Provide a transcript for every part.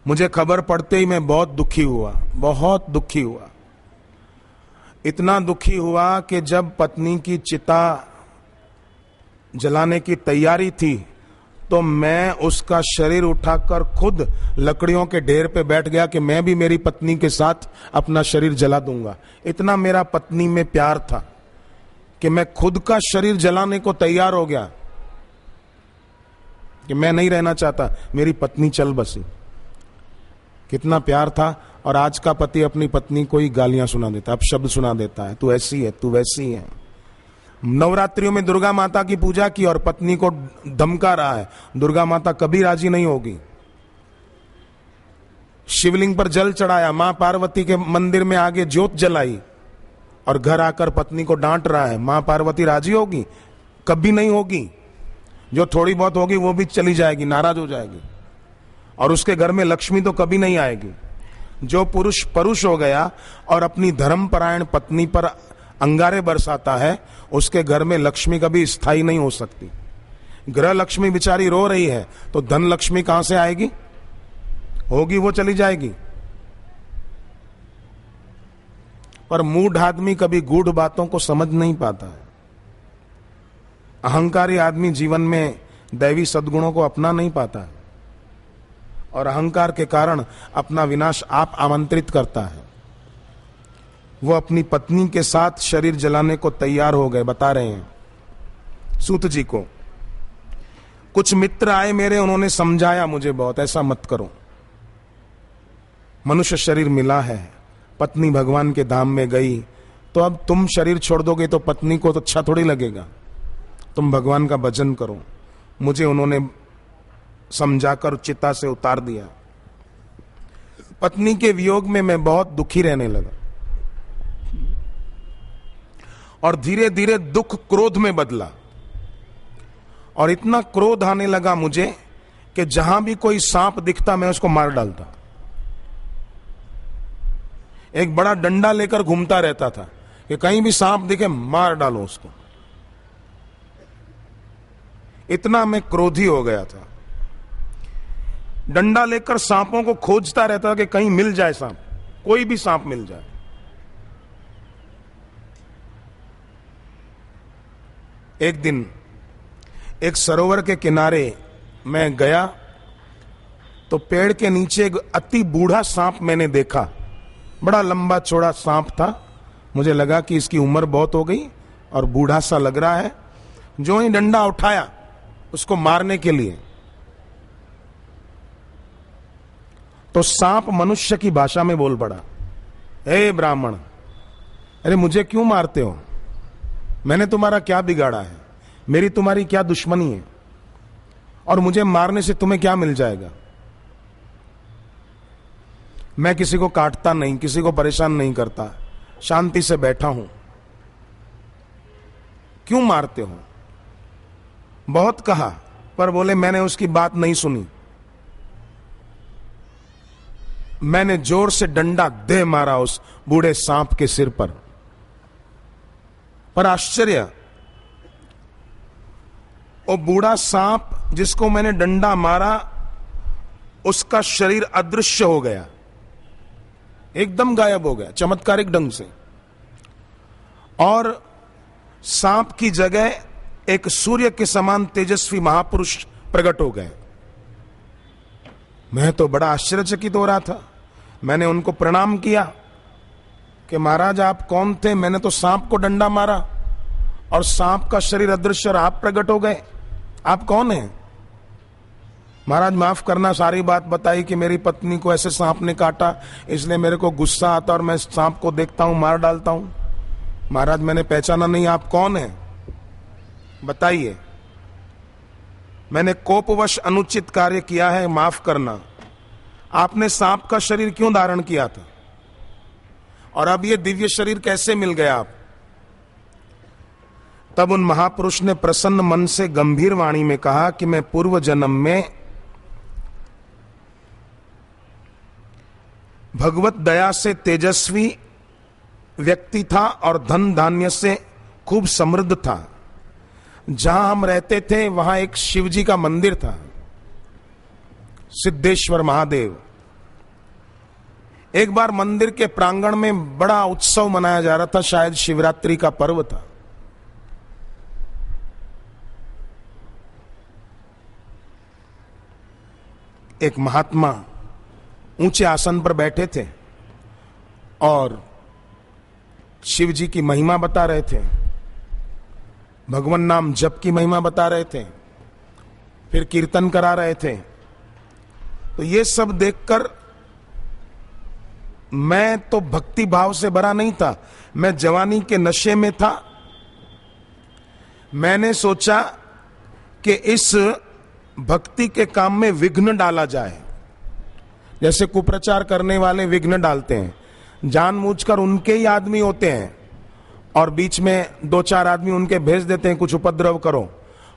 मुझे खबर पड़ते ही मैं बहुत दुखी हुआ, बहुत दुखी हुआ। इतना दुखी हुआ कि जब पत्नी की चिता जलाने की तैयारी थी तो मैं उसका शरीर उठाकर खुद लकड़ियों के ढेर पे बैठ गया कि मैं भी मेरी पत्नी के साथ अपना शरीर जला दूंगा। इतना मेरा पत्नी में प्यार था कि मैं खुद का शरीर जलाने को तैयार हो गया कि मैं नहीं रहना चाहता, मेरी पत्नी चल बसी। कितना प्यार था। और आज का पति अपनी पत्नी को ही गालियां सुना देता है, अपशब्द सुना देता है, तू ऐसी है, तू वैसी है। नवरात्रियों में दुर्गा माता की पूजा की और पत्नी को धमका रहा है, दुर्गा माता कभी राजी नहीं होगी। शिवलिंग पर जल चढ़ाया, मां पार्वती के मंदिर में आगे ज्योत जलाई और घर आकर पत्नी को डांट रहा है। मां पार्वती राजी होगी? कभी नहीं होगी। जो थोड़ी बहुत होगी वो भी चली जाएगी, नाराज हो जाएगी। और उसके घर में लक्ष्मी तो कभी नहीं आएगी। जो पुरुष परुष हो गया और अपनी धर्मपरायण पत्नी पर अंगारे बरसाता है, उसके घर में लक्ष्मी कभी स्थायी नहीं हो सकती। गृह लक्ष्मी बेचारी रो रही है तो धन लक्ष्मी कहां से आएगी? होगी वो चली जाएगी। पर मूढ़ आदमी कभी गूढ़ बातों को समझ नहीं पाता है। अहंकारी आदमी जीवन में दैवी सद्गुणों को अपना नहीं पाता है और अहंकार के कारण अपना विनाश आप आमंत्रित करता है। वो अपनी पत्नी के साथ शरीर जलाने को तैयार हो गए। बता रहे हैं सूत जी को, कुछ मित्र आए मेरे, उन्होंने समझाया मुझे बहुत, ऐसा मत करो। मनुष्य शरीर मिला है, पत्नी भगवान के धाम में गई तो अब तुम शरीर छोड़ दोगे तो पत्नी को तो अच्छा थोड़ी लगेगा। तुम भगवान का भजन करो। मुझे उन्होंने समझाकर चिता से उतार दिया। पत्नी के वियोग में मैं बहुत दुखी रहने लगा और धीरे धीरे दुख क्रोध में बदला। और इतना क्रोध आने लगा मुझे कि जहां भी कोई सांप दिखता मैं उसको मार डालता। एक बड़ा डंडा लेकर घूमता रहता था कि कहीं भी सांप दिखे मार डालो उसको। इतना मैं क्रोधी हो गया था। डंडा लेकर सांपों को खोजता रहता था कि कहीं मिल जाए सांप, कोई भी सांप मिल जाए। एक दिन एक सरोवर के किनारे मैं गया तो पेड़ के नीचे एक अति बूढ़ा सांप मैंने देखा। बड़ा लंबा चौड़ा सांप था। मुझे लगा कि इसकी उम्र बहुत हो गई और बूढ़ा सा लग रहा है। जो ही डंडा उठाया उसको मारने के लिए तो सांप मनुष्य की भाषा में बोल पड़ा, हे ब्राह्मण, अरे मुझे क्यों मारते हो? मैंने तुम्हारा क्या बिगाड़ा है? मेरी तुम्हारी क्या दुश्मनी है? और मुझे मारने से तुम्हें क्या मिल जाएगा? मैं किसी को काटता नहीं, किसी को परेशान नहीं करता, शांति से बैठा हूं। क्यों मारते हो? बहुत कहा पर बोले मैंने उसकी बात नहीं सुनी। मैंने जोर से डंडा दे मारा उस बूढ़े सांप के सिर पर आश्चर्य, वो बूढ़ा सांप जिसको मैंने डंडा मारा उसका शरीर अदृश्य हो गया, एकदम गायब हो गया चमत्कारिक ढंग से। और सांप की जगह एक सूर्य के समान तेजस्वी महापुरुष प्रकट हो गए। मैं तो बड़ा आश्चर्यचकित हो रहा था। मैंने उनको प्रणाम किया कि महाराज आप कौन थे? मैंने तो सांप को डंडा मारा और सांप का शरीर अदृश्य और आप प्रकट हो गए, आप कौन हैं? महाराज माफ करना, सारी बात बताई कि मेरी पत्नी को ऐसे सांप ने काटा, इसलिए मेरे को गुस्सा आता और मैं सांप को देखता हूं मार डालता हूं। महाराज मैंने पहचाना नहीं, आप कौन हैं बताइए। मैंने कोपवश अनुचित कार्य किया है, माफ करना। आपने सांप का शरीर क्यों धारण किया था और अब ये दिव्य शरीर कैसे मिल गया आप? तब उन महापुरुष ने प्रसन्न मन से गंभीर वाणी में कहा कि मैं पूर्व जन्म में भगवत दया से तेजस्वी व्यक्ति था और धन धान्य से खूब समृद्ध था। जहां हम रहते थे वहां एक शिवजी का मंदिर था, सिद्धेश्वर महादेव। एक बार मंदिर के प्रांगण में बड़ा उत्सव मनाया जा रहा था, शायद शिवरात्रि का पर्व था। एक महात्मा ऊंचे आसन पर बैठे थे और शिव जी की महिमा बता रहे थे, भगवान नाम जप की महिमा बता रहे थे, फिर कीर्तन करा रहे थे। तो ये सब देखकर मैं तो भक्ति भाव से भरा नहीं था, मैं जवानी के नशे में था। मैंने सोचा कि इस भक्ति के काम में विघ्न डाला जाए। जैसे कुप्रचार करने वाले विघ्न डालते हैं, जानबूझकर उनके ही आदमी होते हैं और बीच में 2-4 आदमी उनके भेज देते हैं कुछ उपद्रव करो,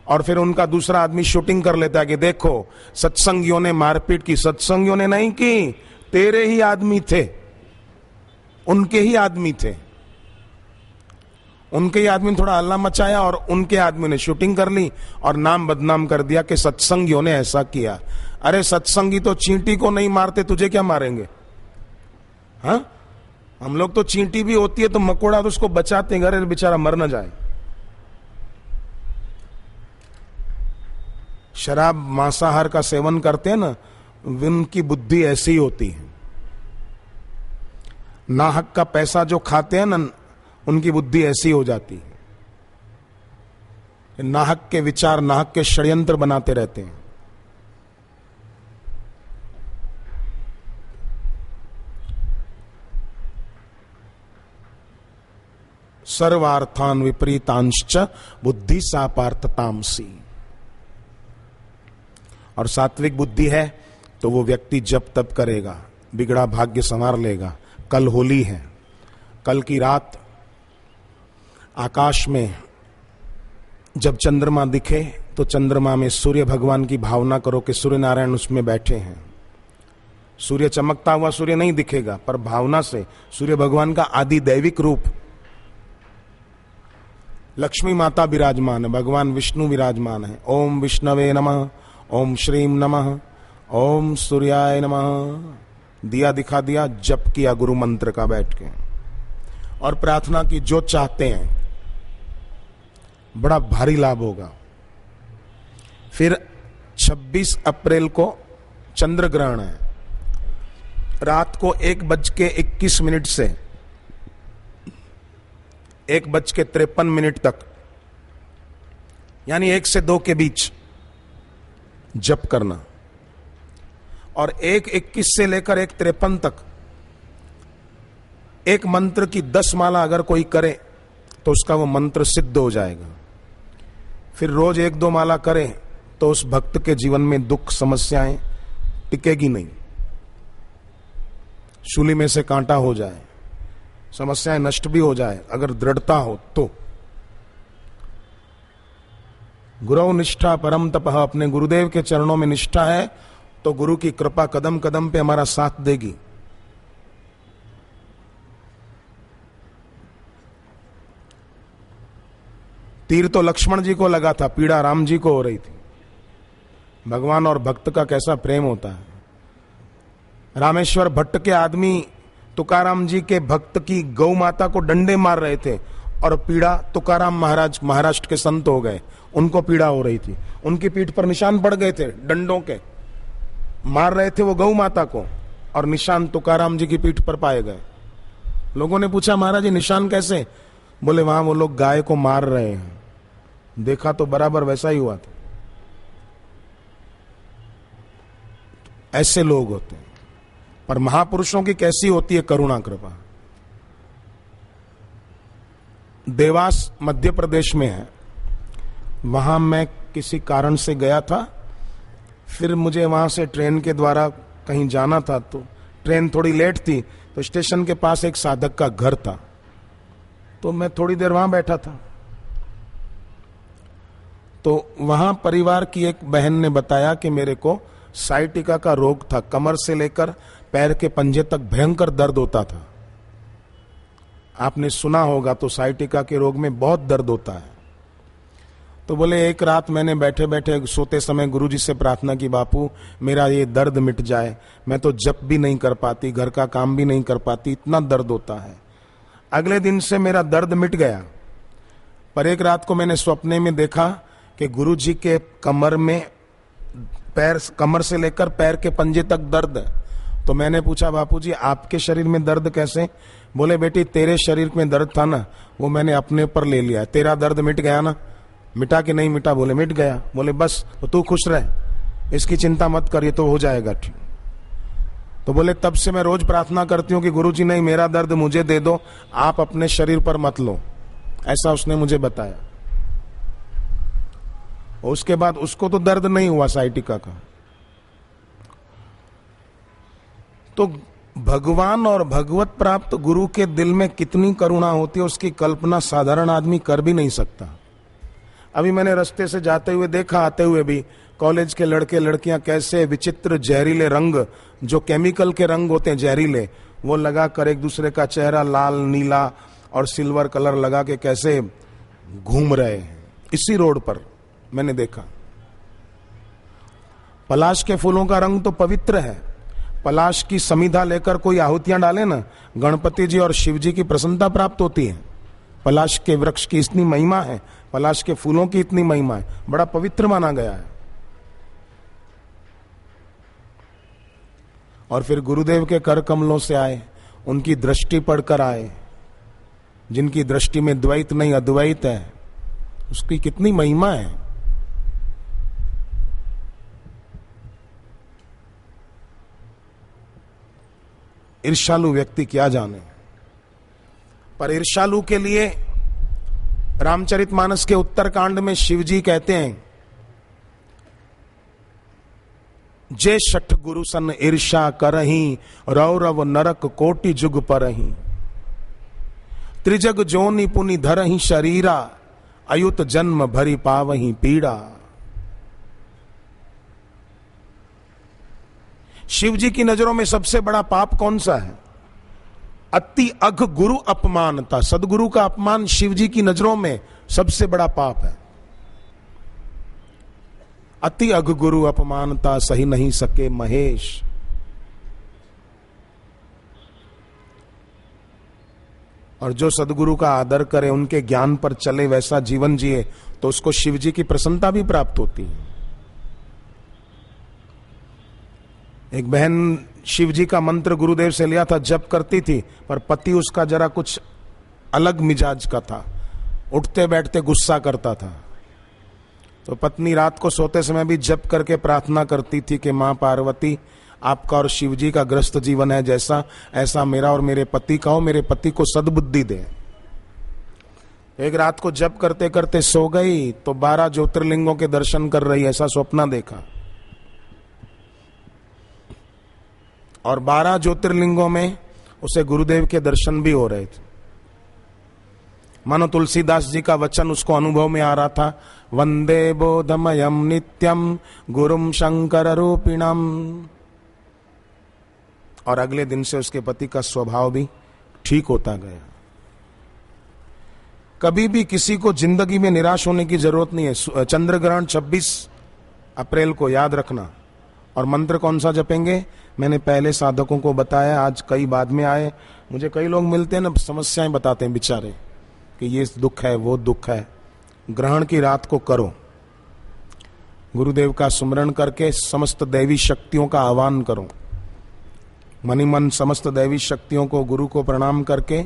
और फिर उनका दूसरा आदमी शूटिंग कर लेता है कि देखो सत्संगियों ने मारपीट की। सत्संगियों ने नहीं की, तेरे ही आदमी थे, उनके ही आदमी थे। उनके ही आदमी ने थोड़ा हल्ला मचाया और उनके आदमी ने शूटिंग कर ली और नाम बदनाम कर दिया कि सत्संगियों ने ऐसा किया। अरे सत्संगी तो चींटी को नहीं मारते, तुझे क्या मारेंगे? हाँ, हम लोग तो चींटी भी होती है तो मकोड़ा तो उसको बचाते हैं, अरे बेचारा मर न जाए। शराब मांसाहार का सेवन करते हैं ना, उनकी बुद्धि ऐसी ही होती है। नाहक का पैसा जो खाते हैं ना, उनकी बुद्धि ऐसी हो जाती है, नाहक के विचार, नाहक के षड्यंत्र बनाते रहते हैं। सर्वार्थान विपरीतांश्च बुद्धि सापार्थतामसी। और सात्विक बुद्धि है तो वो व्यक्ति जप तप करेगा, बिगड़ा भाग्य संवार लेगा। कल होली है, कल की रात आकाश में जब चंद्रमा दिखे तो चंद्रमा में सूर्य भगवान की भावना करो कि सूर्य नारायण उसमें बैठे हैं। सूर्य चमकता हुआ सूर्य नहीं दिखेगा, पर भावना से सूर्य भगवान का आदि दैविक रूप, लक्ष्मी माता विराजमान है, भगवान विष्णु विराजमान है। ओम विष्णवे नमः, ओम श्रीम नमः, ओम सूर्याय नमः। दिया दिखा दिया, जप किया गुरु मंत्र का बैठ के और प्रार्थना की जो चाहते हैं, बड़ा भारी लाभ होगा। फिर 26 अप्रैल को चंद्र ग्रहण है, रात को 1:21 से 1:53 तक, यानी 1 से 2 के बीच जप करना। और 1:21 से लेकर 1:53 तक एक मंत्र की 10 माला अगर कोई करे तो उसका वो मंत्र सिद्ध हो जाएगा। फिर रोज 1-2 माला करे तो उस भक्त के जीवन में दुख समस्याएं टिकेगी नहीं। शूली में से कांटा हो जाए, समस्याएं नष्ट भी हो जाए अगर दृढ़ता हो तो। गुरु निष्ठा परम तपः, अपने गुरुदेव के चरणों में निष्ठा है तो गुरु की कृपा कदम कदम पे हमारा साथ देगी। तीर तो लक्ष्मण जी को लगा था, पीड़ा राम जी को हो रही थी। भगवान और भक्त का कैसा प्रेम होता है। रामेश्वर भट्ट के आदमी तुकाराम जी के भक्त की गौ माता को डंडे मार रहे थे और पीड़ा तुकाराम महाराज महाराष्ट्र के संत हो गए, उनको पीड़ा हो रही थी। उनकी पीठ पर निशान पड़ गए थे, डंडों के मार रहे थे वो गौ माता को और निशान तुकाराम जी की पीठ पर पाए गए। लोगों ने पूछा महाराज ये निशान कैसे? बोले वहां वो लोग गाय को मार रहे हैं, देखा तो बराबर वैसा ही हुआ था। ऐसे लोग होते हैं। पर महापुरुषों की कैसी होती है करुणा कृपा। देवास मध्य प्रदेश में है, वहां मैं किसी कारण से गया था। फिर मुझे वहां से ट्रेन के द्वारा कहीं जाना था, तो ट्रेन थोड़ी लेट थी, तो स्टेशन के पास एक साधक का घर था, तो मैं थोड़ी देर वहां बैठा था। तो वहां परिवार की एक बहन ने बताया कि मेरे को साइटिका का रोग था, कमर से लेकर पैर के पंजे तक भयंकर दर्द होता था। आपने सुना होगा तो साइटिका के रोग में बहुत दर्द होता है। तो बोले एक रात मैंने बैठे बैठे सोते समय गुरुजी से प्रार्थना की, बापू मेरा ये दर्द मिट जाए, मैं तो जप भी नहीं कर पाती, घर का काम भी नहीं कर पाती, इतना दर्द होता है। अगले दिन से मेरा दर्द मिट गया। पर एक रात को मैंने स्वप्ने में देखा कि गुरुजी के कमर में कमर से लेकर पैर के पंजे तक दर्द है। तो मैंने पूछा, बापूजी आपके शरीर में दर्द कैसे? बोले बेटी तेरे शरीर में दर्द था ना, वो मैंने अपने ऊपर ले लिया, तेरा दर्द मिट गया ना। मिटा कि नहीं मिटा? बोले मिट गया। बोले बस तो तू खुश रह, इसकी चिंता मत कर, ये तो हो जाएगा ठीक। तो बोले तब से मैं रोज प्रार्थना करती हूँ कि गुरुजी नहीं, मेरा दर्द मुझे दे दो, आप अपने शरीर पर मत लो, ऐसा उसने मुझे बताया। उसके बाद उसको तो दर्द नहीं हुआ साइटिका का। तो भगवान और भगवत प्राप्त गुरु के दिल में कितनी करुणा होती है, उसकी कल्पना साधारण आदमी कर भी नहीं सकता। अभी मैंने रास्ते से जाते हुए देखा, आते हुए भी, कॉलेज के लड़के लड़कियां कैसे विचित्र जहरीले रंग, जो केमिकल के रंग होते हैं जहरीले, वो लगा कर एक दूसरे का चेहरा लाल नीला और सिल्वर कलर लगा के कैसे घूम रहे हैं। इसी रोड पर मैंने देखा। पलाश के फूलों का रंग तो पवित्र है, पलाश की समिधा लेकर कोई आहुतियां डाले ना, गणपति जी और शिव जी की प्रसन्नता प्राप्त होती है। पलाश के वृक्ष की इतनी महिमा है, पलाश के फूलों की इतनी महिमा है, बड़ा पवित्र माना गया है। और फिर गुरुदेव के कर कमलों से आए, उनकी दृष्टि पढ़कर आए, जिनकी दृष्टि में द्वैत नहीं अद्वैत है, उसकी कितनी महिमा है। ईर्ष्यालु व्यक्ति क्या जाने। पर ईर्ष्यालु के लिए रामचरितमानस के उत्तरकांड में शिवजी कहते हैं, जे शठ गुरु सन ईर्षा करही, रौरव नरक कोटि जुग परही, त्रिजग जोनि पुनि धरही शरीरा, अयुत जन्म भरी पावही पीड़ा। शिव जी की नजरों में सबसे बड़ा पाप कौन सा है? अति अघ गुरु अपमानता। सदगुरु का अपमान शिव जी की नजरों में सबसे बड़ा पाप है। अति अघ गुरु अपमानता, सही नहीं सके महेश। और जो सदगुरु का आदर करे, उनके ज्ञान पर चले, वैसा जीवन जिए, तो उसको शिव जी की प्रसन्नता भी प्राप्त होती है। एक बहन शिव जी का मंत्र गुरुदेव से लिया था, जप करती थी, पर पति उसका जरा कुछ अलग मिजाज का था, उठते बैठते गुस्सा करता था। तो पत्नी रात को सोते समय भी जप करके प्रार्थना करती थी कि मां पार्वती, आपका और शिव जी का ग्रस्त जीवन है जैसा, ऐसा मेरा और मेरे पति का हो, मेरे पति को सद्बुद्धि दे। एक रात को जप करते करते सो गई तो 12 ज्योतिर्लिंगों के दर्शन कर रही, ऐसा स्वप्न देखा। और 12 ज्योतिर्लिंगों में उसे गुरुदेव के दर्शन भी हो रहे थे। मानो तुलसीदास जी का वचन उसको अनुभव में आ रहा था, वंदे बोधमयम नित्यम गुरुम शंकर रूपिणम। और अगले दिन से उसके पति का स्वभाव भी ठीक होता गया। कभी भी किसी को जिंदगी में निराश होने की जरूरत नहीं है। चंद्र ग्रहण 26 अप्रैल को याद रखना। और मंत्र कौन सा जपेंगे मैंने पहले साधकों को बताया, आज कई बाद में आए। मुझे कई लोग मिलते हैं ना, समस्याएं बताते हैं बेचारे कि ये दुख है वो दुख है। ग्रहण की रात को करो, गुरुदेव का सुमरण करके समस्त दैवी शक्तियों का आह्वान करो। मनी मन समस्त दैवी शक्तियों को, गुरु को प्रणाम करके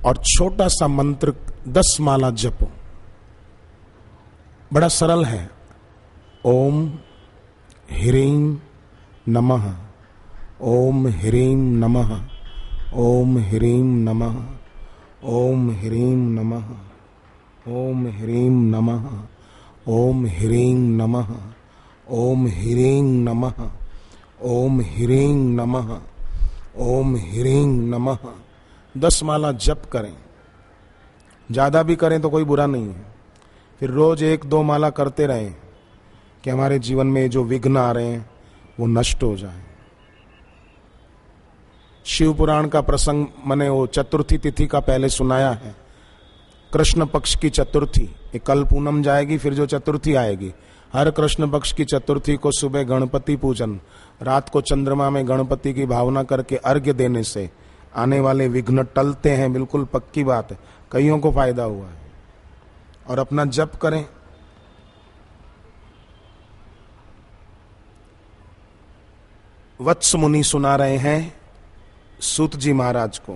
और छोटा सा मंत्र 10 माला जपो। बड़ा सरल है। ओम ह्रीं नमः, ओम ह्रीं नमः, ओम ह्रीं नमः, ओम ह्रीं नमः, ओम ह्रीं नमः, ओम ह्रीं नमः, ओम ह्रीं नमः, ओम ह्रीं नमः, ओम ह्रीं नमः। 10 माला जप करें। ज्यादा भी करें तो कोई बुरा नहीं है। फिर रोज 1-2 माला करते रहें कि हमारे जीवन में जो विघ्न आ रहे हैं वो नष्ट हो जाए। शिव पुराण का प्रसंग मैंने वो चतुर्थी तिथि का पहले सुनाया है। कृष्ण पक्ष की चतुर्थी, ये कल पूनम जाएगी, फिर जो चतुर्थी आएगी, हर कृष्ण पक्ष की चतुर्थी को सुबह गणपति पूजन, रात को चंद्रमा में गणपति की भावना करके अर्घ्य देने से आने वाले विघ्न टलते हैं। बिल्कुल पक्की बात है, कईयों को फायदा हुआ है। और अपना जप करें। वत्स मुनि सुना रहे हैं सूत जी महाराज को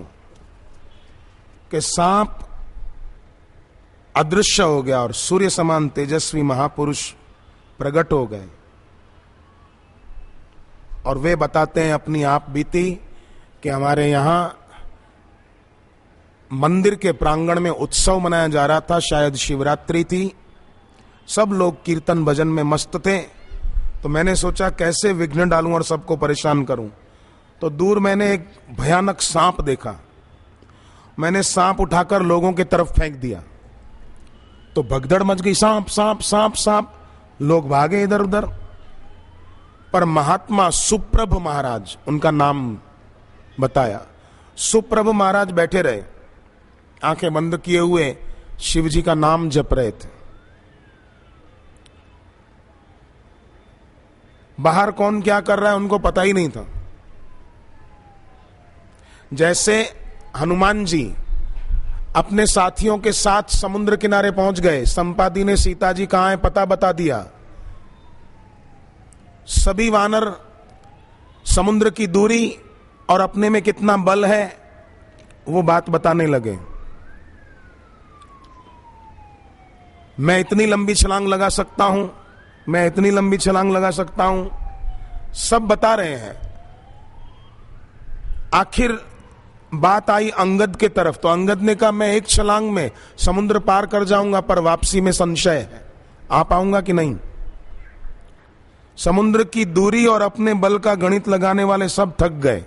कि सांप अदृश्य हो गया और सूर्य समान तेजस्वी महापुरुष प्रकट हो गए। और वे बताते हैं अपनी आप बीती कि हमारे यहां मंदिर के प्रांगण में उत्सव मनाया जा रहा था, शायद शिवरात्रि थी। सब लोग कीर्तन भजन में मस्त थे, तो मैंने सोचा कैसे विघ्न डालूं और सबको परेशान करूं। तो दूर मैंने एक भयानक सांप देखा। मैंने सांप उठाकर लोगों की तरफ फेंक दिया, तो भगदड़ मच गई, सांप सांप सांप सांप। लोग भागे इधर उधर। पर महात्मा सुप्रभ महाराज, उनका नाम बताया, सुप्रभ महाराज बैठे रहे, आंखें बंद किए हुए शिव जी का नाम जप रहे थे। बाहर कौन क्या कर रहा है उनको पता ही नहीं था। जैसे हनुमान जी अपने साथियों के साथ समुद्र किनारे पहुंच गए, संपादी ने सीता जी कहां है पता बता दिया। सभी वानर समुद्र की दूरी और अपने में कितना बल है वो बात बताने लगे। मैं इतनी लंबी छलांग लगा सकता हूं, मैं इतनी लंबी छलांग लगा सकता हूं, सब बता रहे हैं। आखिर बात आई अंगद के तरफ, तो अंगद ने कहा मैं एक छलांग में समुद्र पार कर जाऊंगा, पर वापसी में संशय है, आ पाऊंगा कि नहीं। समुद्र की दूरी और अपने बल का गणित लगाने वाले सब थक गए,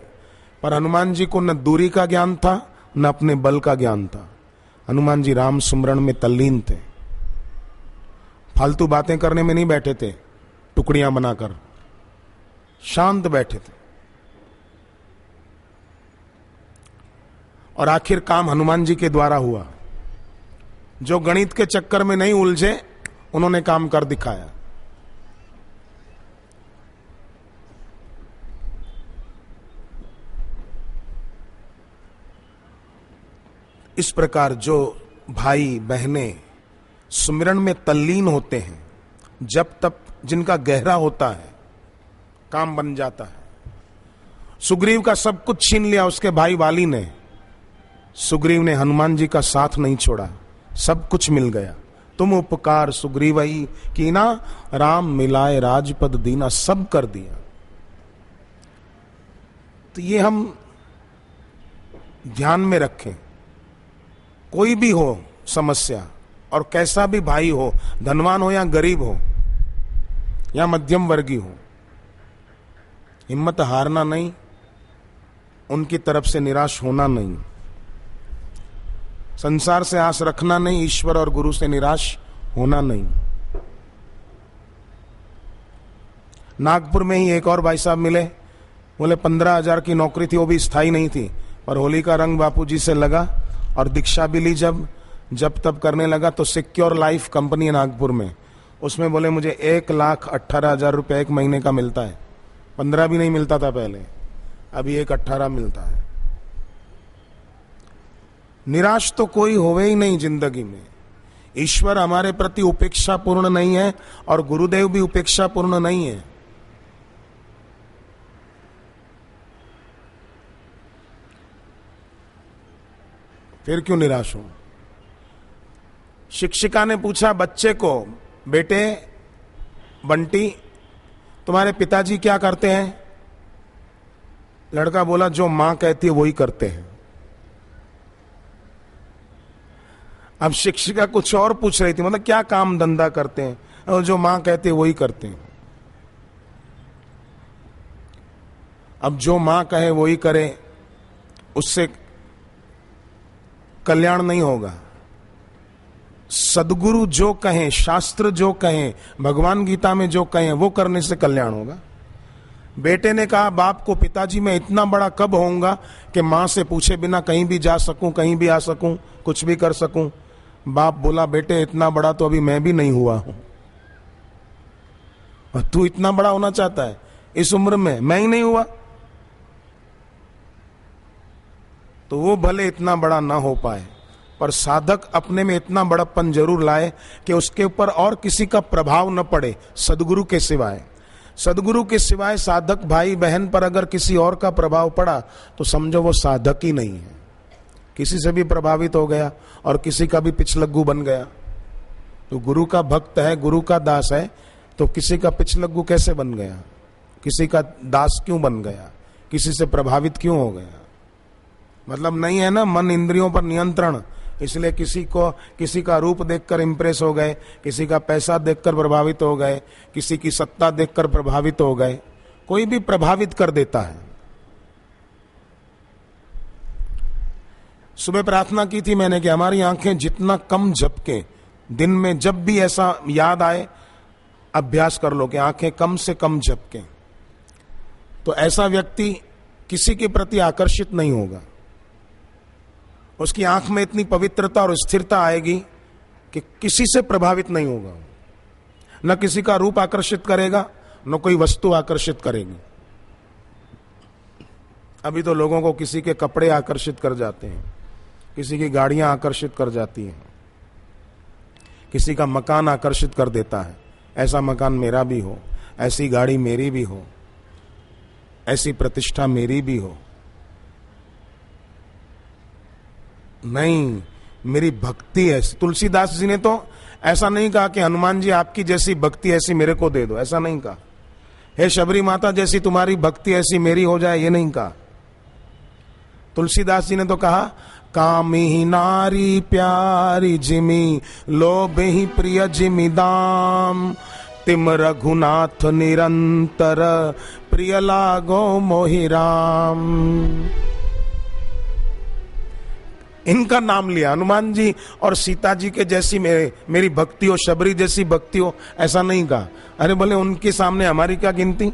पर हनुमान जी को न दूरी का ज्ञान था न अपने बल का ज्ञान था। हनुमान जी राम सुमरण में तल्लीन थे, फालतू बातें करने में नहीं बैठे थे, टुकड़ियां बनाकर शांत बैठे थे। और आखिर काम हनुमान जी के द्वारा हुआ। जो गणित के चक्कर में नहीं उलझे उन्होंने काम कर दिखाया। इस प्रकार जो भाई बहनें सुमिरन में तल्लीन होते हैं, जब तक जिनका गहरा होता है काम बन जाता है। सुग्रीव का सब कुछ छीन लिया उसके भाई वाली ने, सुग्रीव ने हनुमान जी का साथ नहीं छोड़ा, सब कुछ मिल गया। तुम उपकार सुग्रीवई कीना, राम मिलाए राजपद दीना, सब कर दिया। तो ये हम ध्यान में रखें। कोई भी हो समस्या और कैसा भी भाई हो, धनवान हो या गरीब हो या मध्यम वर्गीय हो, हिम्मत हारना नहीं, उनकी तरफ से निराश होना नहीं, संसार से आस रखना नहीं, ईश्वर और गुरु से निराश होना नहीं। नागपुर में ही एक और भाई साहब मिले, बोले 15,000 की नौकरी थी, वो भी स्थायी नहीं थी, पर होली का रंग बापूजी से लगा और दीक्षा भी ली। जब तब करने लगा तो सिक्योर लाइफ कंपनी है नागपुर में, उसमें बोले मुझे 1,18,000 रुपये एक महीने का मिलता है। 15 भी नहीं मिलता था पहले, अभी 1,18 मिलता है। निराश तो कोई होवे ही नहीं जिंदगी में। ईश्वर हमारे प्रति उपेक्षा पूर्ण नहीं है और गुरुदेव भी उपेक्षा पूर्ण नहीं है। फिर क्यों निराश हो। शिक्षिका ने पूछा बच्चे को, बेटे बंटी तुम्हारे पिताजी क्या करते हैं? लड़का बोला जो मां कहती है वही करते हैं। अब शिक्षिका कुछ और पूछ रही थी, मतलब क्या काम धंधा करते हैं? और जो मां कहती है वही करते हैं। अब जो मां कहे वही करे, उससे कल्याण नहीं होगा। सदगुरु जो कहें, शास्त्र जो कहें, भगवान गीता में जो कहें वो करने से कल्याण होगा। बेटे ने कहा बाप को, पिताजी मैं इतना बड़ा कब होऊंगा कि मां से पूछे बिना कहीं भी जा सकूं, कहीं भी आ सकूं, कुछ भी कर सकूं? बाप बोला, बेटे इतना बड़ा तो अभी मैं भी नहीं हुआ हूं, और तू इतना बड़ा होना चाहता है इस उम्र में, मैं ही नहीं हुआ। तो वो भले इतना बड़ा ना हो पाए, पर साधक अपने में इतना बड़प्पन जरूर लाए कि उसके ऊपर और किसी का प्रभाव न पड़े सदगुरु के सिवाय। सदगुरु के सिवाय साधक भाई बहन पर अगर किसी और का प्रभाव पड़ा तो समझो वो साधक ही नहीं है। किसी से भी प्रभावित हो गया और किसी का भी पिछलग्गू बन गया, तो गुरु का भक्त है, गुरु का दास है, तो किसी का पिछलग्गू कैसे बन गया, किसी का दास क्यों बन गया, किसी से प्रभावित क्यों हो गया? मतलब नहीं है ना मन इंद्रियों पर नियंत्रण, इसलिए किसी का रूप देखकर इंप्रेस हो गए, किसी का पैसा देखकर प्रभावित हो गए, किसी की सत्ता देखकर प्रभावित हो गए। कोई भी प्रभावित कर देता है। सुबह प्रार्थना की थी मैंने कि हमारी आंखें जितना कम झपके, दिन में जब भी ऐसा याद आए अभ्यास कर लो कि आंखें कम से कम झपके, तो ऐसा व्यक्ति किसी के प्रति आकर्षित नहीं होगा। उसकी आंख में इतनी पवित्रता और स्थिरता आएगी कि किसी से प्रभावित नहीं होगा। न किसी का रूप आकर्षित करेगा, न कोई वस्तु आकर्षित करेगी। अभी तो लोगों को किसी के कपड़े आकर्षित कर जाते हैं, किसी की गाड़ियां आकर्षित कर जाती हैं, किसी का मकान आकर्षित कर देता है, ऐसा मकान मेरा भी हो, ऐसी गाड़ी मेरी भी हो, ऐसी प्रतिष्ठा मेरी भी हो। नहीं, मेरी भक्ति है। तुलसीदास जी ने तो ऐसा नहीं कहा कि हनुमान जी आपकी जैसी भक्ति ऐसी मेरे को दे दो, ऐसा नहीं कहा। हे शबरी माता जैसी तुम्हारी भक्ति ऐसी मेरी हो जाए, ये नहीं कहा। तुलसीदास जी ने तो कहा, कामी नारी प्यारी जिमी, लोभ ही प्रिय जिमी दाम, तिम रघुनाथ निरंतर, प्रिय लागो मोहि राम। इनका नाम लिया, हनुमान जी और सीता जी के जैसी मेरी भक्ति हो, शबरी जैसी भक्ति हो, ऐसा नहीं कहा। अरे बोले उनके सामने हमारी क्या गिनती।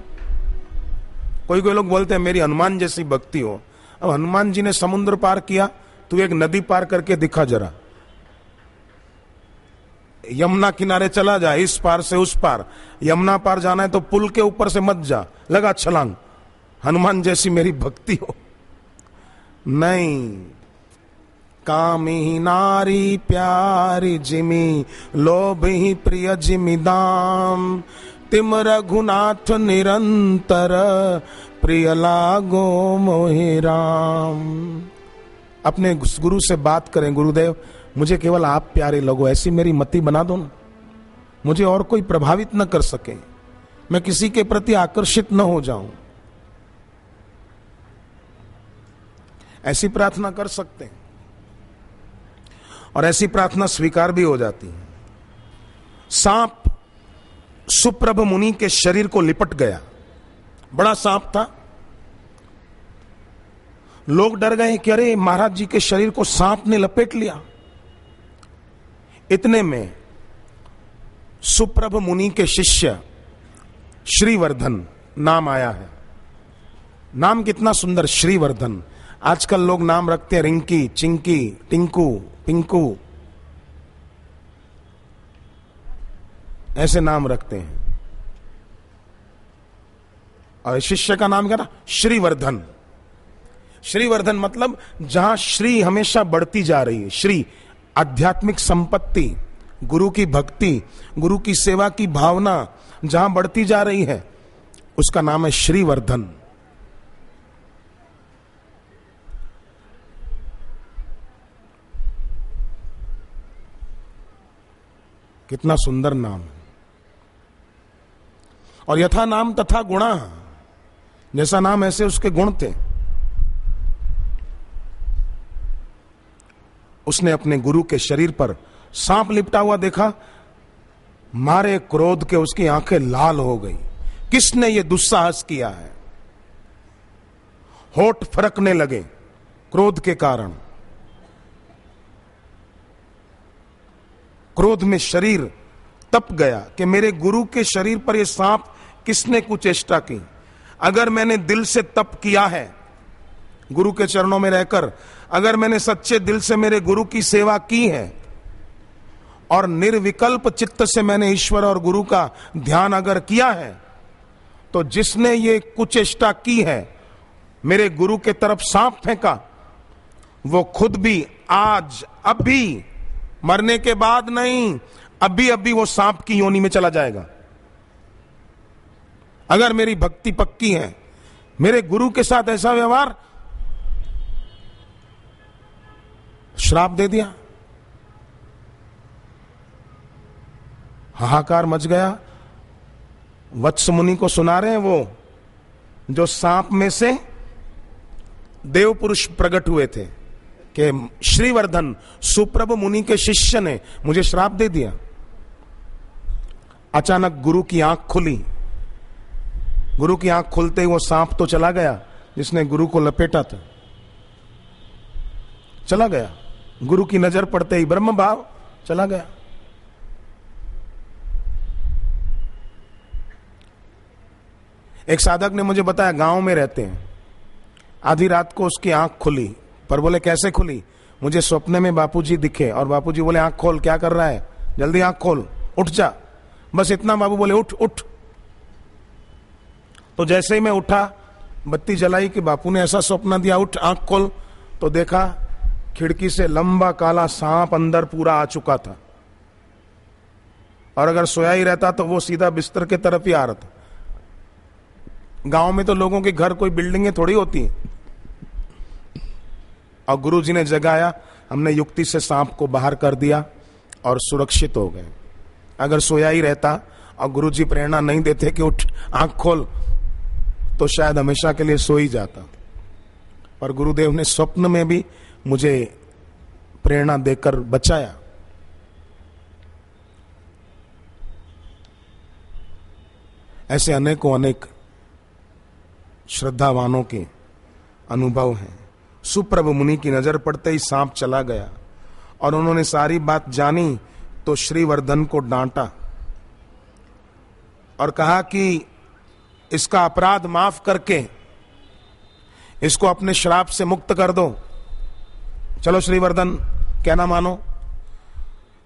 कोई लोग बोलते हैं मेरी हनुमान जैसी भक्ति हो। अब हनुमान जी ने समुद्र पार किया, तू एक नदी पार करके दिखा जरा। यमुना किनारे चला जा, इस पार से उस पार। यमुना पार जाना है तो पुल के ऊपर से मत जा, लगा छलांग। हनुमान जैसी मेरी भक्ति हो। नहीं, कामी नारी प्यारी जिमी, लोभ ही प्रिय जिमी दाम, तिम रघुनाथ निरंतर, प्रिय लागो मोहि राम। अपने गुरु से बात करें, गुरुदेव मुझे केवल आप प्यारे लगो, ऐसी मेरी मति बना दो ना, मुझे और कोई प्रभावित न कर सके, मैं किसी के प्रति आकर्षित न हो जाऊं। ऐसी प्रार्थना कर सकते हैं और ऐसी प्रार्थना स्वीकार भी हो जाती है। सांप सुप्रभ मुनि के शरीर को लिपट गया, बड़ा सांप था। लोग डर गए कि अरे महाराज जी के शरीर को सांप ने लपेट लिया। इतने में सुप्रभ मुनि के शिष्य श्रीवर्धन नाम आया है। नाम कितना सुंदर, श्रीवर्धन। आजकल लोग नाम रखते हैं रिंकी, चिंकी, टिंकू, पिंकू, ऐसे नाम रखते हैं। और शिष्य का नाम क्या था? श्रीवर्धन। श्रीवर्धन मतलब जहां श्री हमेशा बढ़ती जा रही है। श्री आध्यात्मिक संपत्ति, गुरु की भक्ति, गुरु की सेवा की भावना जहां बढ़ती जा रही है, उसका नाम है श्रीवर्धन। कितना सुंदर नाम है। और यथा नाम तथा गुणा, जैसा नाम ऐसे उसके गुण थे। उसने अपने गुरु के शरीर पर सांप लिपटा हुआ देखा, मारे क्रोध के उसकी आंखें लाल हो गई। किसने ये दुस्साहस किया है? होठ फरकने लगे क्रोध के कारण। क्रोध में शरीर तप गया कि मेरे गुरु के शरीर पर यह सांप किसने कुचेष्टा की। अगर मैंने दिल से तप किया है गुरु के चरणों में रहकर, अगर मैंने सच्चे दिल से मेरे गुरु की सेवा की है, और निर्विकल्प चित्त से मैंने ईश्वर और गुरु का ध्यान अगर किया है, तो जिसने ये कुचेष्टा की है, मेरे गुरु के तरफ सांप फेंका, वो खुद भी आज अभी, मरने के बाद नहीं, अभी अभी वो सांप की योनि में चला जाएगा। अगर मेरी भक्ति पक्की है, मेरे गुरु के साथ ऐसा व्यवहार, श्राप दे दिया, हाहाकार मच गया। वत्स मुनि को सुना रहे हैं वो, जो सांप में से देव पुरुष प्रकट हुए थे कि श्रीवर्धन सुप्रभ मुनि के शिष्य ने मुझे श्राप दे दिया। अचानक गुरु की आंख खुली। गुरु की आंख खुलते ही वो सांप तो चला गया जिसने गुरु को लपेटा था, चला गया। गुरु की नजर पड़ते ही ब्रह्म भाव चला गया। एक साधक ने मुझे बताया, गांव में रहते हैं, आधी रात को उसकी आंख खुली, पर बोले कैसे खुली? मुझे स्वप्न में बापूजी दिखे और बापूजी बोले आंख खोल, क्या कर रहा है, जल्दी आंख खोल, उठ जा। बस इतना बाबू बोले उठ उठ। तो जैसे ही मैं उठा, बत्ती जलाई कि बापू ने ऐसा स्वप्न दिया, उठ आंख खोल, तो देखा खिड़की से लंबा काला सांप अंदर पूरा आ चुका था, और अगर सोया ही रहता तो वो सीधा बिस्तर के तरफ ही आ रहा था। गांव में तो लोगों के घर कोई बिल्डिंगें थोड़ी होती हैं। और गुरुजी ने जगाया, हमने युक्ति से सांप को बाहर कर दिया और सुरक्षित हो गए। अगर सोया ही रहता और गुरुजी प्रेरणा नहीं देते कि उठ आंख खोल, तो शायद हमेशा के लिए सो ही जाता। पर गुरुदेव ने स्वप्न में भी मुझे प्रेरणा देकर बचाया। ऐसे अनेकों अनेक श्रद्धावानों के अनुभव हैं। सुप्रभ मुनि की नजर पड़ते ही सांप चला गया और उन्होंने सारी बात जानी तो श्रीवर्धन को डांटा और कहा कि इसका अपराध माफ करके इसको अपने श्राप से मुक्त कर दो। चलो श्रीवर्धन, कहना मानो।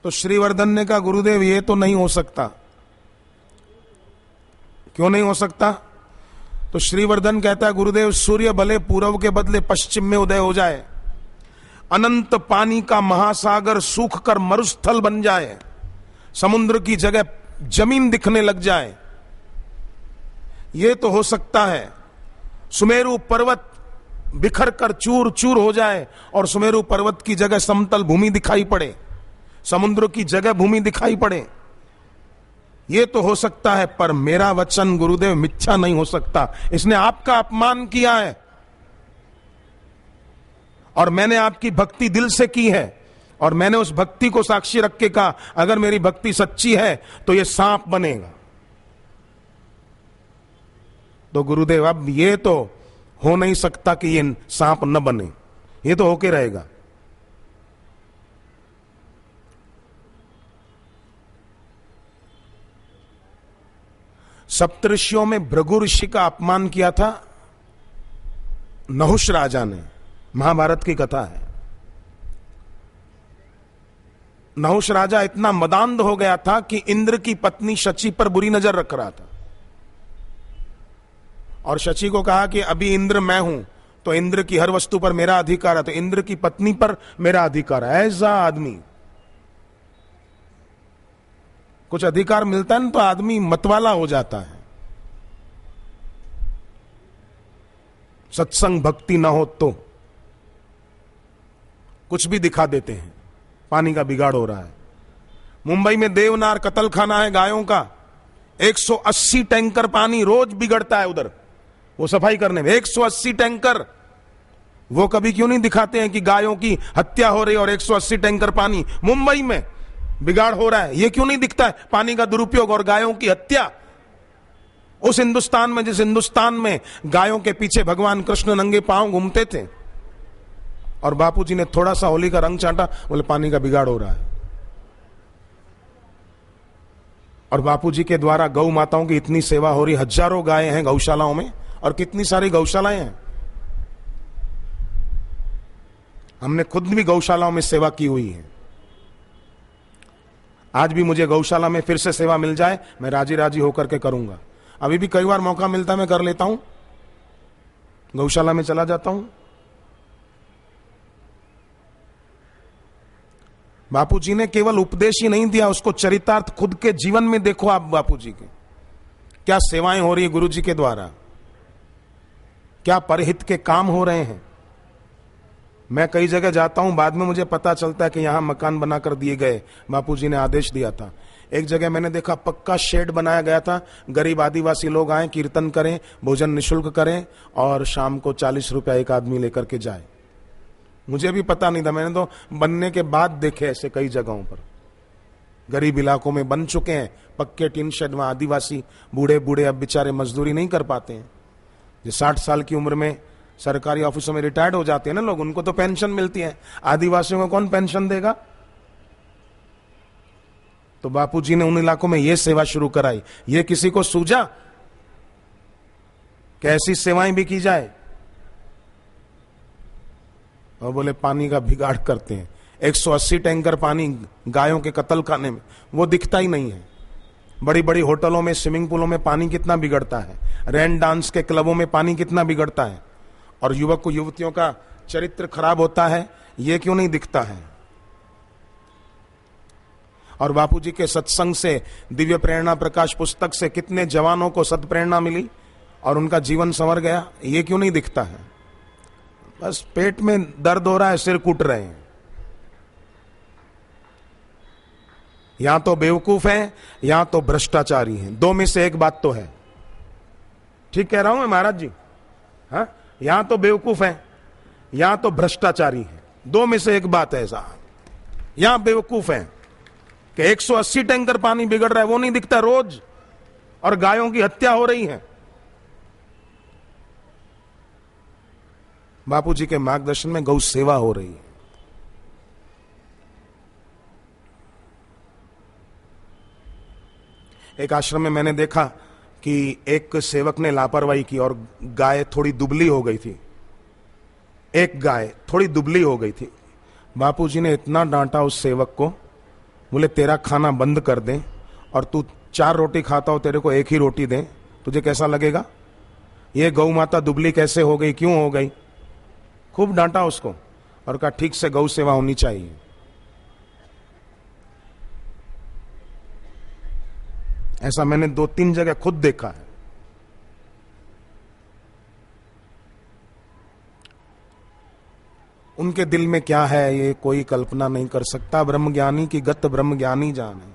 तो श्रीवर्धन ने कहा, गुरुदेव ये तो नहीं हो सकता। क्यों नहीं हो सकता? तो श्रीवर्धन कहता है, गुरुदेव सूर्य भले पूर्व के बदले पश्चिम में उदय हो जाए, अनंत पानी का महासागर सूख कर मरुस्थल बन जाए, समुद्र की जगह जमीन दिखने लग जाए, ये तो हो सकता है। सुमेरु पर्वत बिखर कर चूर चूर हो जाए और सुमेरु पर्वत की जगह समतल भूमि दिखाई पड़े, समुद्र की जगह भूमि दिखाई पड़े, ये तो हो सकता है। पर मेरा वचन गुरुदेव मिथ्या नहीं हो सकता। इसने आपका अपमान किया है और मैंने आपकी भक्ति दिल से की है और मैंने उस भक्ति को साक्षी रख के कहा, अगर मेरी भक्ति सच्ची है तो ये सांप बनेगा। तो गुरुदेव अब ये तो हो नहीं सकता कि ये सांप न बने, ये तो होके रहेगा। सप्तऋषियों में भृगु ऋषि का अपमान किया था नहुष राजा ने, महाभारत की कथा है। नहुष राजा इतना मदांध हो गया था कि इंद्र की पत्नी शची पर बुरी नजर रख रहा था और शची को कहा कि अभी इंद्र मैं हूं तो इंद्र की हर वस्तु पर मेरा अधिकार है, तो इंद्र की पत्नी पर मेरा अधिकार है। ऐसा आदमी, कुछ अधिकार मिलता है ना तो आदमी मतवाला हो जाता है। सत्संग भक्ति ना हो तो कुछ भी दिखा देते हैं। पानी का बिगाड़ हो रहा है। मुंबई में देवनार कत्ल खाना है गायों का, 180 टैंकर पानी रोज बिगड़ता है उधर, वो सफाई करने में 180 टैंकर। वो कभी क्यों नहीं दिखाते हैं कि गायों की हत्या हो रही है और 180 टैंकर पानी मुंबई में बिगाड़ हो रहा है? ये क्यों नहीं दिखता है? पानी का दुरुपयोग और गायों की हत्या। उस हिंदुस्तान में, जिस हिंदुस्तान में गायों के पीछे भगवान कृष्ण नंगे पांव घूमते थे और बापूजी ने थोड़ा सा होली का रंग चाटा, बोले पानी का बिगाड़ हो रहा है। और बापूजी के द्वारा गौ माताओं की इतनी सेवा हो रही, हजारों गायें हैं गौशालाओं में और कितनी सारी गौशालाएं हैं। हमने खुद भी गौशालाओं में सेवा की हुई है। आज भी मुझे गौशाला में फिर से सेवा मिल जाए, मैं राजी राजी होकर के करूंगा। अभी भी कई बार मौका मिलता है, मैं कर लेता हूं, गौशाला में चला जाता हूं। बापूजी ने केवल उपदेश ही नहीं दिया, उसको चरितार्थ खुद के जीवन में देखो आप। बापूजी के क्या सेवाएं हो रही है गुरु जी के द्वारा, क्या परहित के काम हो रहे हैं। मैं कई जगह जाता हूं, बाद में मुझे पता चलता है कि यहां मकान बनाकर दिए गए, बापूजी ने आदेश दिया था। एक जगह मैंने देखा पक्का शेड बनाया गया था, गरीब आदिवासी लोग आए, कीर्तन करें, भोजन निःशुल्क करें और शाम को 40 रुपया एक आदमी लेकर के जाए। मुझे भी पता नहीं था, मैंने तो बनने के बाद देखे ऐसे कई जगहों पर। गरीब इलाकों में बन चुके हैं पक्के टीन शेड, वहां आदिवासी बूढ़े बूढ़े अब बेचारे मजदूरी नहीं कर पाते हैं। जो 60 साल की उम्र में सरकारी ऑफिसों में रिटायर्ड हो जाते हैं ना लोग, उनको तो पेंशन मिलती है, आदिवासियों को कौन पेंशन देगा। तो बापूजी ने उन इलाकों में यह सेवा शुरू कराई। ये किसी को सूझा कि ऐसी सेवाएं भी की जाए। और बोले पानी का बिगाड़ करते हैं, 180 टैंकर पानी गायों के कत्ल खाने में, वो दिखता ही नहीं है। बड़ी बड़ी होटलों में, स्विमिंग पूलों में पानी कितना बिगड़ता है, रेन डांस के क्लबों में पानी कितना बिगड़ता है, और युवक को युवतियों का चरित्र खराब होता है, ये क्यों नहीं दिखता है। और बापूजी के सत्संग से, दिव्य प्रेरणा प्रकाश पुस्तक से कितने जवानों को सत्प्रेरणा मिली और उनका जीवन संवर गया, ये क्यों नहीं दिखता है। बस पेट में दर्द हो रहा है, सिर कूट रहे हैं। या तो बेवकूफ हैं या तो भ्रष्टाचारी हैं, दो में से एक बात तो है। ठीक कह रहा हूं मैं महाराज जी? हाँ, या तो बेवकूफ हैं या तो भ्रष्टाचारी हैं, दो में से एक बात है साहब। या बेवकूफ हैं कि 180 टैंकर पानी बिगड़ रहा है, वो नहीं दिखता रोज, और गायों की हत्या हो रही है। बापूजी के मार्गदर्शन में गौ सेवा हो रही है। एक आश्रम में मैंने देखा कि एक सेवक ने लापरवाही की और गाय थोड़ी दुबली हो गई थी। एक गाय थोड़ी दुबली हो गई थी। बापूजी ने इतना डांटा उस सेवक को, बोले तेरा खाना बंद कर दें और तू 4 रोटी खाता हो, तेरे को 1 ही रोटी दें, तुझे कैसा लगेगा? ये गौ माता दुबली कैसे हो गई, क्यों हो गई? खूब डांटा उसको और कहा ठीक से गौ सेवा होनी चाहिए। ऐसा मैंने 2-3 जगह खुद देखा है। उनके दिल में क्या है ये कोई कल्पना नहीं कर सकता। ब्रह्मज्ञानी की गत ब्रह्मज्ञानी जाने।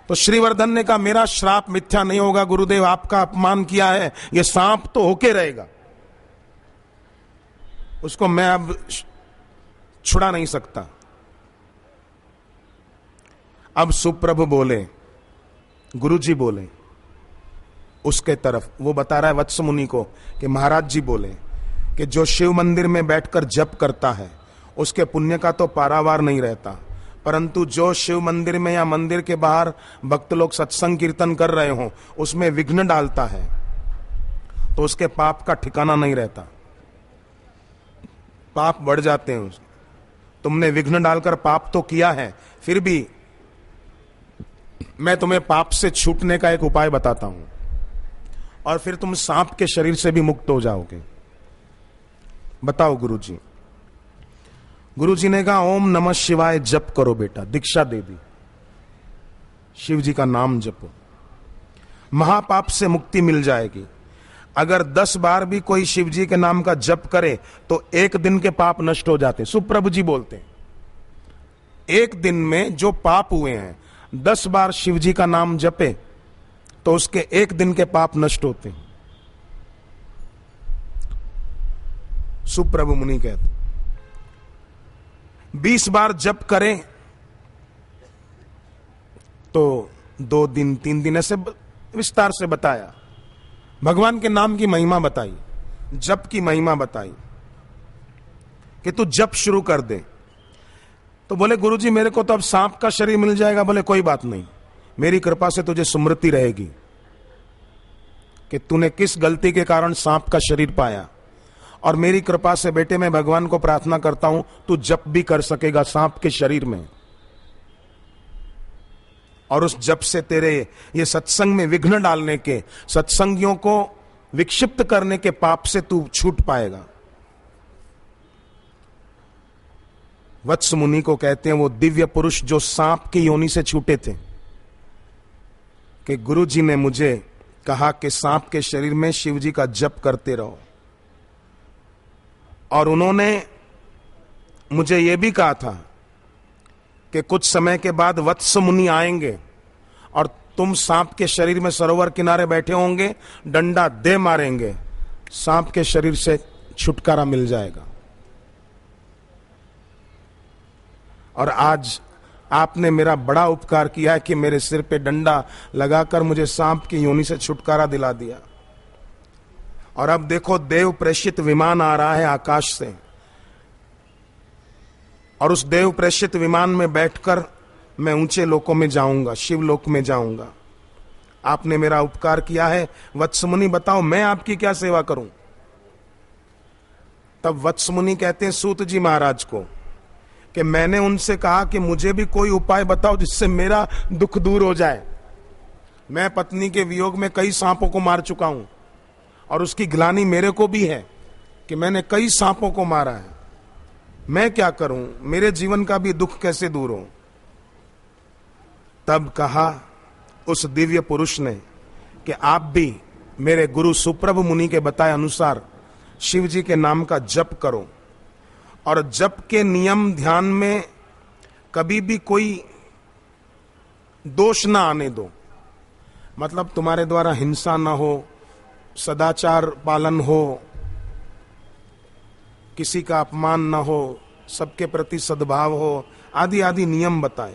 तो श्रीवर्धन ने कहा मेरा श्राप मिथ्या नहीं होगा गुरुदेव, आपका अपमान किया है, ये सांप तो होके रहेगा, उसको मैं अब छुड़ा नहीं सकता। अब सुप्रभु बोले, गुरुजी बोले उसके तरफ, वो बता रहा है वत्स मुनि को कि महाराज जी बोले कि जो शिव मंदिर में बैठकर जप करता है उसके पुण्य का तो पारावार नहीं रहता, परंतु जो शिव मंदिर में या मंदिर के बाहर भक्त लोग सत्संग कीर्तन कर रहे हो उसमें विघ्न डालता है तो उसके पाप का ठिकाना नहीं रहता, पाप बढ़ जाते हैं। तुमने विघ्न डालकर पाप तो किया है, फिर भी मैं तुम्हें पाप से छूटने का एक उपाय बताता हूं और फिर तुम सांप के शरीर से भी मुक्त हो जाओगे। बताओ गुरुजी। गुरुजी ने कहा ओम नमः शिवाय जप करो बेटा, दीक्षा दे दी, शिव जी का नाम जपो, महापाप से मुक्ति मिल जाएगी। अगर 10 बार भी कोई शिव जी के नाम का जप करे तो 1 दिन के पाप नष्ट हो जाते। सुप्रभु जी बोलते हैं 1 दिन में जो पाप हुए हैं 10 बार शिव जी का नाम जपे तो उसके 1 दिन के पाप नष्ट होते हैं। सुप्रभु मुनि कहते 20 बार जप करें तो 2 दिन 3 दिन ऐसे विस्तार से बताया, भगवान के नाम की महिमा बताई, जप की महिमा बताई कि तू जप शुरू कर दे। तो बोले गुरुजी मेरे को तो अब सांप का शरीर मिल जाएगा। बोले कोई बात नहीं, मेरी कृपा से तुझे स्मृति रहेगी कि तूने किस गलती के कारण सांप का शरीर पाया, और मेरी कृपा से बेटे मैं भगवान को प्रार्थना करता हूं तू जप भी कर सकेगा सांप के शरीर में। और उस जप से तेरे ये सत्संग में विघ्न डालने के, सत्संगियों को विक्षिप्त करने के पाप से तू छूट पाएगा। वत्स मुनि को कहते हैं वो दिव्य पुरुष जो सांप की योनि से छूटे थे, कि गुरु जी ने मुझे कहा कि सांप के शरीर में शिव जी का जप करते रहो, और उन्होंने मुझे यह भी कहा था कि कुछ समय के बाद वत्स मुनि आएंगे और तुम सांप के शरीर में सरोवर किनारे बैठे होंगे, डंडा दे मारेंगे, सांप के शरीर से छुटकारा मिल जाएगा। और आज आपने मेरा बड़ा उपकार किया है कि मेरे सिर पे डंडा लगाकर मुझे सांप की योनि से छुटकारा दिला दिया। और अब देखो देव प्रेषित विमान आ रहा है आकाश से, और उस देव प्रेषित विमान में बैठकर मैं ऊंचे लोकों में जाऊंगा, शिव लोक में जाऊंगा। आपने मेरा उपकार किया है वत्स मुनि, बताओ मैं आपकी क्या सेवा करूं। तब वत्स मुनि कहते हैं सूत जी महाराज को कि मैंने उनसे कहा कि मुझे भी कोई उपाय बताओ जिससे मेरा दुख दूर हो जाए। मैं पत्नी के वियोग में कई सांपों को मार चुका हूं, और उसकी ग्लानि मेरे को भी है कि मैंने कई सांपों को मारा है। मैं क्या करूं, मेरे जीवन का भी दुख कैसे दूर हो। तब कहा उस दिव्य पुरुष ने कि आप भी मेरे गुरु सुप्रभ मुनि के बताए अनुसार शिव जी के नाम का जप करो, और जप के नियम ध्यान में कभी भी कोई दोष ना आने दो। मतलब तुम्हारे द्वारा हिंसा ना हो, सदाचार पालन हो, किसी का अपमान ना हो, सबके प्रति सद्भाव हो, आदि आदि नियम बताए,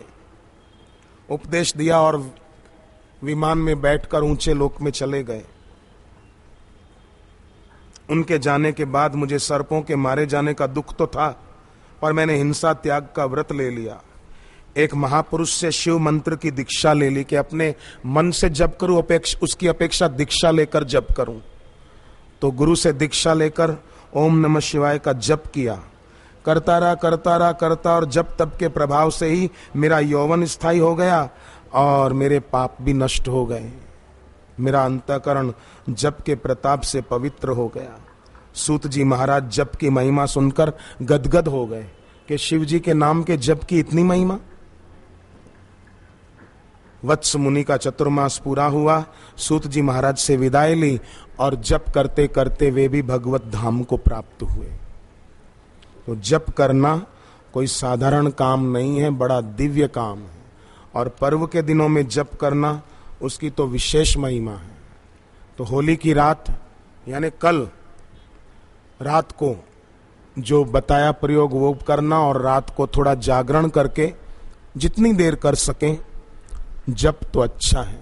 उपदेश दिया, और विमान में बैठकर ऊंचे लोक में चले गए। उनके जाने के बाद मुझे सर्पों के मारे जाने का दुख तो था, पर मैंने हिंसा त्याग का व्रत ले लिया। एक महापुरुष से शिव मंत्र की दीक्षा ले ली कि अपने मन से जप करूं, उसकी अपेक्षा दीक्षा लेकर जप करूं। तो गुरु से दीक्षा लेकर ओम नमः शिवाय का जप किया, करता और जप तप के प्रभाव से ही मेरा यौवन स्थायी हो गया और मेरे पाप भी नष्ट हो गए। मेरा अंतःकरण जप के प्रताप से पवित्र हो गया। सूत जी महाराज जप की महिमा सुनकर गदगद हो गए कि शिव जी के नाम के जप की इतनी महिमा। वत्स मुनि का चतुर्मास पूरा हुआ, सूत जी महाराज से विदाई ली, और जप करते करते वे भी भगवत धाम को प्राप्त हुए। तो जप करना कोई साधारण काम नहीं है, बड़ा दिव्य काम है, और पर्व के दिनों में जप करना उसकी तो विशेष महिमा है। तो होली की रात यानी कल रात को जो बताया प्रयोग वो करना, और रात को थोड़ा जागरण करके जितनी देर कर सकें जप तो अच्छा है।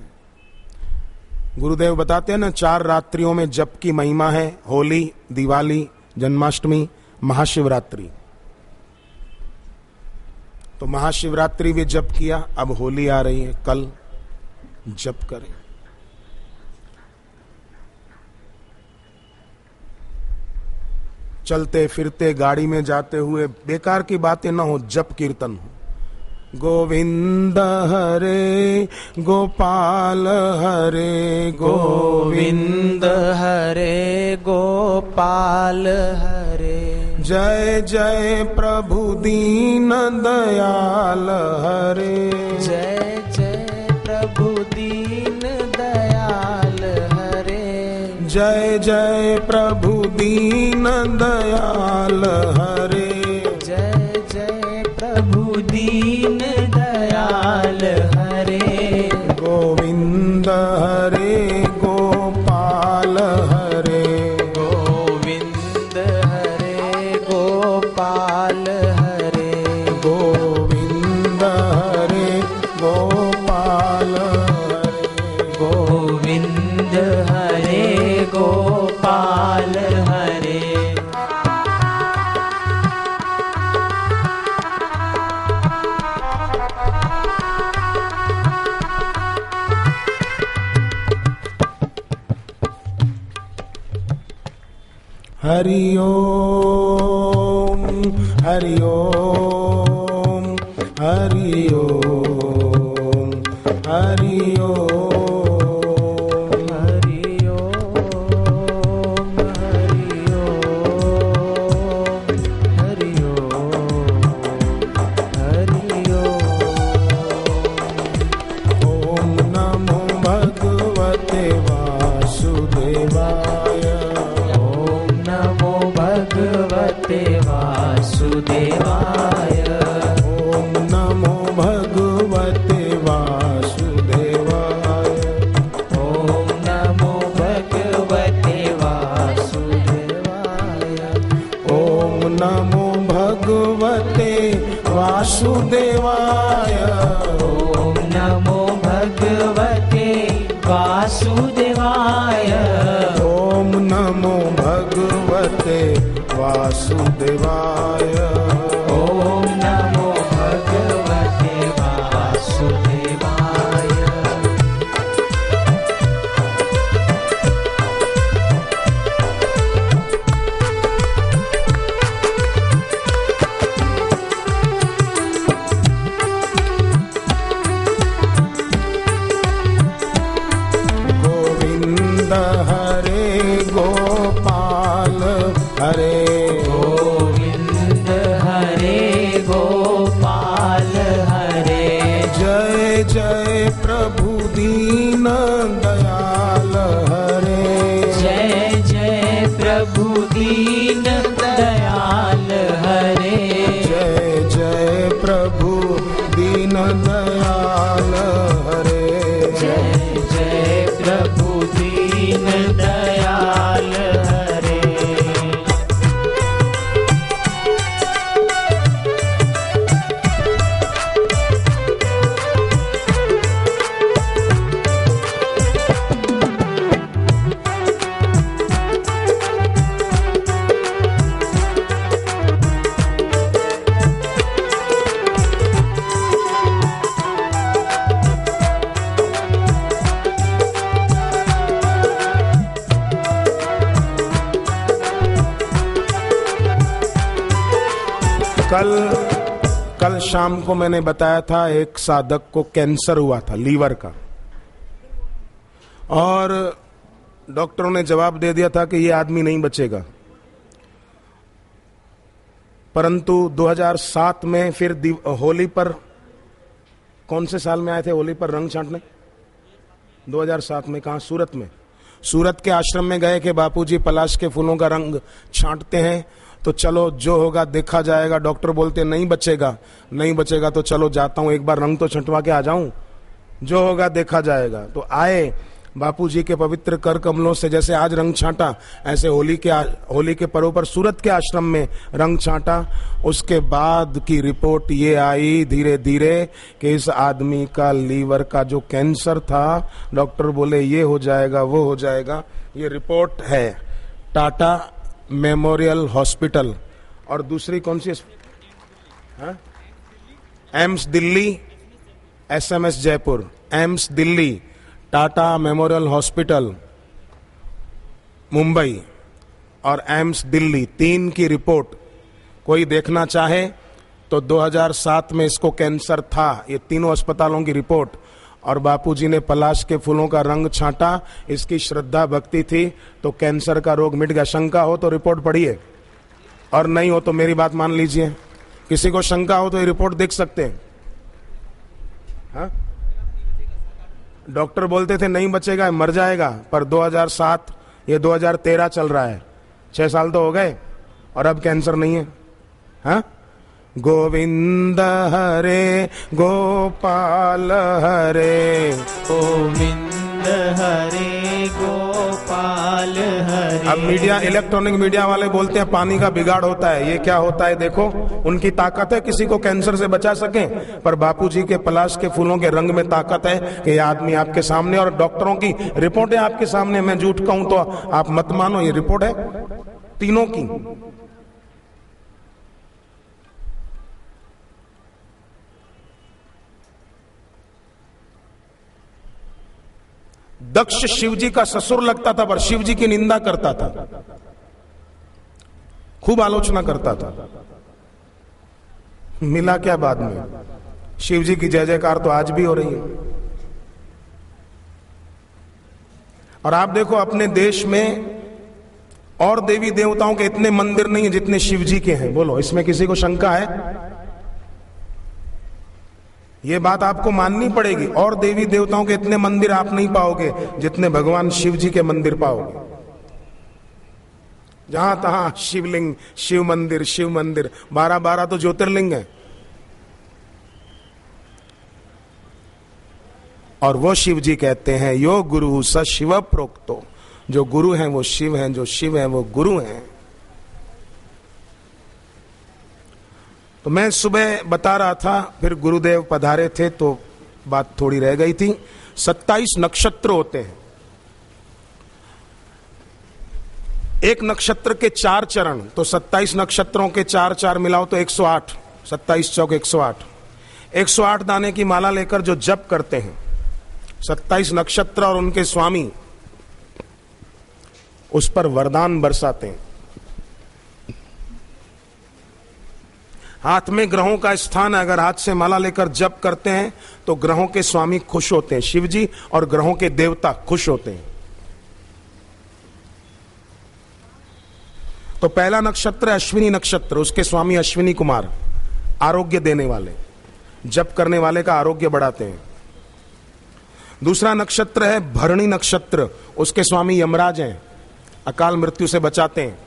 गुरुदेव बताते हैं ना 4 रात्रियों में जप की महिमा है, होली, दिवाली, जन्माष्टमी, महाशिवरात्रि। तो महाशिवरात्रि भी जप किया, अब होली आ रही है, कल जप करें। चलते फिरते गाड़ी में जाते हुए बेकार की बातें ना हो, जप कीर्तन हो। गोविंद हरे गोपाल हरे गोविंद हरे गोपाल हरे, जय जय प्रभु दीन दयाल हरे, जय जय प्रभु दीन दयाल हरे, जय जय प्रभु दीन दयाल हरे, जय जय प्रभु दीन दयाल हरे। गोविंद हरे गोपाल हरे, गोविंद हरे गोपाल हरे, गोविंद हरे गोपाल हरे, गोविंद हरे गोपाल हरे। हरि ओम हरि ओम हरि ओम भगवते वासुदेवाय। ओम नमो भगवते वासुदेवाय। ओम नमो भगवते वासुदेवाय। ओम नमो भगवते वासुदेवाय। ओम नमो भगवते वासुदेवाय। ओम नमो भगवते वासुदेवाय। ओम नमो भगवते वासुदेवाय। गोविंद हरे गोपाल हरे। गोविंद हरे गोपाल हरे। जय जय प्रभु दीन दयाल हरे। जय जय प्रभु दीन दयाल हरे। जय जय प्रभु दीन दयाल हरे। जय जय प्रभु दीन दयाल हरे। कल शाम को मैंने बताया था एक साधक को कैंसर हुआ था लीवर का, और डॉक्टरों ने जवाब दे दिया था कि ये आदमी नहीं बचेगा। परंतु 2007 में फिर होली पर, कौन से साल में आए थे होली पर रंग छांटने? 2007 में। कहा? सूरत में। सूरत के आश्रम में गए कि बापूजी पलाश के फूलों का रंग छांटते हैं, तो चलो जो होगा देखा जाएगा। डॉक्टर बोलते नहीं बचेगा, नहीं बचेगा, तो चलो जाता हूं एक बार रंग तो छंटवा के आ जाऊं, जो होगा देखा जाएगा। तो आए बापूजी के पवित्र कर कमलों से, जैसे आज रंग छांटा, ऐसे होली के पर्व पर सूरत के आश्रम में रंग छांटा। उसके बाद की रिपोर्ट ये आई धीरे धीरे कि इस आदमी का लीवर का जो कैंसर था, डॉक्टर बोले ये हो जाएगा वो हो जाएगा। ये रिपोर्ट है टाटा मेमोरियल हॉस्पिटल, और दूसरी कौन सी? AIIMS Delhi, SMS Jaipur, AIIMS Delhi, Tata memorial hospital Mumbai और एम्स दिल्ली, 3 की रिपोर्ट। कोई देखना चाहे तो 2007 में इसको कैंसर था। ये तीनों अस्पतालों की रिपोर्ट। और बापूजी ने पलाश के फूलों का रंग छांटा, इसकी श्रद्धा भक्ति थी, तो कैंसर का रोग मिट गया। शंका हो तो रिपोर्ट पढ़िए, और नहीं हो तो मेरी बात मान लीजिए। किसी को शंका हो तो ये रिपोर्ट देख सकते हैं। हाँ? डॉक्टर बोलते थे नहीं बचेगा, मर जाएगा, पर 2007, ये 2013 चल रहा है, 6 साल तो हो गए, और अब कैंसर नहीं है। हाँ? गोविंद हरे गोपाल हरे। गोविंद हरे गोपाल हरे। अब मीडिया, इलेक्ट्रॉनिक मीडिया वाले बोलते हैं पानी का बिगाड़ होता है। ये क्या होता है? देखो, उनकी ताकत है किसी को कैंसर से बचा सके, पर बापूजी के पलाश के फूलों के रंग में ताकत है कि ये आदमी आपके सामने, और डॉक्टरों की रिपोर्टें आपके सामने। मैं झूठ कहूं तो आप मत मानो, ये रिपोर्ट है तीनों की। दक्ष शिवजी का ससुर लगता था, पर शिवजी की निंदा करता था, खूब आलोचना करता था। मिला क्या बाद में? शिवजी की जय जयकार तो आज भी हो रही है। और आप देखो अपने देश में और देवी देवताओं के इतने मंदिर नहीं है जितने शिवजी के हैं। बोलो, इसमें किसी को शंका है? ये बात आपको माननी पड़ेगी। और देवी देवताओं के इतने मंदिर आप नहीं पाओगे जितने भगवान शिव जी के मंदिर पाओगे। जहां तहां शिवलिंग, शिव मंदिर, शिव मंदिर, 12 तो ज्योतिर्लिंग है। और वो शिव जी कहते हैं यो गुरु स शिव प्रोक्तो, जो गुरु हैं वो शिव हैं, जो शिव हैं वो गुरु हैं। तो मैं सुबह बता रहा था, फिर गुरुदेव पधारे थे तो बात थोड़ी रह गई थी। 27 नक्षत्र होते हैं, एक नक्षत्र के 4 चरण, तो 27 नक्षत्रों के 4 मिलाओ तो 108, 27 चौक 108। 108 दाने की माला लेकर जो जप करते हैं, 27 नक्षत्र और उनके स्वामी उस पर वरदान बरसाते हैं। हाथ में ग्रहों का स्थान है, अगर हाथ से माला लेकर जप करते हैं तो ग्रहों के स्वामी खुश होते हैं, शिव जी, और ग्रहों के देवता खुश होते हैं। तो पहला नक्षत्र है अश्विनी नक्षत्र, उसके स्वामी अश्विनी कुमार, आरोग्य देने वाले, जप करने वाले का आरोग्य बढ़ाते हैं। दूसरा नक्षत्र है भरणी नक्षत्र, उसके स्वामी यमराज हैं, अकाल मृत्यु से बचाते हैं।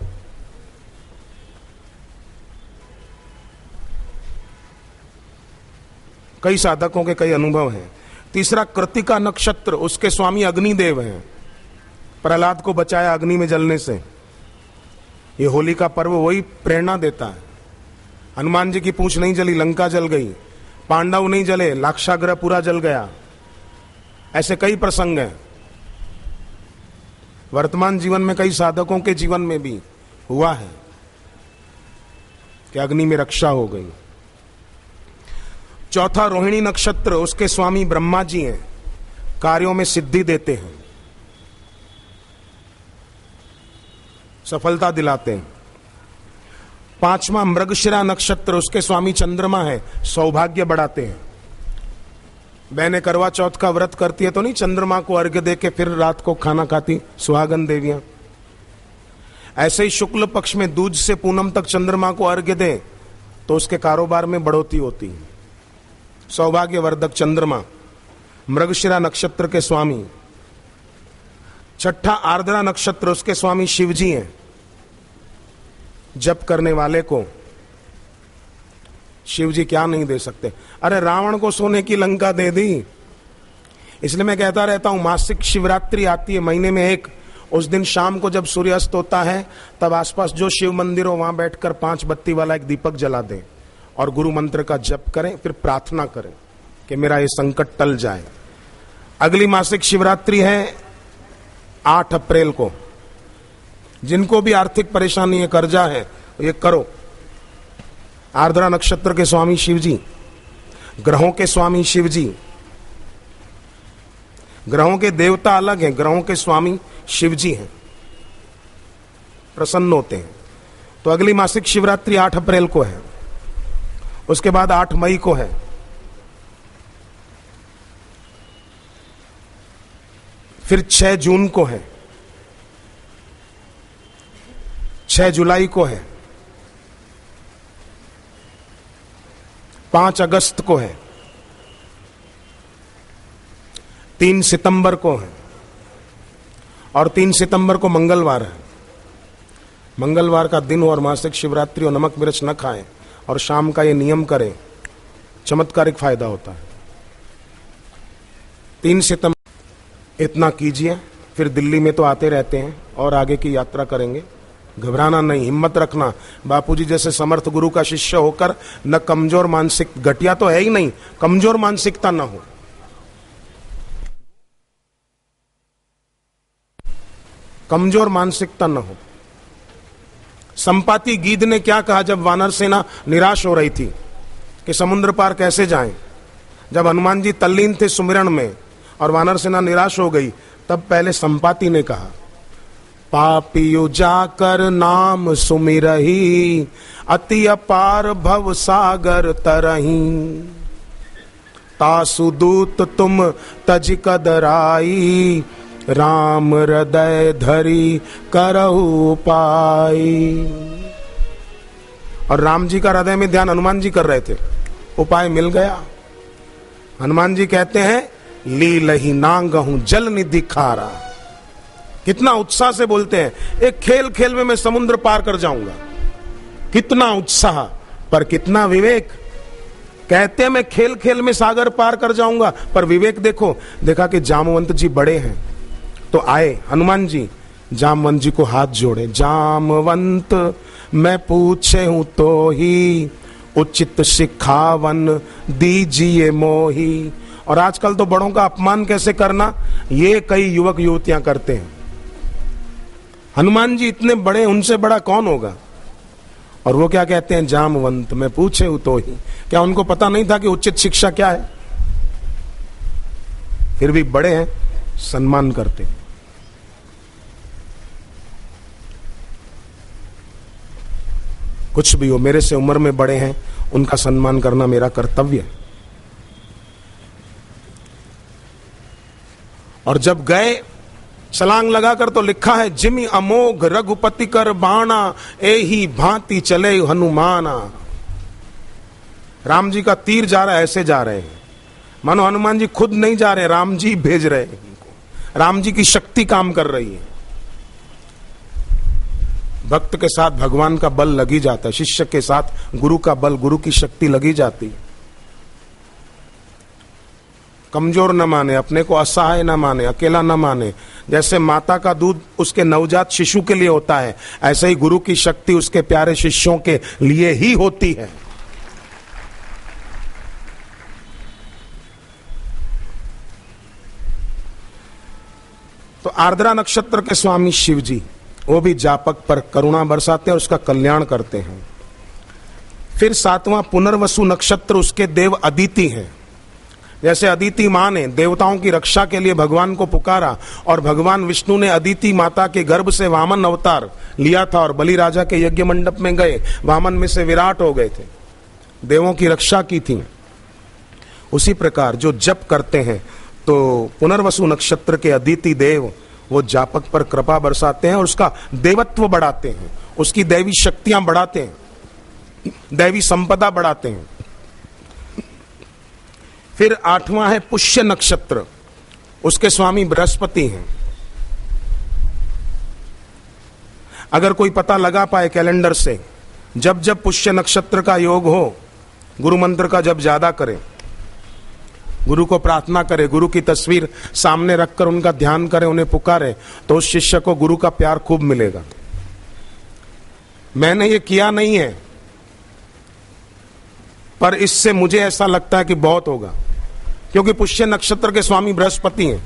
कई साधकों के कई अनुभव हैं। तीसरा कृतिका नक्षत्र, उसके स्वामी अग्निदेव हैं, प्रहलाद को बचाया अग्नि में जलने से। ये होली का पर्व वही प्रेरणा देता है। हनुमान जी की पूंछ नहीं जली, लंका जल गई, पांडव नहीं जले, लाक्षागृह पूरा जल गया। ऐसे कई प्रसंग हैं। वर्तमान जीवन में कई साधकों के जीवन में भी हुआ है कि अग्नि में रक्षा हो गई। चौथा रोहिणी नक्षत्र, उसके स्वामी ब्रह्मा जी हैं, कार्यों में सिद्धि देते हैं, सफलता दिलाते हैं। पांचवा मृगशिरा नक्षत्र, उसके स्वामी चंद्रमा है, सौभाग्य बढ़ाते हैं। बहनें करवा चौथ का व्रत करती है तो नहीं चंद्रमा को अर्घ्य दे के फिर रात को खाना खाती सुहागन देवियां। ऐसे ही शुक्ल पक्ष में दूज से पूनम तक चंद्रमा को अर्घ्य दे तो उसके कारोबार में बढ़ोतरी होती है। सौभाग्यवर्धक चंद्रमा, मृगशिरा नक्षत्र के स्वामी। छठा आर्द्रा नक्षत्र, उसके स्वामी शिव जी हैं, जप करने वाले को शिव जी क्या नहीं दे सकते। अरे रावण को सोने की लंका दे दी। इसलिए मैं कहता रहता हूं, मासिक शिवरात्रि आती है महीने में एक, उस दिन शाम को जब सूर्यास्त होता है तब आसपास जो शिव मंदिर हो वहां बैठकर 5 बत्ती वाला एक दीपक जला दें और गुरु मंत्र का जप करें, फिर प्रार्थना करें कि मेरा ये संकट टल जाए। अगली मासिक शिवरात्रि है 8 अप्रैल को। जिनको भी आर्थिक परेशानी है, कर्जा है, ये करो। आर्द्रा नक्षत्र के स्वामी शिव जी, ग्रहों के स्वामी शिव जी, ग्रहों के देवता अलग हैं, ग्रहों के स्वामी शिव जी हैं, प्रसन्न होते हैं। तो अगली मासिक शिवरात्रि 8 अप्रैल को है, उसके बाद 8 मई को है, फिर 6 जून को है, 6 जुलाई को है, 5 अगस्त को है, 3 सितंबर को है, और 3 सितंबर को मंगलवार है। मंगलवार का दिन हो और मासिक शिवरात्रि हो, नमक मिर्च न खाएं और शाम का ये नियम करें, चमत्कारिक फायदा होता है। 3 सितंबर इतना कीजिए, फिर दिल्ली में तो आते रहते हैं और आगे की यात्रा करेंगे। घबराना नहीं, हिम्मत रखना। बापूजी जैसे समर्थ गुरु का शिष्य होकर न कमजोर मानसिक, घटिया तो है ही नहीं, कमजोर मानसिकता ना हो। कमजोर मानसिकता न हो। संपाति गीध ने क्या कहा जब वानर सेना निराश हो रही थी कि समुद्र पार कैसे जाएं? जब हनुमान जी तल्लीन थे सुमिरन में और वानर सेना निराश हो गई, तब पहले संपाति ने कहा, पापियो जाकर नाम सुमिरही, अति अपार भव सागर तरही। तासु दूत तुम तज कदराई, राम हृदय धरी करहु पाई। और राम जी का हृदय में ध्यान हनुमान जी कर रहे थे, उपाय मिल गया। हनुमान जी कहते हैं, लीलहि नांगहूं जल निधि खारा। कितना उत्साह से बोलते हैं, एक खेल खेल में मैं समुद्र पार कर जाऊंगा। कितना उत्साह, पर कितना विवेक। कहते हैं मैं खेल खेल में सागर पार कर जाऊंगा, पर विवेक देखो। देखा कि जामवंत जी बड़े हैं, तो आए हनुमान जी, जामवंत जी को हाथ जोड़े। जामवंत मैं पूछे हूं तो ही, उचित शिखावन दीजिए मोही। और आजकल तो बड़ों का अपमान कैसे करना, ये कई युवक युवतियां करते हैं। हनुमान जी इतने बड़े, उनसे बड़ा कौन होगा। और वो क्या कहते हैं, जामवंत मैं पूछे हूं तो ही। क्या उनको पता नहीं था कि उचित शिक्षा क्या है। फिर भी बड़े हैं, सम्मान करते हैं। कुछ भी हो, मेरे से उम्र में बड़े हैं, उनका सम्मान करना मेरा कर्तव्य है। और जब गए छलांग लगाकर, तो लिखा है, जिमि अमोघ रघुपति कर बाणा, एही भांति चले हनुमाना। राम जी का तीर जा रहा है, ऐसे जा रहे हैं मानो हनुमान जी खुद नहीं जा रहे, राम जी भेज रहे हैं। राम जी की शक्ति काम कर रही है। भक्त के साथ भगवान का बल लगी जाता है, शिष्य के साथ गुरु का बल, गुरु की शक्ति लगी जाती है। कमजोर न माने, अपने को असहाय न माने, अकेला न माने। जैसे माता का दूध उसके नवजात शिशु के लिए होता है, ऐसे ही गुरु की शक्ति उसके प्यारे शिष्यों के लिए ही होती है। तो आर्द्रा नक्षत्र के स्वामी शिव जी, वो भी जापक पर करुणा बरसाते हैं और उसका कल्याण करते हैं। फिर 7वां पुनर्वसु नक्षत्र, उसके देव अदिति हैं। जैसे अदिति मां ने देवताओं की रक्षा के लिए भगवान को पुकारा, और भगवान विष्णु ने अदिति माता के गर्भ से वामन अवतार लिया था और बलि राजा के यज्ञ मंडप में गए, वामन में से विराट हो गए थे, देवों की रक्षा की थी। उसी प्रकार जो जप करते हैं, तो पुनर्वसु नक्षत्र के अदिति देव वो जापक पर कृपा बरसाते हैं और उसका देवत्व बढ़ाते हैं, उसकी दैवी शक्तियां बढ़ाते हैं, दैवी संपदा बढ़ाते हैं। फिर 8वां है पुष्य नक्षत्र, उसके स्वामी बृहस्पति हैं। अगर कोई पता लगा पाए कैलेंडर से, जब जब पुष्य नक्षत्र का योग हो, गुरु मंत्र का जब ज्यादा करें, गुरु को प्रार्थना करे, गुरु की तस्वीर सामने रखकर उनका ध्यान करे, उन्हें पुकारे, तो उस शिष्य को गुरु का प्यार खूब मिलेगा। मैंने ये किया नहीं है, पर इससे मुझे ऐसा लगता है कि बहुत होगा, क्योंकि पुष्य नक्षत्र के स्वामी बृहस्पति हैं।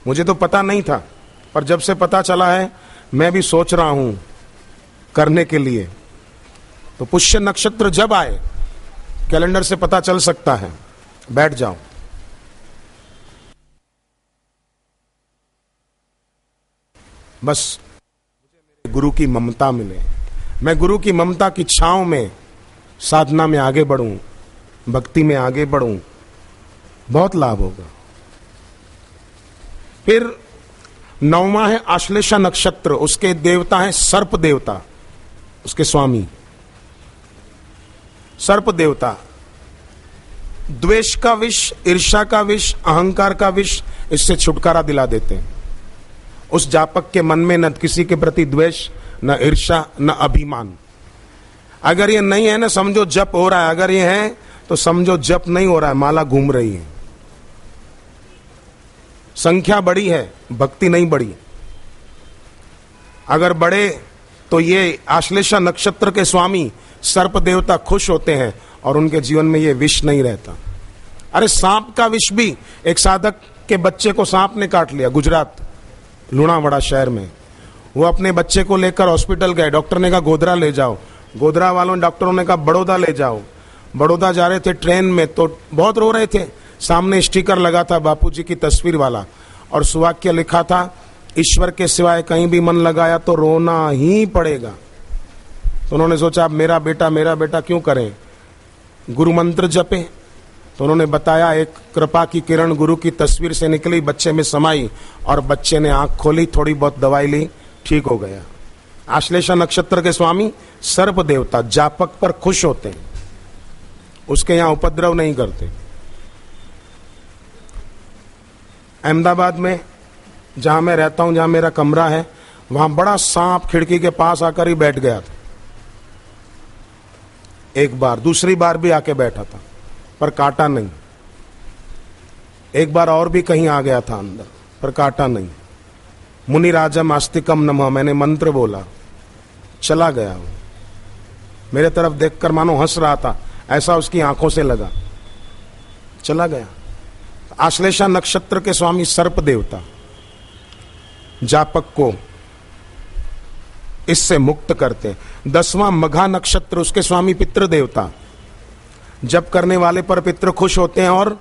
मुझे तो पता नहीं था, पर जब से पता चला है, मैं भी सोच रहा हूं करने के लिए। तो पुष्य नक्षत्र जब आए, कैलेंडर से पता चल सकता है। बैठ जाओ। बस गुरु की ममता मिले, मैं गुरु की ममता की छांव में साधना में आगे बढ़ूं, भक्ति में आगे बढ़ूं, बहुत लाभ होगा। फिर 9वां है आश्लेषा नक्षत्र, उसके देवता है सर्प देवता, उसके स्वामी सर्प देवता। द्वेष का विष, ईर्ष्या का विष, अहंकार का विष, इससे छुटकारा दिला देते हैं। उस जापक के मन में न किसी के प्रति द्वेष, न ईर्ष्या, न अभिमान। अगर ये नहीं है ना, समझो जप हो रहा है। अगर ये है तो समझो जप नहीं हो रहा है, माला घूम रही है। संख्या बड़ी है, भक्ति नहीं बढ़ी। अगर बढ़े तो ये आश्लेषा नक्षत्र के स्वामी सर्प देवता खुश होते हैं और उनके जीवन में ये विष नहीं रहता। अरे सांप का विष भी, एक साधक के बच्चे को सांप ने काट लिया गुजरात लुणावाड़ा शहर में। वो अपने बच्चे को लेकर हॉस्पिटल गए, डॉक्टर ने कहा गोधरा ले जाओ, गोधरा वालों डॉक्टरों ने कहा बड़ौदा ले जाओ। बड़ौदा जा रहे थे ट्रेन में, तो बहुत रो रहे थे। सामने स्टिकर लगा था बापूजी की तस्वीर वाला, और सुवाक्य लिखा था, ईश्वर के सिवाय कहीं भी मन लगाया तो रोना ही पड़ेगा। तो उन्होंने सोचा अब मेरा बेटा क्यों करें, गुरु मंत्र जपे। तो उन्होंने बताया, एक कृपा की किरण गुरु की तस्वीर से निकली, बच्चे में समाई, और बच्चे ने आंख खोली, थोड़ी बहुत दवाई ली, ठीक हो गया। आश्लेषा नक्षत्र के स्वामी सर्प देवता जापक पर खुश होते हैं, उसके यहां उपद्रव नहीं करते। अहमदाबाद में जहां मैं रहता हूं, जहां मेरा कमरा है, वहां बड़ा सांप खिड़की के पास आकर ही बैठ गया था। एक बार, दूसरी बार भी आके बैठा था पर काटा नहीं। एक बार और भी कहीं आ गया था अंदर पर काटा नहीं। मुनिराजम आस्तिकम नमः, मैंने मंत्र बोला, चला गया वो। मेरे तरफ देखकर मानो हंस रहा था, ऐसा उसकी आंखों से लगा, चला गया। आश्लेषा नक्षत्र के स्वामी सर्प देवता जापक को इससे मुक्त करते हैं। 10वां मघा नक्षत्र, उसके स्वामी पितृ देवता, जप करने वाले पर पितृ खुश होते हैं और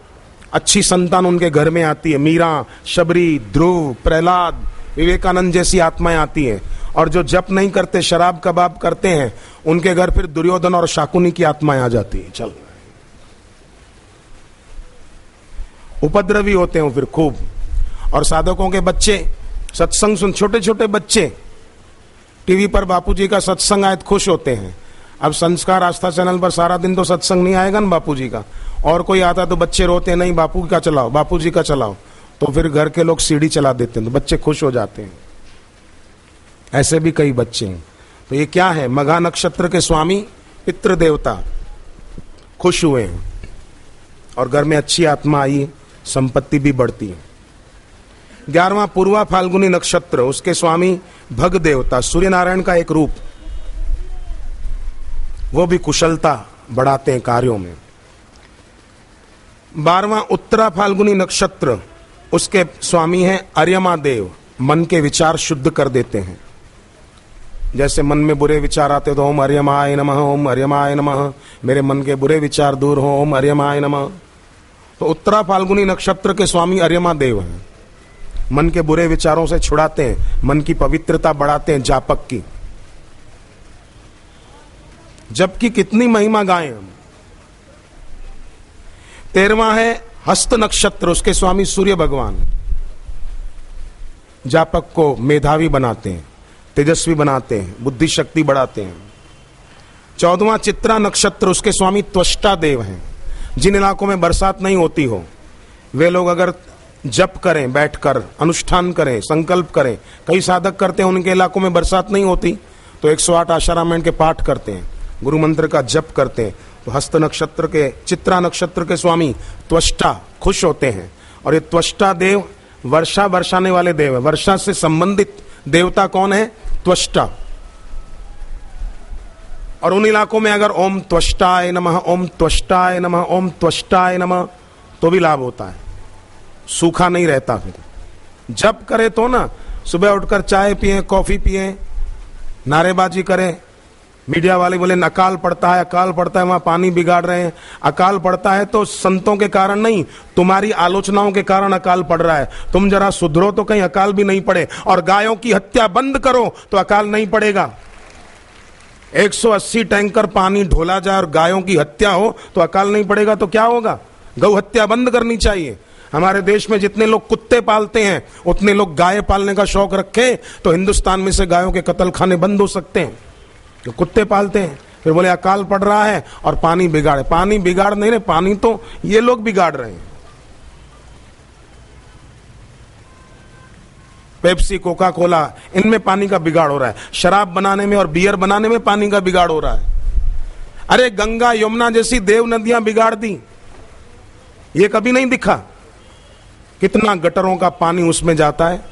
अच्छी संतान उनके घर में आती है। मीरा, शबरी, ध्रुव, प्रहलाद, विवेकानंद जैसी आत्माएं आती हैं। और जो जप नहीं करते, शराब कबाब करते हैं, उनके घर फिर दुर्योधन और शाकुनी की आत्माएं आ जाती है। चल, उपद्रवी होते हैं फिर खूब। और साधकों के बच्चे सत्संग सुन, छोटे छोटे बच्चे टीवी पर बापूजी का सत्संग आए तो खुश होते हैं। अब संस्कार आस्था चैनल पर सारा दिन तो सत्संग नहीं आएगा ना बापूजी का, और कोई आता तो बच्चे रोते, नहीं बापू का चलाओ, बापूजी का चलाओ, तो फिर घर के लोग सीडी चला देते हैं, तो बच्चे खुश हो जाते हैं। ऐसे भी कई बच्चे हैं। तो ये क्या है? मघा नक्षत्र के स्वामी पितृ देवता खुश हुए हैं और घर में अच्छी आत्मा आई, संपत्ति भी बढ़ती है। 11वां पूर्वा फाल्गुनी नक्षत्र, उसके स्वामी भग देवता, सूर्य नारायण का एक रूप, वो भी कुशलता बढ़ाते हैं कार्यों में। 12वां उत्तरा फाल्गुनी नक्षत्र, उसके स्वामी हैं अर्यमा देव, मन के विचार शुद्ध कर देते हैं। जैसे मन में बुरे विचार आते तो ओम अर्यमाय नमः, ओम अर्यमाय नमः, मेरे मन के बुरे विचार दूर हो, ओम अर्यमाय नमः। तो उत्तरा फाल्गुनी नक्षत्र के स्वामी अर्यमा देव हैं, मन के बुरे विचारों से छुड़ाते हैं, मन की पवित्रता बढ़ाते हैं जापक की। जबकि कितनी महिमा गाएं हम। 13वां है हस्त नक्षत्र, उसके स्वामी सूर्य भगवान, जापक को मेधावी बनाते हैं, तेजस्वी बनाते हैं, बुद्धि शक्ति बढ़ाते हैं। 14वां चित्रा नक्षत्र, उसके स्वामी त्वष्टा देव हैं। जिन इलाकों में बरसात नहीं होती हो, वे लोग अगर जप करें, बैठकर अनुष्ठान करें, संकल्प करें, कई साधक करते हैं, उनके इलाकों में बरसात नहीं होती तो 108 आशारामायण के पाठ करते हैं, गुरु मंत्र का जप करते हैं। तो हस्त नक्षत्र के, चित्रा नक्षत्र के स्वामी त्वष्टा खुश होते हैं। और ये त्वष्टा देव वर्षा बरसाने वाले देव है। वर्षा से संबंधित देवता कौन है? त्वष्टा। और उन इलाकों में अगर ओम त्वष्टाय नमः, ओम त्वष्टाय नमः, ओम त्वष्टाय नमः, तो भी लाभ होता है, सूखा नहीं रहता। फिर जप करे तो ना, सुबह उठकर चाय पिए, कॉफी पिए, नारेबाजी करें। मीडिया वाले बोले अकाल पड़ता है, अकाल पड़ता है, वहां पानी बिगाड़ रहे हैं। अकाल पड़ता है तो संतों के कारण नहीं, तुम्हारी आलोचनाओं के कारण अकाल पड़ रहा है। तुम जरा सुधरो तो कहीं अकाल भी नहीं पड़े। और गायों की हत्या बंद करो तो अकाल नहीं पड़ेगा। 180 टैंकर पानी ढोला जाए और गायों की हत्या हो तो अकाल नहीं पड़ेगा तो क्या होगा? गौ हत्या बंद करनी चाहिए। हमारे देश में जितने लोग कुत्ते पालते हैं, उतने लोग गाय पालने का शौक रखें तो हिंदुस्तान में से गायों के कत्ल खाने बंद हो सकते हैं। तो कुत्ते पालते हैं, फिर बोले अकाल पड़ रहा है और पानी बिगाड़े। पानी बिगाड़ नहीं रहे, पानी तो ये लोग बिगाड़ रहे हैं। पेप्सी, कोका कोला, इनमें पानी का बिगाड़ हो रहा है। शराब बनाने में और बियर बनाने में पानी का बिगाड़ हो रहा है। अरे गंगा यमुना जैसी देव नदियां बिगाड़ दी, ये कभी नहीं दिखा। कितना गटरों का पानी उसमें जाता है,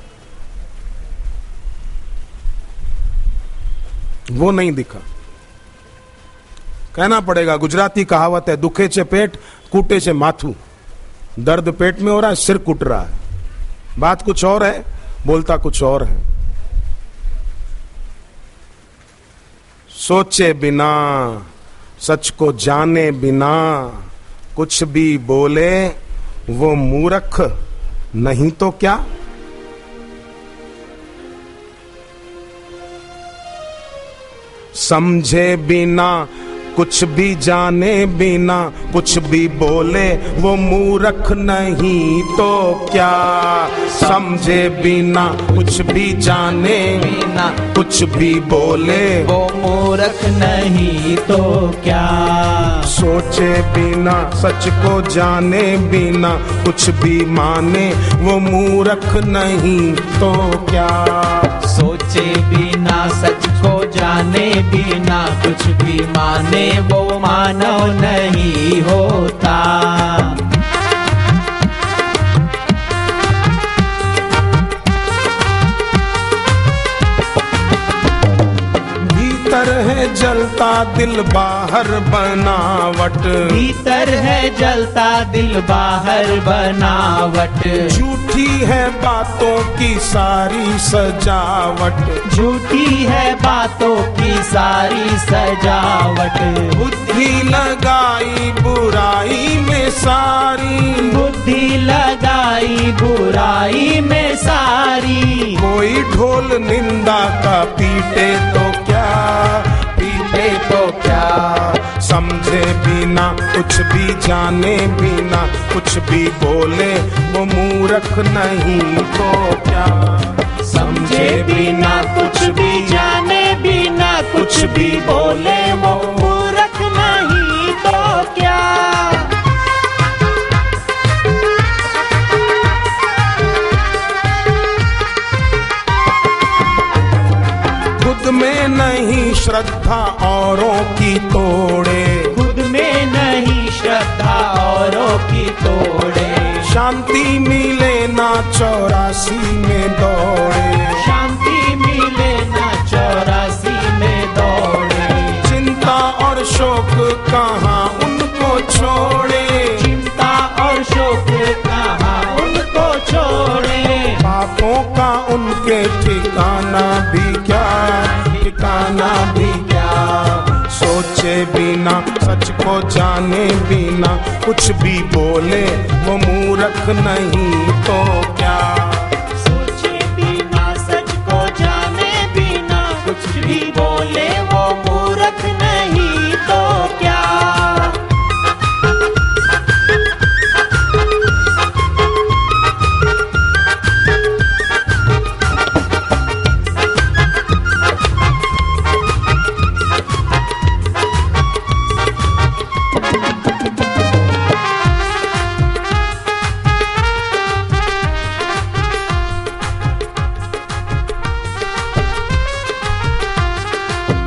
वो नहीं दिखा। कहना पड़ेगा, गुजराती कहावत है, दुखे चे पेट कूटे चे माथू। दर्द पेट में हो रहा है, सिर कूट रहा है। बात कुछ और है, बोलता कुछ और है। सोचे बिना, सच को जाने बिना, कुछ भी बोले वो मूर्ख नहीं तो क्या। समझे बिना, कुछ भी जाने बिना, कुछ भी बोले वो मूर्ख नहीं तो क्या। समझे बिना, कुछ भी जाने बिना, कुछ भी बोले वो मूर्ख नहीं तो क्या। सोचे बिना सच को जाने बिना कुछ भी माने वो मूर्ख नहीं तो क्या। सोचे बिना सच को जाने बिना कुछ भी माने वो मानव नहीं होता। भीतर है जलता दिल बाहर बनावट, भीतर है जलता दिल बाहर बनावट। झूठी है बातों की सारी सजावट, झूठी है बातों की सारी सजावट। बुद्धि लगाई बुराई में सारी, बुद्धि लगाई बुराई में सारी। कोई ढोल निंदा का पीटे तो क्या, पीटे तो क्या। समझे बिना कुछ भी जाने बिना कुछ भी बोले वो मूर्ख नहीं तो क्या। समझे बिना कुछ भी जाने बिना कुछ भी बोले वो मूर्ख नहीं तो क्या। खुद में नहीं श्रद्धा औरों की तोड़े, खुद में नहीं श्रद्धा औरों की तोड़े। शांति मिले ना 84 में दौड़े, शांति मिले ना 84 में दौड़े। चिंता और शोक कहाँ उनको छोड़े, चिंता और शोक कहाँ उनको छोड़े। पापों का उनके ठिकाना भी क्या, ठिकाना भी क्या। सोचे बिना सच को जाने बिना कुछ भी बोले वो मूर्ख नहीं तो क्या। सोचे बिना सच को जाने बिना कुछ भी बोले वो मूर्ख नहीं तो क्या।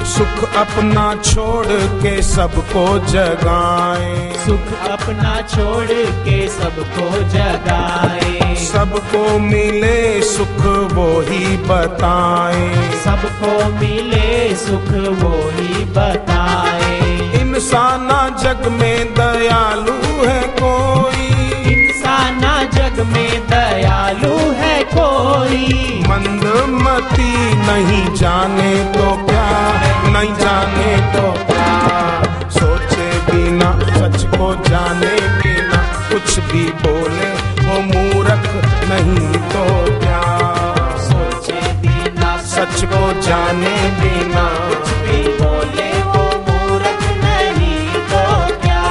सुख अपना छोड़ के सबको जगाए, सुख अपना छोड़ के सबको जगाए। सबको मिले सुख वो ही बताए, सबको मिले सुख वो ही बताए। इंसाना जग में दयालु है कोई, इंसाना जग में दयालु है कोई। मंदमती नहीं जाने तो क्या, नहीं जाने तो क्या। सोचे बिना सच को जाने बिना कुछ भी बोले वो मूर्ख नहीं तो क्या। सोचे बिना सच को जाने बिना कुछ भी बोले वो मूर्ख नहीं तो क्या।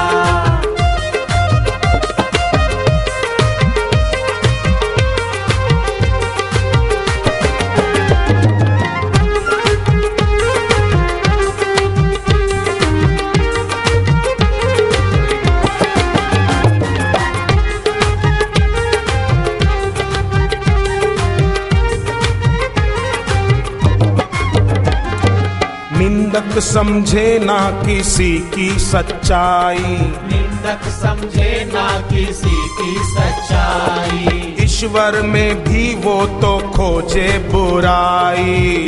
निंदक समझे ना किसी की सच्चाई, निंदक समझे ना किसी की सच्चाई। ईश्वर में भी वो तो खोजे बुराई,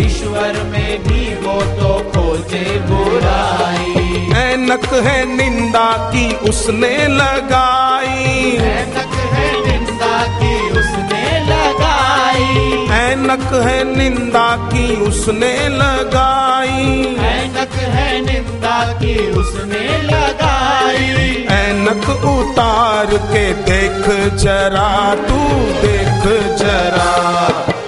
ईश्वर में भी वो तो खोजे बुराई। ऐनक है निंदा की उसने लगाई, ऐनक है निंदा की उसने लगाई। ऐनक है निंदा की उसने लगाई, ऐनक है निंदा की उसने लगाई। ऐनक उतार के देख जरा तू देख जरा।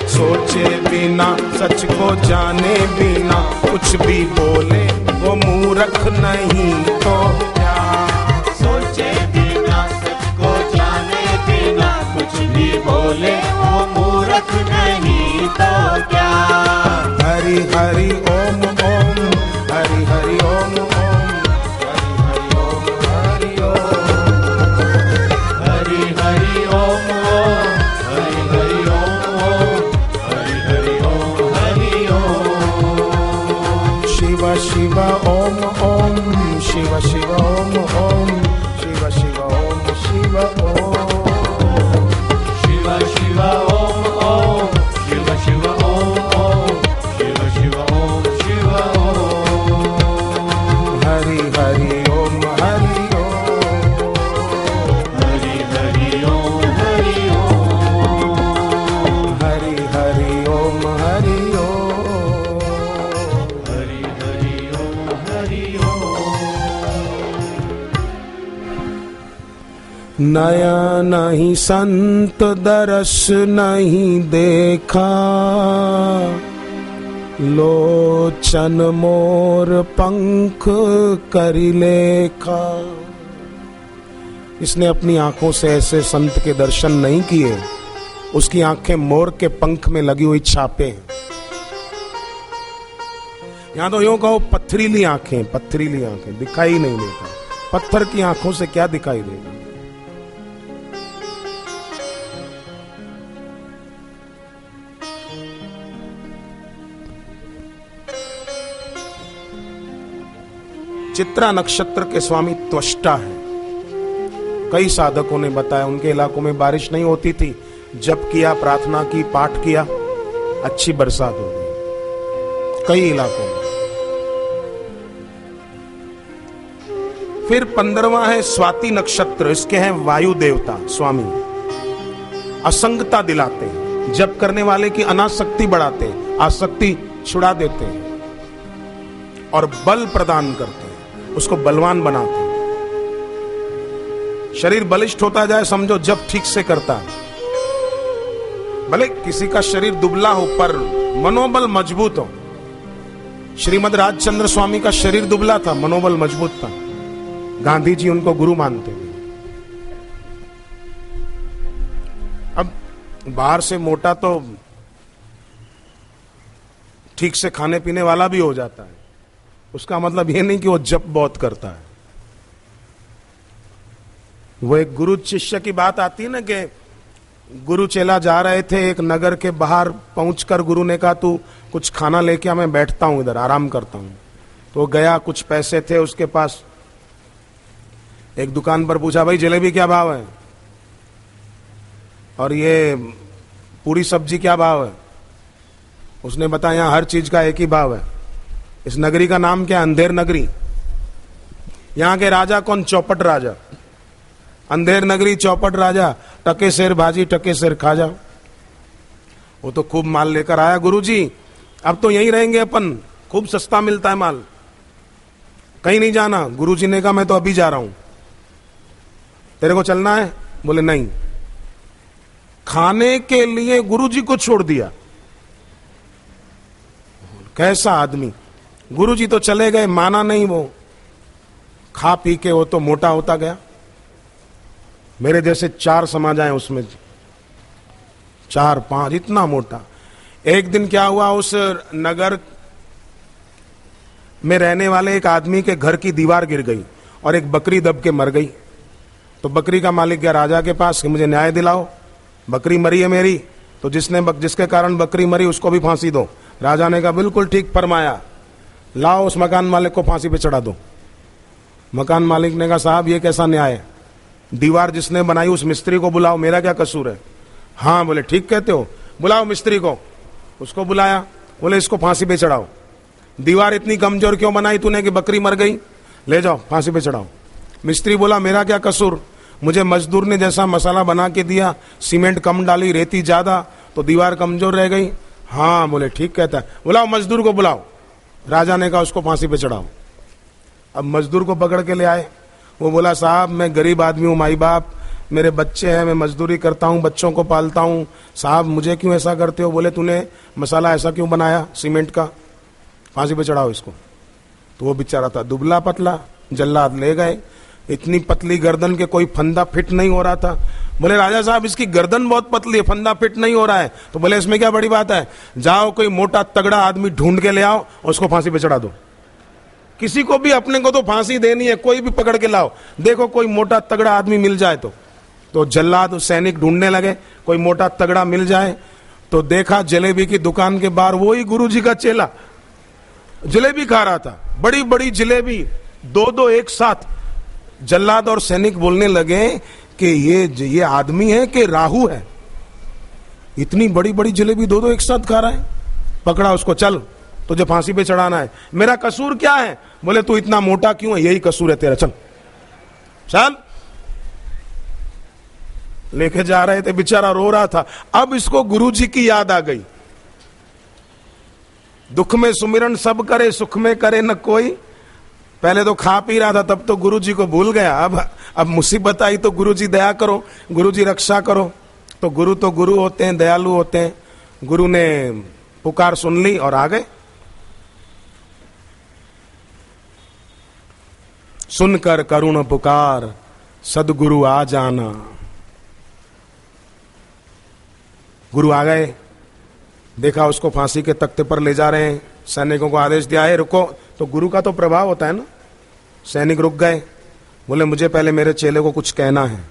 सोचे बिना सच को जाने बिना कुछ भी बोले वो मूर्ख नहीं तो क्या। सोचे बिना सच को जाने बिना कुछ भी बोले वो मूर्ख नहीं तो क्या। हरि हरि ओम ओम, हरि हरि ओम ओम, हरि हरि ओम शिव शिव ओम ओम शिव शिव ओम ओम शिव शिव ओम शिव ओम शिव शिव ओम ओम शिव शिव ओम ओम शिव शिव ओम शिव ओम हरि हरि ओम हरि ओम हरि हरि ओम हरि ओम हरि हरि ओम हरि ओम हरि हरि ओम हरि ओम नया नहीं संत दरस नहीं देखा लोचन मोर पंख करी लेखा। इसने अपनी आंखों से ऐसे संत के दर्शन नहीं किए, उसकी आंखें मोर के पंख में लगी हुई छापे। यहां तो यूं कहो पत्थरीली आंखें, पत्थरीली आंखें, दिखाई नहीं देता। पत्थर की आंखों से क्या दिखाई देगा। चित्रा नक्षत्र के स्वामी त्वष्टा है। कई साधकों ने बताया उनके इलाकों में बारिश नहीं होती थी, जप किया, प्रार्थना की, पाठ किया, अच्छी बरसात हो गई कई इलाकों में। फिर 15वां है स्वाति नक्षत्र, इसके हैं वायु देवता स्वामी। असंगता दिलाते हैं, जप करने वाले की अनासक्ति बढ़ाते हैं, आसक्ति छुड़ा देते हैं और बल प्रदान करते हैं, उसको बलवान बनाते हैं। शरीर बलिष्ठ होता जाए समझो जब ठीक से करता है। भले किसी का शरीर दुबला हो पर मनोबल मजबूत हो। श्रीमद राजचंद्र स्वामी का शरीर दुबला था, मनोबल मजबूत था। गांधी जी उनको गुरु मानते हैं। अब बाहर से मोटा तो ठीक से खाने पीने वाला भी हो जाता है, उसका मतलब यह नहीं कि वो जप बहुत करता है। वो एक गुरु शिष्य की बात आती है ना कि गुरु चेला जा रहे थे, एक नगर के बाहर पहुंचकर गुरु ने कहा तू कुछ खाना लेके आ, मैं बैठता हूं इधर आराम करता हूं। तो गया, कुछ पैसे थे उसके पास। एक दुकान पर पूछा भाई जलेबी क्या भाव है और ये पूरी सब्जी क्या भाव है। उसने बताया यहां हर चीज का एक ही भाव है। इस नगरी का नाम क्या? अंधेर नगरी। यहां के राजा कौन? चौपट राजा। अंधेर नगरी, चौपट राजा, टके शेर भाजी टके शेर खा जाओ। वो तो खूब माल लेकर आया। गुरुजी अब तो यहीं रहेंगे अपन, खूब सस्ता मिलता है माल, कहीं नहीं जाना। गुरुजी ने कहा मैं तो अभी जा रहा हूं, तेरे को चलना है? बोले नहीं। खाने के लिए गुरुजी को छोड़ दिया। कैसा आदमी। गुरुजी तो चले गए, माना नहीं। वो खा पी के वो तो मोटा होता गया। मेरे जैसे 4 समा जाए उसमें, 4-5, इतना मोटा। एक दिन क्या हुआ, उस नगर में रहने वाले एक आदमी के घर की दीवार गिर गई और एक बकरी दब के मर गई। तो बकरी का मालिक गया राजा के पास कि मुझे न्याय दिलाओ, बकरी मरी है मेरी, तो जिसके कारण बकरी मरी उसको भी फांसी दो। राजा ने कहा बिल्कुल ठीक फरमाया, लाओ उस मकान मालिक को फांसी पे चढ़ा दो। मकान मालिक ने कहा साहब ये कैसा न्याय है, दीवार जिसने बनाई उस मिस्त्री को बुलाओ, मेरा क्या कसूर है। हाँ बोले ठीक कहते हो, बुलाओ मिस्त्री को। उसको बुलाया, बोले इसको फांसी पे चढ़ाओ। दीवार इतनी कमजोर क्यों बनाई तूने कि बकरी मर गई, ले जाओ फांसी पे चढ़ाओ। मिस्त्री बोला मेरा क्या कसूर, मुझे मजदूर ने जैसा मसाला बना के दिया, सीमेंट कम डाली, रेती ज्यादा, तो दीवार कमजोर रह गई। हाँ बोले ठीक कहता है, बुलाओ मजदूर को बुलाओ। राजा ने कहा उसको फांसी पे चढ़ाओ। अब मजदूर को पकड़ के ले आए। वो बोला साहब मैं गरीब आदमी हूँ, माई बाप, मेरे बच्चे हैं, मैं मजदूरी करता हूँ, बच्चों को पालता हूँ, साहब मुझे क्यों ऐसा करते हो। बोले तूने मसाला ऐसा क्यों बनाया सीमेंट का, फांसी पे चढ़ाओ इसको। तो वो बेचारा था दुबला पतला, जल्लाद ले गए। इतनी पतली गर्दन के कोई फंदा फिट नहीं हो रहा था। बोले राजा साहब इसकी गर्दन बहुत पतली है, फंदा फिट नहीं हो रहा है। तो बोले इसमें क्या बड़ी बात है, जाओ कोई मोटा तगड़ा आदमी ढूंढ के ले आओ और उसको फांसी पे चढ़ा दो। किसी को भी, अपने को तो फांसी देनी है, कोई भी पकड़ के लाओ, देखो कोई मोटा तगड़ा आदमी मिल जाए तो जल्लाद सैनिक ढूंढने लगे, कोई मोटा तगड़ा मिल जाए। तो देखा जलेबी की दुकान के बाहर वही गुरुजी का चेला जलेबी खा रहा था, बड़ी बड़ी जलेबी, दो दो एक साथ। जल्लाद और सैनिक बोलने लगे कि ये आदमी है कि राहु है, इतनी बड़ी बड़ी जलेबी दो दो एक साथ खा रहा है। पकड़ा उसको, चल तुझे फांसी पे चढ़ाना है। मेरा कसूर क्या है? बोले तू इतना मोटा क्यों है, यही कसूर है तेरा, चल चल। लेके जा रहे थे, बेचारा रो रहा था। अब इसको गुरुजी की याद आ गई। दुख में सुमिरन सब करे, सुख में करे न कोई। पहले तो खा पी रहा था, तब तो गुरुजी को भूल गया। अब मुसीबत आई तो गुरुजी दया करो, गुरुजी रक्षा करो। तो गुरु होते हैं, दयालु होते हैं। गुरु ने पुकार सुन ली और आ गए। सुनकर करुण पुकार सदगुरु आ जाना। गुरु आ गए, देखा उसको फांसी के तख्ते पर ले जा रहे हैं। सैनिकों को आदेश दिया है रुको। तो गुरु का तो प्रभाव होता है ना। सैनिक रुक गए, बोले मुझे पहले मेरे चेले को कुछ कहना है।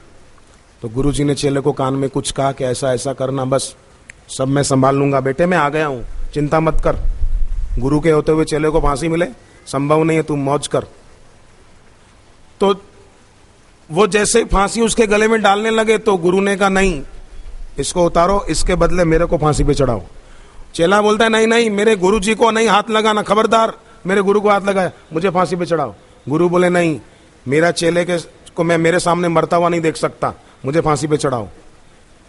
तो गुरुजी ने चेले को कान में कुछ कहा कि ऐसा ऐसा करना, बस सब मैं संभाल लूंगा बेटे, मैं आ गया हूं, चिंता मत कर। गुरु के होते हुए चेले को फांसी मिले, संभव नहीं है, तू मौज कर। तो वो जैसे ही फांसी उसके गले में डालने लगे तो गुरु ने कहा नहीं, इसको उतारो, इसके बदले मेरे को फांसी पे चढ़ाओ। चेला बोलता है नहीं नहीं, मेरे गुरु जी को नहीं हाथ लगाना, खबरदार, मेरे गुरु को हाथ लगाया, मुझे फांसी पे चढ़ाओ। गुरु बोले नहीं, मेरा चेले को मैं मेरे सामने मरता हुआ नहीं देख सकता, मुझे फांसी पे चढ़ाओ।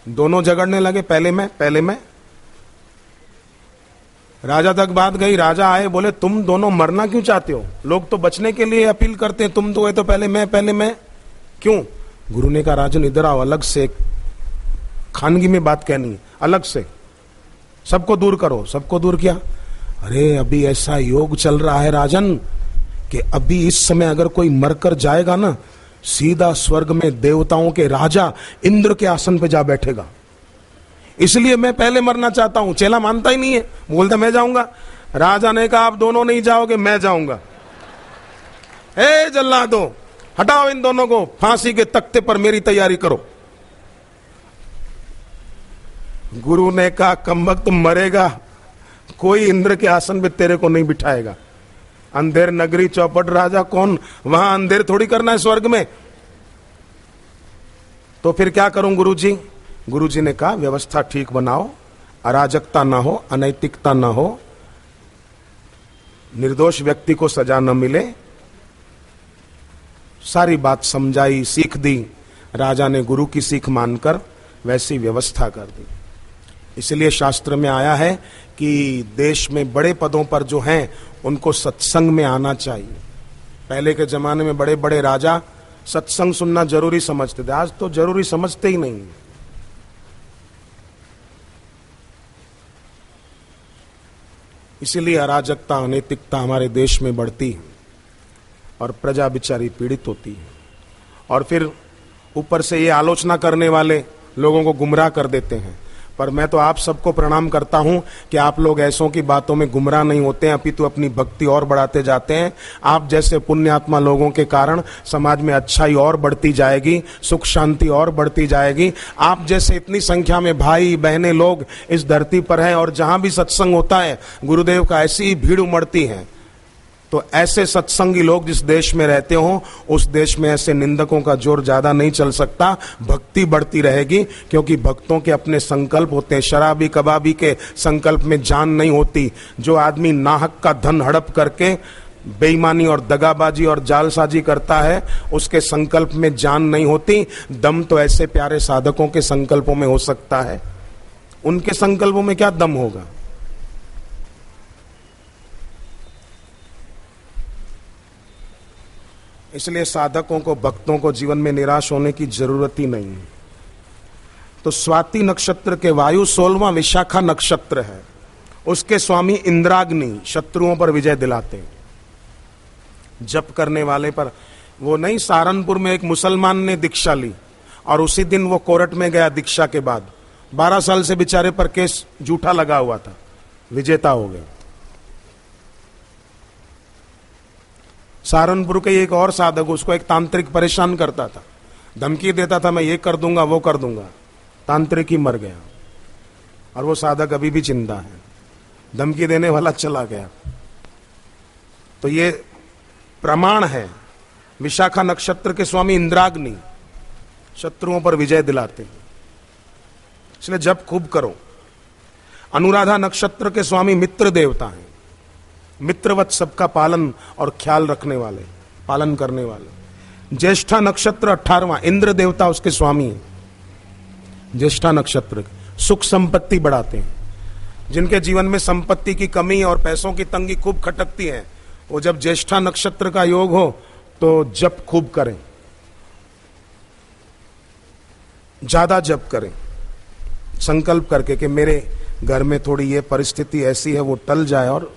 दोनों झगड़ने लगे, पहले मैं। राजा तक बात गई। राजा आए, बोले तुम दोनों मरना क्यों चाहते हो? लोग तो बचने के लिए अपील करते हैं, तुम तो पहले मैं क्यों? गुरु ने कहा राजन इधर आओ, अलग से खानगी में बात कहनी है, अलग से सबको दूर करो। सबको दूर किया। अरे अभी ऐसा योग चल रहा है राजन कि अभी इस समय अगर कोई मरकर जाएगा ना, सीधा स्वर्ग में देवताओं के राजा इंद्र के आसन पे जा बैठेगा, इसलिए मैं पहले मरना चाहता हूं। चेला मानता ही नहीं है, बोलता मैं जाऊंगा। राजा ने कहा आप दोनों नहीं जाओगे, मैं जाऊंगा। ए जल्लादो, हटाओ इन दोनों को, फांसी के तख्ते पर मेरी तैयारी करो। गुरु ने कहा कमबख्त मरेगा, कोई इंद्र के आसन पे तेरे को नहीं बिठाएगा। अंधेर नगरी चौपट राजा कौन, वहां अंधेर थोड़ी करना है स्वर्ग में। तो फिर क्या करूं गुरुजी? गुरुजी ने कहा व्यवस्था ठीक बनाओ, अराजकता ना हो, अनैतिकता ना हो, निर्दोष व्यक्ति को सजा न मिले। सारी बात समझाई, सीख दी। राजा ने गुरु की सीख मानकर वैसी व्यवस्था कर दी। इसलिए शास्त्र में आया है कि देश में बड़े पदों पर जो हैं उनको सत्संग में आना चाहिए। पहले के जमाने में बड़े बड़े राजा सत्संग सुनना जरूरी समझते थे, आज तो जरूरी समझते ही नहीं। इसीलिए अराजकता, अनैतिकता हमारे देश में बढ़ती है और प्रजा बिचारी पीड़ित होती है। और फिर ऊपर से ये आलोचना करने वाले लोगों को गुमराह कर देते हैं। पर मैं तो आप सबको प्रणाम करता हूं कि आप लोग ऐसों की बातों में गुमराह नहीं होते हैं, अपितु अपनी भक्ति और बढ़ाते जाते हैं। आप जैसे पुण्यात्मा लोगों के कारण समाज में अच्छाई और बढ़ती जाएगी, सुख शांति और बढ़ती जाएगी। आप जैसे इतनी संख्या में भाई बहनें लोग इस धरती पर हैं और जहां भी सत्संग होता है गुरुदेव का ऐसी ही भीड़ उमड़ती है। तो ऐसे सत्संगी लोग जिस देश में रहते हो उस देश में ऐसे निंदकों का जोर ज्यादा नहीं चल सकता, भक्ति बढ़ती रहेगी। क्योंकि भक्तों के अपने संकल्प होते हैं, शराबी कबाबी के संकल्प में जान नहीं होती। जो आदमी नाहक का धन हड़प करके बेईमानी और दगाबाजी और जालसाजी करता है उसके संकल्प में जान नहीं होती। दम तो ऐसे प्यारे साधकों के संकल्पों में हो सकता है, उनके संकल्पों में क्या दम होगा। इसलिए साधकों को, भक्तों को जीवन में निराश होने की जरूरत ही नहीं है। तो स्वाति नक्षत्र के वायु 16वां विशाखा नक्षत्र है, उसके स्वामी इंद्राग्नि शत्रुओं पर विजय दिलाते हैं। जप करने वाले पर, वो नहीं, सहारनपुर में एक मुसलमान ने दीक्षा ली और उसी दिन वो कोर्ट में गया दीक्षा के बाद। 12 साल से बेचारे पर केस झूठा लगा हुआ था, विजेता हो गया। सहारनपुर के एक और साधक, उसको एक तांत्रिक परेशान करता था, धमकी देता था मैं ये कर दूंगा वो कर दूंगा। तांत्रिक ही मर गया और वो साधक अभी भी जिंदा है, धमकी देने वाला चला गया। तो ये प्रमाण है। विशाखा नक्षत्र के स्वामी इंद्राग्नि शत्रुओं पर विजय दिलाते हैं, इसलिए जप खूब करो। अनुराधा नक्षत्र के स्वामी मित्र देवता हैं, मित्रवत सबका पालन और ख्याल रखने वाले, पालन करने वाले। ज्येष्ठा नक्षत्र 18वां, इंद्र देवता उसके स्वामी है। ज्येष्ठा नक्षत्र सुख संपत्ति बढ़ाते हैं। जिनके जीवन में संपत्ति की कमी और पैसों की तंगी खूब खटकती है, वो जब ज्येष्ठा नक्षत्र का योग हो तो जप खूब करें, ज्यादा जप करें, संकल्प करके कि मेरे घर में थोड़ी ये परिस्थिति ऐसी है वो टल जाए और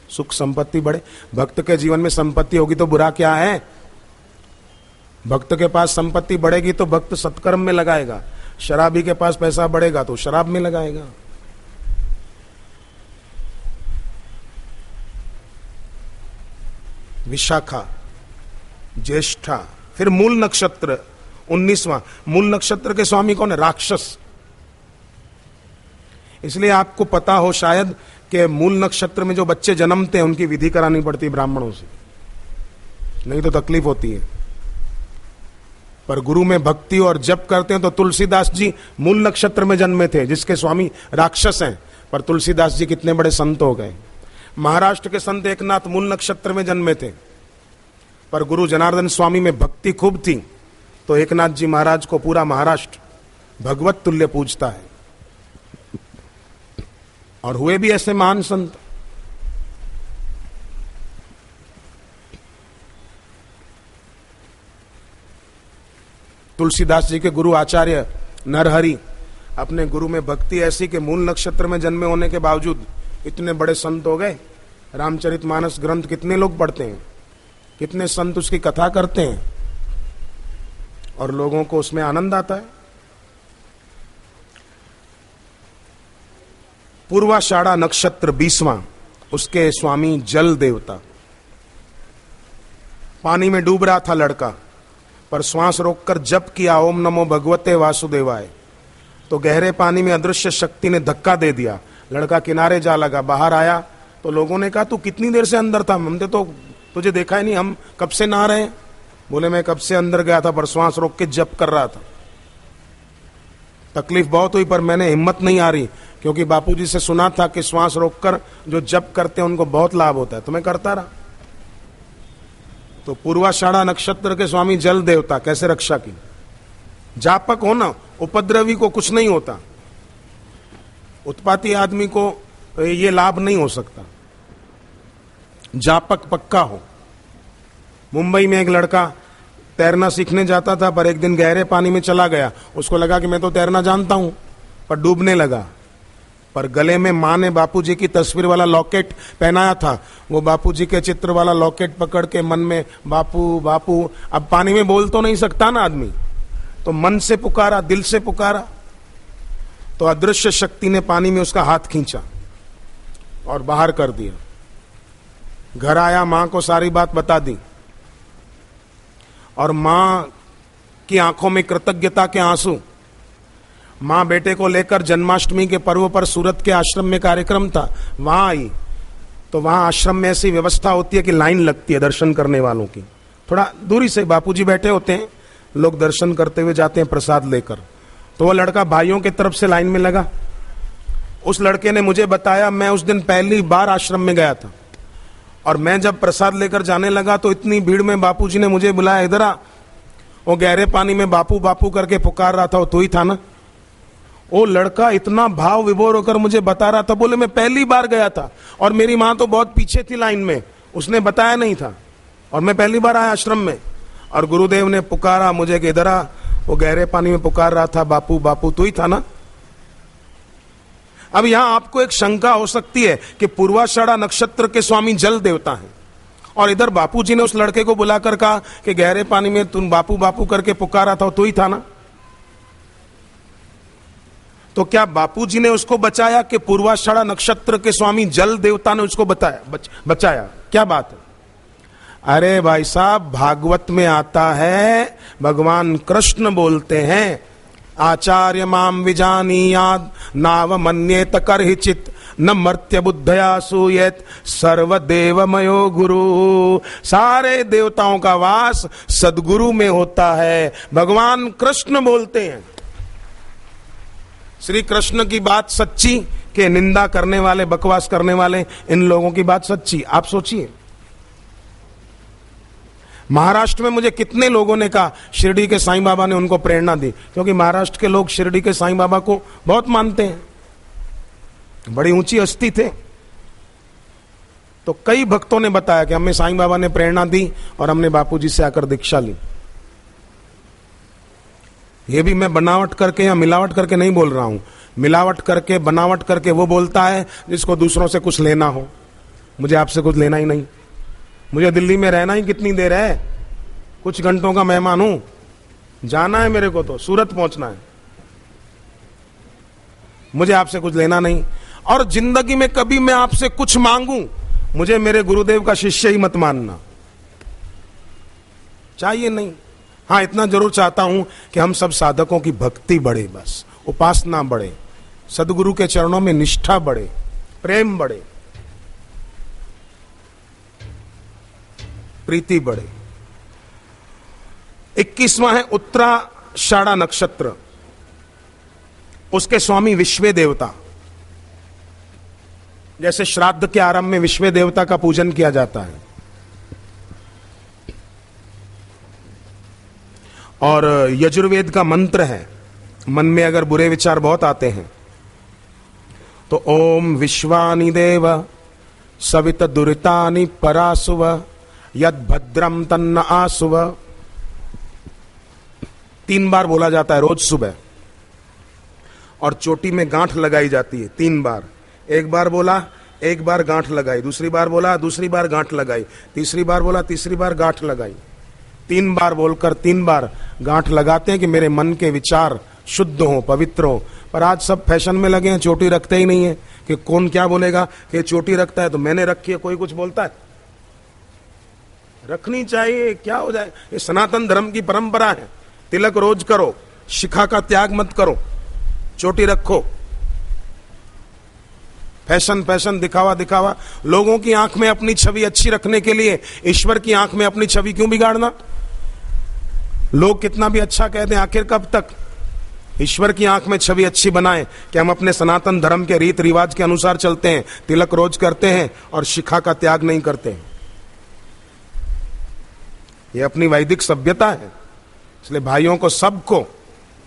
सुख संपत्ति बढ़े। भक्त के जीवन में संपत्ति होगी तो बुरा क्या है? भक्त के पास संपत्ति बढ़ेगी तो भक्त सत्कर्म में लगाएगा, शराबी के पास पैसा बढ़ेगा तो शराब में लगाएगा। विशाखा, ज्येष्ठा, फिर मूल नक्षत्र 19वां। मूल नक्षत्र के स्वामी कौन है? राक्षस। इसलिए आपको पता हो शायद कि मूल नक्षत्र में जो बच्चे जन्मते हैं उनकी विधि करानी पड़ती है ब्राह्मणों से, नहीं तो तकलीफ होती है। पर गुरु में भक्ति और जप करते हैं तो तुलसीदास जी मूल नक्षत्र में जन्मे थे, जिसके स्वामी राक्षस हैं, पर तुलसीदास जी कितने बड़े संत हो गए। महाराष्ट्र के संत एकनाथ मूल नक्षत्र में जन्मे थे, पर गुरु जनार्दन स्वामी में भक्ति खूब थी, तो एकनाथ जी महाराज को पूरा महाराष्ट्र भगवत तुल्य पूजता है, और हुए भी ऐसे महान संत। तुलसीदास जी के गुरु आचार्य नरहरि, अपने गुरु में भक्ति ऐसी कि मूल नक्षत्र में जन्मे होने के बावजूद इतने बड़े संत हो गए। रामचरितमानस ग्रंथ कितने लोग पढ़ते हैं, कितने संत उसकी कथा करते हैं, और लोगों को उसमें आनंद आता है। पूर्वाषाढ़ा नक्षत्र 20वां, उसके स्वामी जल देवता। पानी में डूब रहा था लड़का, पर श्वास रोककर जप किया ओम नमो भगवते वासुदेवाय, तो गहरे पानी में अदृश्य शक्ति ने धक्का दे दिया, लड़का किनारे जा लगा। बाहर आया तो लोगों ने कहा तू कितनी देर से अंदर था, हमने तो तुझे देखा ही नहीं, हम कब से नहा रहे हैं। बोले मैं कब से अंदर गया था, पर श्वास रोक के जप कर रहा था। तकलीफ बहुत हुई पर मैंने हिम्मत नहीं आ रही, क्योंकि बापूजी से सुना था कि श्वास रोककर जो जप करते हैं उनको बहुत लाभ होता है, तो मैं करता रहा। तो पूर्वाषाढ़ा नक्षत्र के स्वामी जल देवता कैसे रक्षा की। जापक हो ना, उपद्रवी को कुछ नहीं होता, उत्पाती आदमी को ये लाभ नहीं हो सकता। जापक पक्का हो। मुंबई में एक लड़का तैरना सीखने जाता था, पर एक दिन गहरे पानी में चला गया। उसको लगा कि मैं तो तैरना जानता हूं, पर डूबने लगा। पर गले में माँ ने बापूजी की तस्वीर वाला लॉकेट पहनाया था, वो बापूजी के चित्र वाला लॉकेट पकड़ के मन में बापू बापू, अब पानी में बोल तो नहीं सकता ना आदमी, तो मन से पुकारा, दिल से पुकारा, तो अदृश्य शक्ति ने पानी में उसका हाथ खींचा और बाहर कर दिया। घर आया, मां को सारी बात बता दी, और मां की आंखों में कृतज्ञता के आंसू। मां बेटे को लेकर जन्माष्टमी के पर्व पर सूरत के आश्रम में कार्यक्रम था, वहां आई, तो वहां आश्रम में ऐसी व्यवस्था होती है कि लाइन लगती है दर्शन करने वालों की। थोड़ा दूरी से बापूजी बैठे होते हैं, लोग दर्शन करते हुए जाते हैं प्रसाद लेकर। तो वो लड़का भाइयों की तरफ से लाइन में लगा। उस लड़के ने मुझे बताया, मैं उस दिन पहली बार आश्रम में गया था, और मैं जब प्रसाद लेकर जाने लगा तो इतनी भीड़ में बापूजी ने मुझे बुलाया, इधर आ। वो गहरे पानी में बापू बापू करके पुकार रहा था, वो तू ही था ना। वो लड़का इतना भाव विभोर होकर मुझे बता रहा था, बोले मैं पहली बार गया था और मेरी माँ तो बहुत पीछे थी लाइन में, उसने बताया नहीं था, और मैं पहली बार आया आश्रम में, और गुरुदेव ने पुकारा मुझे कि इधर आ। वो गहरे पानी में पुकार रहा था, बापू बापू तू ही था ना। अब यहां आपको एक शंका हो सकती है कि पूर्वाषाढ़ा नक्षत्र के स्वामी जल देवता हैं, और इधर बापूजी ने उस लड़के को बुलाकर कहा कि गहरे पानी में तुम बापू बापू करके पुकारा था, तू ही था ना। तो क्या बापूजी ने उसको बचाया कि पूर्वाषाढ़ा नक्षत्र के स्वामी जल देवता ने उसको बचाया? क्या बात है? अरे भाई साहब, भागवत में आता है, भगवान कृष्ण बोलते हैं, आचार्य माम विजानीयाद नाव मन्येत करहिचित न मर्त्य बुद्धया सूयेत सर्वदेवमयो गुरु। सारे देवताओं का वास सदगुरु में होता है। भगवान कृष्ण बोलते हैं। श्री कृष्ण की बात सच्ची कि निंदा करने वाले, बकवास करने वाले इन लोगों की बात सच्ची? आप सोचिए। महाराष्ट्र में मुझे कितने लोगों ने कहा शिरडी के साईं बाबा ने उनको प्रेरणा दी, क्योंकि महाराष्ट्र के लोग शिरडी के साईं बाबा को बहुत मानते हैं, बड़ी ऊंची हस्ती थे। तो कई भक्तों ने बताया कि हमें साईं बाबा ने प्रेरणा दी और हमने बापूजी से आकर दीक्षा ली। ये भी मैं बनावट करके या मिलावट करके नहीं बोल रहा हूं। मिलावट करके, बनावट करके वो बोलता है जिसको दूसरों से कुछ लेना हो। मुझे आपसे कुछ लेना ही नहीं। मुझे दिल्ली में रहना ही कितनी देर है, कुछ घंटों का मेहमान हूं, जाना है मेरे को तो सूरत पहुंचना है। मुझे आपसे कुछ लेना नहीं। और जिंदगी में कभी मैं आपसे कुछ मांगूं, मुझे मेरे गुरुदेव का शिष्य ही मत मानना, चाहिए नहीं। हाँ, इतना जरूर चाहता हूं कि हम सब साधकों की भक्ति बढ़े, बस उपासना बढ़े, सदगुरु के चरणों में निष्ठा बढ़े, प्रेम बढ़े, प्रीति बढ़े। 21वां है उत्तराषाढ़ा नक्षत्र। उसके स्वामी विश्व देवता। जैसे श्राद्ध के आरंभ में विश्व देवता का पूजन किया जाता है, और यजुर्वेद का मंत्र है, मन में अगर बुरे विचार बहुत आते हैं तो ओम विश्वानि देव सवित दुरितानि परासुव यद भद्रम तन्न आसुव 3 बार बोला जाता है रोज सुबह। और चोटी में गांठ लगाई जाती है 3 बार। एक बार बोला, एक बार गांठ लगाई, दूसरी बार बोला, दूसरी बार गांठ लगाई, तीसरी बार बोला, तीसरी बार गांठ लगाई। 3 बार बोलकर 3 बार गांठ लगाते हैं कि मेरे मन के विचार शुद्ध हो, पवित्र हो। पर आज सब फैशन में लगे हैं, चोटी रखते ही नहीं है कि कौन क्या बोलेगा कि चोटी रखता है तो मैंने रखी है, कोई कुछ बोलता है। रखनी चाहिए, क्या हो जाए। ये सनातन धर्म की परंपरा है। तिलक रोज करो, शिखा का त्याग मत करो, चोटी रखो। फैशन फैशन, दिखावा दिखावा। लोगों की आंख में अपनी छवि अच्छी रखने के लिए ईश्वर की आंख में अपनी छवि क्यों बिगाड़ना? लोग कितना भी अच्छा कह दें, आखिर कब तक ईश्वर की आंख में छवि अच्छी बनाएं कि हम अपने सनातन धर्म के रीत रिवाज के अनुसार चलते हैं, तिलक रोज करते हैं और शिखा का त्याग नहीं करते हैं। ये अपनी वैदिक सभ्यता है। इसलिए भाइयों को, सबको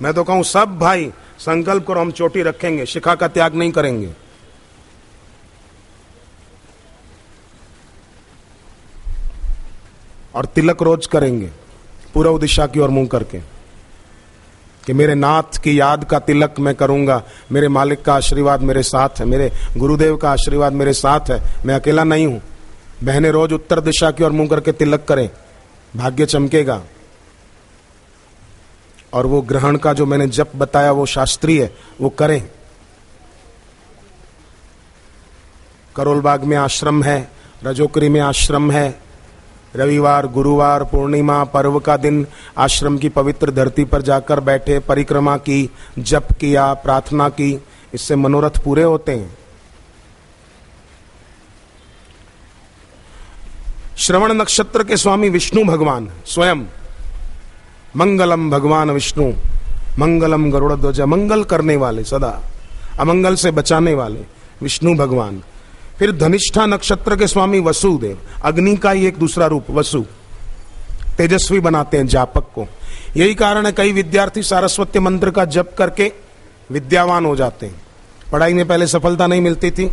मैं तो कहूं, सब भाई संकल्प करो, हम चोटी रखेंगे, शिखा का त्याग नहीं करेंगे। और तिलक रोज करेंगे पूर्व दिशा की ओर मुंह करके कि मेरे नाथ की याद का तिलक मैं करूंगा, मेरे मालिक का आशीर्वाद मेरे साथ है, मेरे गुरुदेव का आशीर्वाद मेरे साथ है, मैं अकेला नहीं हूं। बहनें रोज उत्तर दिशा की ओर मुंह करके तिलक करें, भाग्य चमकेगा। और वो ग्रहण का जो मैंने जप बताया वो शास्त्रीय है, वो करें। करोलबाग में आश्रम है, रजोकरी में आश्रम है। रविवार, गुरुवार, पूर्णिमा, पर्व का दिन आश्रम की पवित्र धरती पर जाकर बैठे, परिक्रमा की, जप किया, प्रार्थना की, इससे मनोरथ पूरे होते हैं। श्रवण नक्षत्र के स्वामी विष्णु भगवान स्वयं। मंगलम भगवान विष्णु, मंगलम गरुड़ ध्वज, मंगल करने वाले, सदा अमंगल से बचाने वाले विष्णु भगवान। फिर धनिष्ठा नक्षत्र के स्वामी वसुदेव, अग्नि का ही एक दूसरा रूप वसु, तेजस्वी बनाते हैं जापक को। यही कारण है कई विद्यार्थी सारस्वती मंत्र का जप करके विद्यावान हो जाते हैं। पढ़ाई में पहले सफलता नहीं मिलती थी,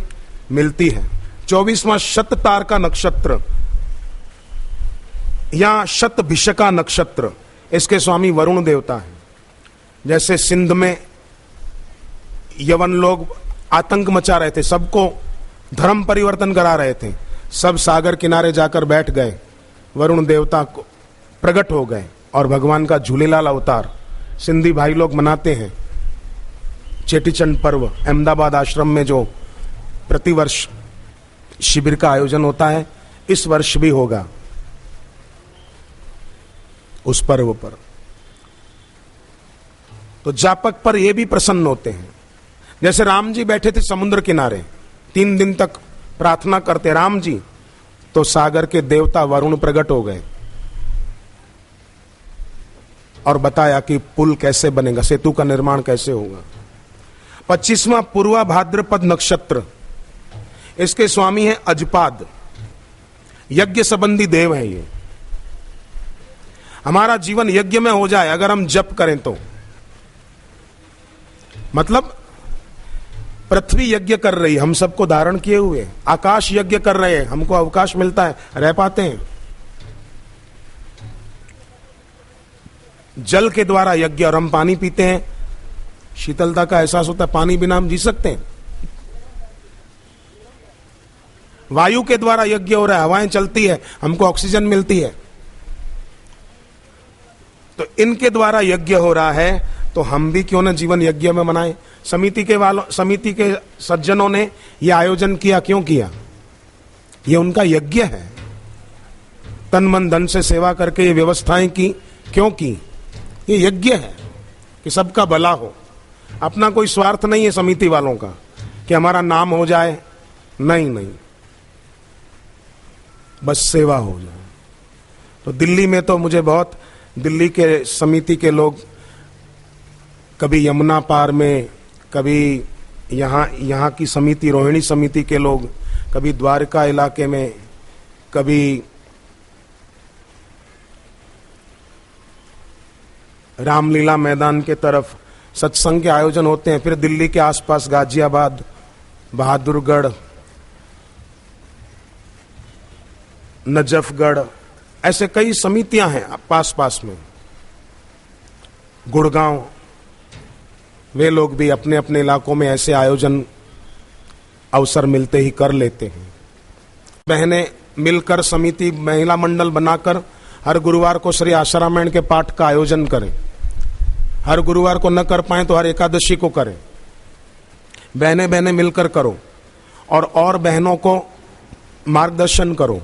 मिलती है। 24वां शततार का नक्षत्र या शतभिषका नक्षत्र, इसके स्वामी वरुण देवता है। जैसे सिंध में यवन लोग आतंक मचा रहे थे, सबको धर्म परिवर्तन करा रहे थे, सब सागर किनारे जाकर बैठ गए, वरुण देवता को प्रकट हो गए और भगवान का झूलेलाल अवतार सिंधी भाई लोग मनाते हैं। चेटीचंड पर्व अहमदाबाद आश्रम में जो प्रतिवर्ष शिविर का आयोजन होता है, इस वर्ष भी होगा उस पर्व पर। तो जापक पर ये भी प्रसन्न होते हैं। जैसे राम जी बैठे थे समुद्र किनारे, 3 दिन तक प्रार्थना करते राम जी, तो सागर के देवता वरुण प्रकट हो गए और बताया कि पुल कैसे बनेगा, सेतु का निर्माण कैसे होगा। 25वां पूर्वा भाद्रपद नक्षत्र, इसके स्वामी है अजपाद, यज्ञ संबंधी देव है ये। हमारा जीवन यज्ञ में हो जाए अगर हम जप करें तो, मतलब पृथ्वी यज्ञ कर रही है हम सबको धारण किए हुए, आकाश यज्ञ कर रहे हैं, हमको अवकाश मिलता है, रह पाते हैं। जल के द्वारा यज्ञ, और हम पानी पीते हैं, शीतलता का एहसास होता है, पानी बिना हम जी सकते हैं। वायु के द्वारा यज्ञ हो रहा है, हवाएं चलती है, हमको ऑक्सीजन मिलती है, तो इनके द्वारा यज्ञ हो रहा है, तो हम भी क्यों ना जीवन यज्ञ में मनाएं। समिति के सज्जनों ने यह आयोजन किया, क्यों किया? यह उनका यज्ञ है, तन मन धन से सेवा करके ये व्यवस्थाएं की, क्यों की? ये यज्ञ है कि सबका भला हो। अपना कोई स्वार्थ नहीं है समिति वालों का कि हमारा नाम हो जाए, नहीं नहीं, बस सेवा हो जाए। तो दिल्ली में तो मुझे बहुत, दिल्ली के समिति के लोग कभी यमुना पार में, कभी यहाँ की समिति, रोहिणी समिति के लोग कभी द्वारका इलाके में, कभी रामलीला मैदान के तरफ सत्संग के आयोजन होते हैं। फिर दिल्ली के आसपास गाजियाबाद, बहादुरगढ़, नजफगढ़, ऐसे कई समितियां हैं पास पास में, गुड़गांव, वे लोग भी अपने अपने इलाकों में ऐसे आयोजन अवसर मिलते ही कर लेते हैं। बहनें मिलकर समिति, महिला मंडल बनाकर हर गुरुवार को श्री आशारामायण के पाठ का आयोजन करें। हर गुरुवार को न कर पाए तो हर एकादशी को करें। बहनें बहनें मिलकर करो और बहनों को मार्गदर्शन करो।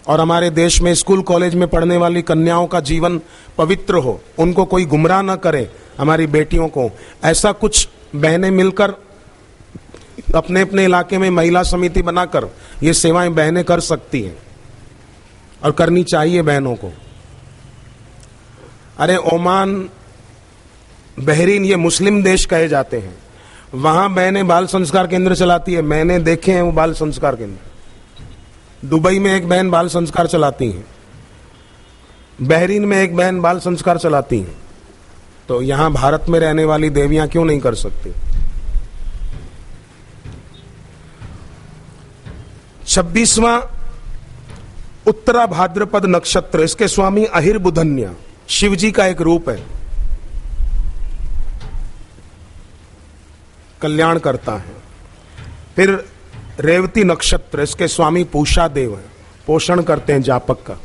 और हमारे देश में स्कूल कॉलेज में पढ़ने वाली कन्याओं का जीवन पवित्र हो, उनको कोई गुमराह न करे, हमारी बेटियों को। ऐसा कुछ बहनें मिलकर अपने अपने इलाके में महिला समिति बनाकर ये सेवाएं बहनें कर सकती हैं और करनी चाहिए बहनों को। अरे ओमान, बहरीन, ये मुस्लिम देश कहे जाते हैं, वहां बहनें बाल संस्कार केंद्र चलाती है। मैंने देखे हैं वो बाल संस्कार केंद्र। दुबई में एक बहन बाल संस्कार चलाती है, बहरीन में एक बहन बाल संस्कार चलाती है। तो यहां भारत में रहने वाली देवियां क्यों नहीं कर सकती? 26वां उत्तरा भाद्रपद नक्षत्र, इसके स्वामी अहिर्बुधन्य, शिव जी का एक रूप है, कल्याण करता है। फिर रेवती नक्षत्र, इसके स्वामी पूषा देव है, पोषण करते हैं जापक का,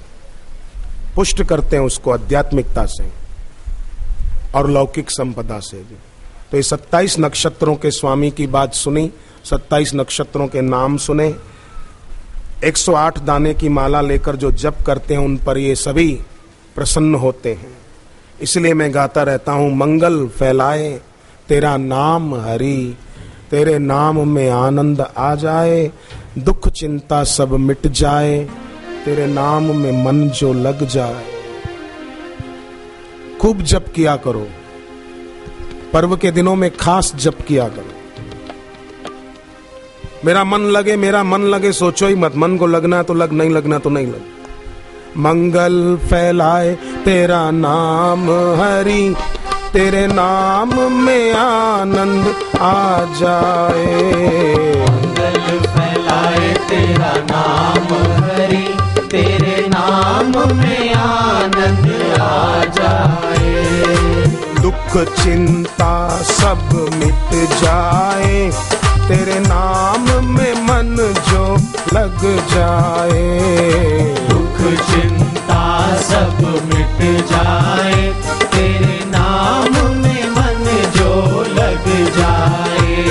पुष्ट करते हैं उसको आध्यात्मिकता से और लौकिक संपदा से भी। तो ये 27 नक्षत्रों के स्वामी की बात सुनी, 27 नक्षत्रों के नाम सुने। 108 दाने की माला लेकर जो जप करते हैं उन पर ये सभी प्रसन्न होते हैं। इसलिए मैं गाता रहता हूं, मंगल फैलाए तेरा नाम हरि, तेरे नाम में आनंद आ जाए, दुख चिंता सब मिट जाए, तेरे नाम में मन जो लग जाए। खूब जप किया करो, पर्व के दिनों में खास जप किया करो। मेरा मन लगे सोचो ही मत, मन को लगना तो लग, नहीं लगना तो नहीं लग। मंगल फैलाए तेरा नाम हरि, तेरे नाम में आनंद आ जाए। मंगल फैलाए तेरा नाम हरि, तेरे नाम में आनंद आ जाए। दुख चिंता सब मिट जाए, तेरे नाम में मन जो लग जाए। दुख चिंता सब मिट जाए, तेरे नाम में मन जो लग जाए।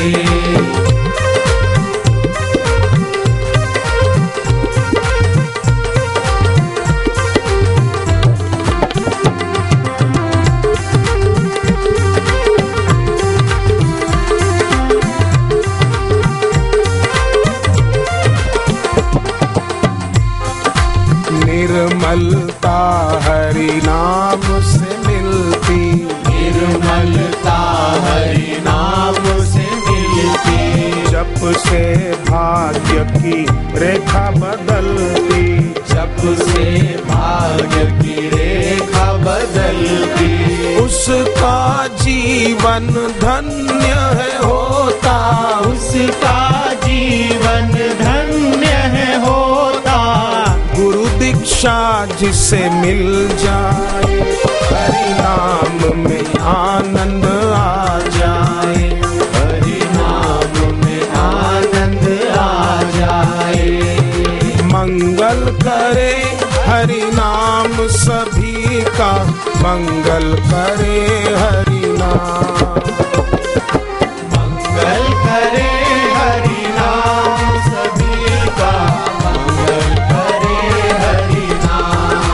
निर्मलता हरि नाम से मिलती, निर्मलता हरि नाम से मिलती। जप से भाग्य की रेखा बदलती, जप से भाग्य की रेखा बदलती। उसका जीवन धन्य है होता, उसका जीवन धन्य है होता। गुरु दीक्षा जिसे मिल जाए, हरि नाम में आनंद आ जाए, हरि नाम में आनंद आ जाए। मंगल करे हरि नाम सभी का, मंगल करे हरि नाम, मंगल करे हरि नाम सभी का, मंगल करे हरि नाम।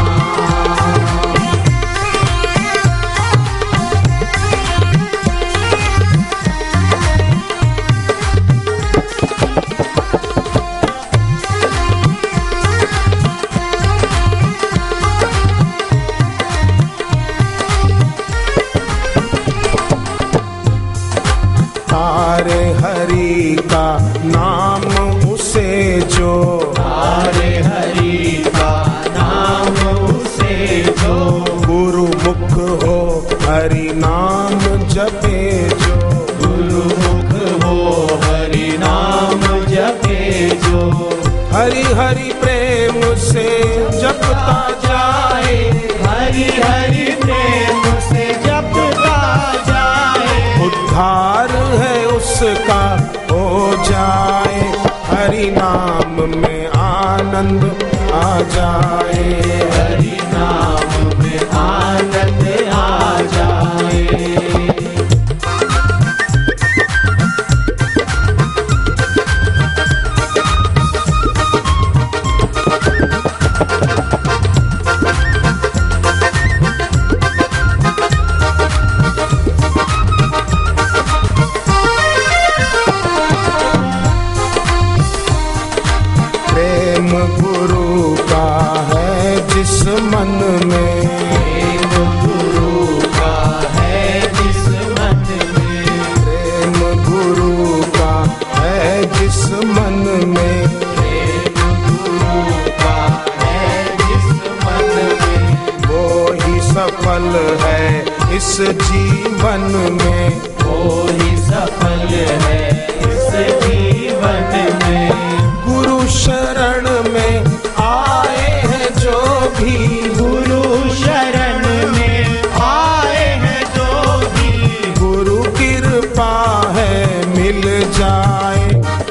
तारे हरि का नाम उसे जो, तारे हरि का नाम उसे जो, गुरुमुख हो हरि नाम जपे जो, गुरुमुख हो हरि नाम जपे जो। हरि हरि प्रेम से जपता जाए, हरि हरि प्रेम से जपता जाए। उद्धार है उसका हो जाए, हरि नाम में आनंद आ जाए, हरि नाम में आनंद आ जाए। प्रेम गुरु का है जिस मन में, प्रेम गुरु का है जिस मन में, प्रेम गुरु का है जिस मन में, प्रेम गुरु का है जिस मन में। वो ही सफल है इस जीवन में, वो ही सफल है इस जीवन में। गुरु शरण में आए हैं जो भी, गुरु शरण में आए हैं जो भी, गुरु कृपा है मिल जाए,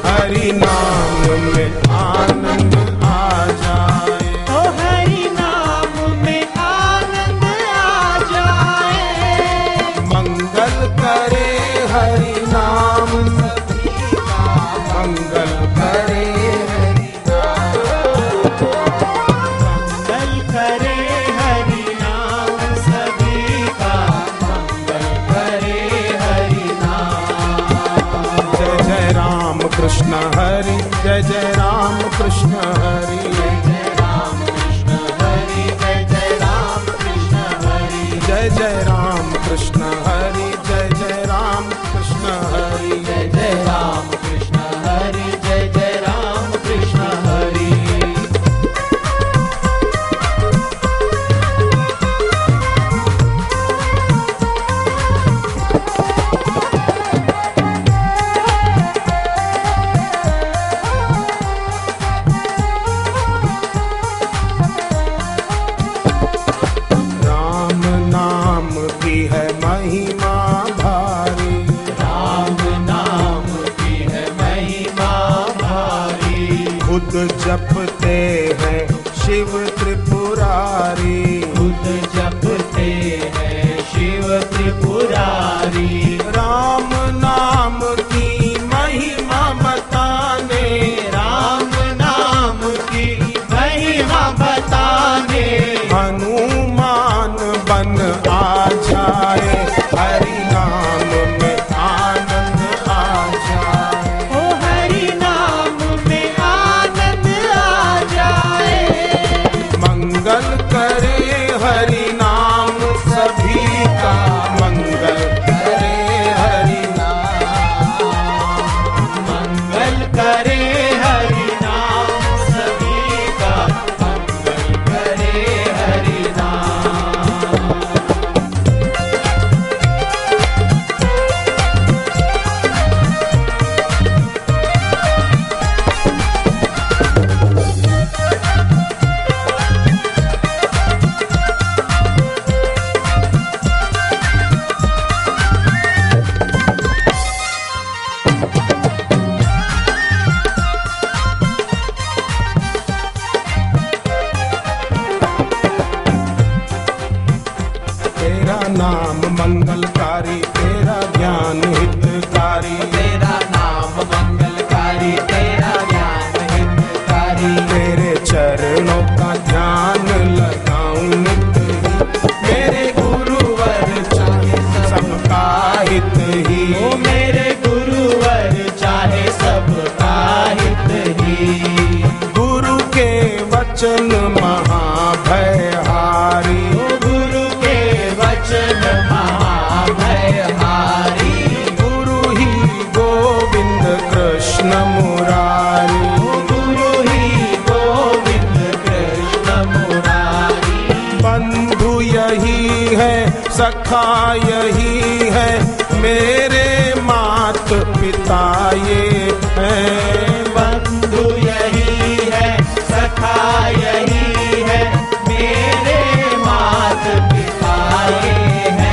हरि नाम में आनंद आ जाए, तो हरि नाम में आनंद आ जाए। मंगल करे हरि नाम सभी का, मंगल करे हरि मंगल करे हरि नाम सभी का, मंगल करे हरि नाम। जय जय राम कृष्ण हरि, जय जय राम कृष्ण हरि, जय राम कृष्ण हरि, जय जय राम कृष्ण हरि, जय जय राम कृष्ण हरि, जय जय राम कृष्ण हरि, जय जय राम कृष्ण हरि, जय जय राम कृष्ण हरि। करे हरि नाम, सभी का मंगल करे हरि नाम। मंगल करे हरि नाम, सभी का मंगल करे हरि नाम। तेरा नाम मंगलकारी, तेरा ज्ञान हितकारी, तेरा नाम मंगलकारी, तेरा ज्ञान हितकारी। तेरे चरणों का ध्यान लगाऊं नित ही, मेरे गुरुवर चाहे सबका हित ही। ओ मेरे गुरुवर चाहे सबका हित ही। गुरु के वचन महाभयहारी, गुरु के वचन महाभयहारी। गुरु ही गोविंद कृष्ण मुरारी, गुरु ही गोविंद कृष्ण मुरारी। बंधु यही है, सखा यही है, मेरे मात पिता ये हैं। बंधु यही है, सखा यही है, मेरे मात पिता ये है।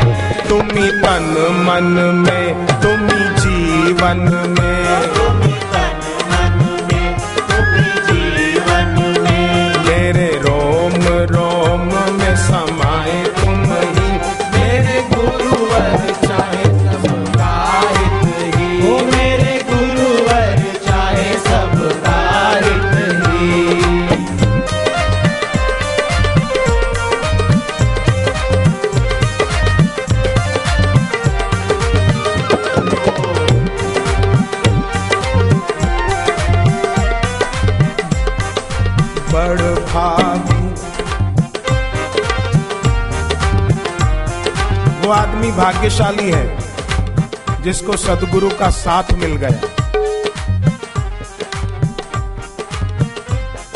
तुम्ही तन मन में, तुम्ही जीवन में, तुम तन मन में, तुम जीवन में। मेरे रोम रोम में समाए तुम ही, मेरे गुरुवर चाहे सबका हित ही। ओ मेरे गुरुवर चाहे सबका हित ही। बड़ भागी वो आदमी भाग्यशाली है जिसको सदगुरु का साथ मिल गया।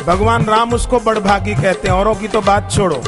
भगवान राम उसको बड़भागी कहते हैं, औरों की तो बात छोड़ो।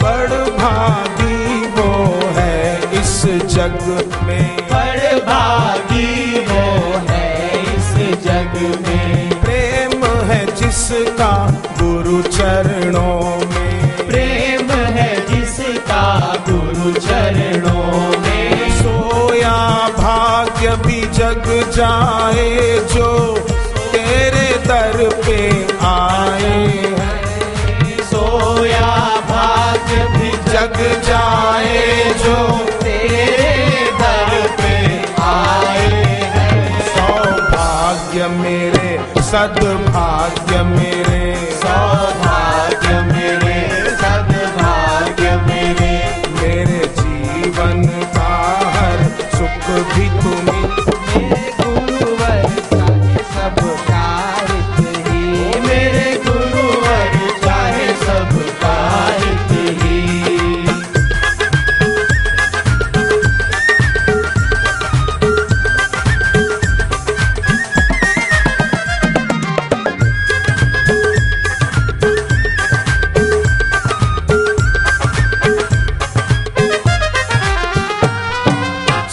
बड़भागी वो है इस जग में, बड़भागी वो है इस जग में। प्रेम है जिसका गुरु चरणों में, प्रेम है जिसका गुरु चरणों में। सोया भाग्य भी जग जाए जो तेरे दर पे आए हैं। सोया भाग्य भी जग जाए जो तेरे दर पे आए हैं। सौभाग्य मेरे, सद्भाग्य मेरे, सौभाग्य मेरे, सद्भाग्य मेरे। मेरे जीवन का हर सुख भी तुम्ही। मेरे गुरुवर चाहे सबका हित ही। मेरे गुरुवर चाहे सबका हित ही।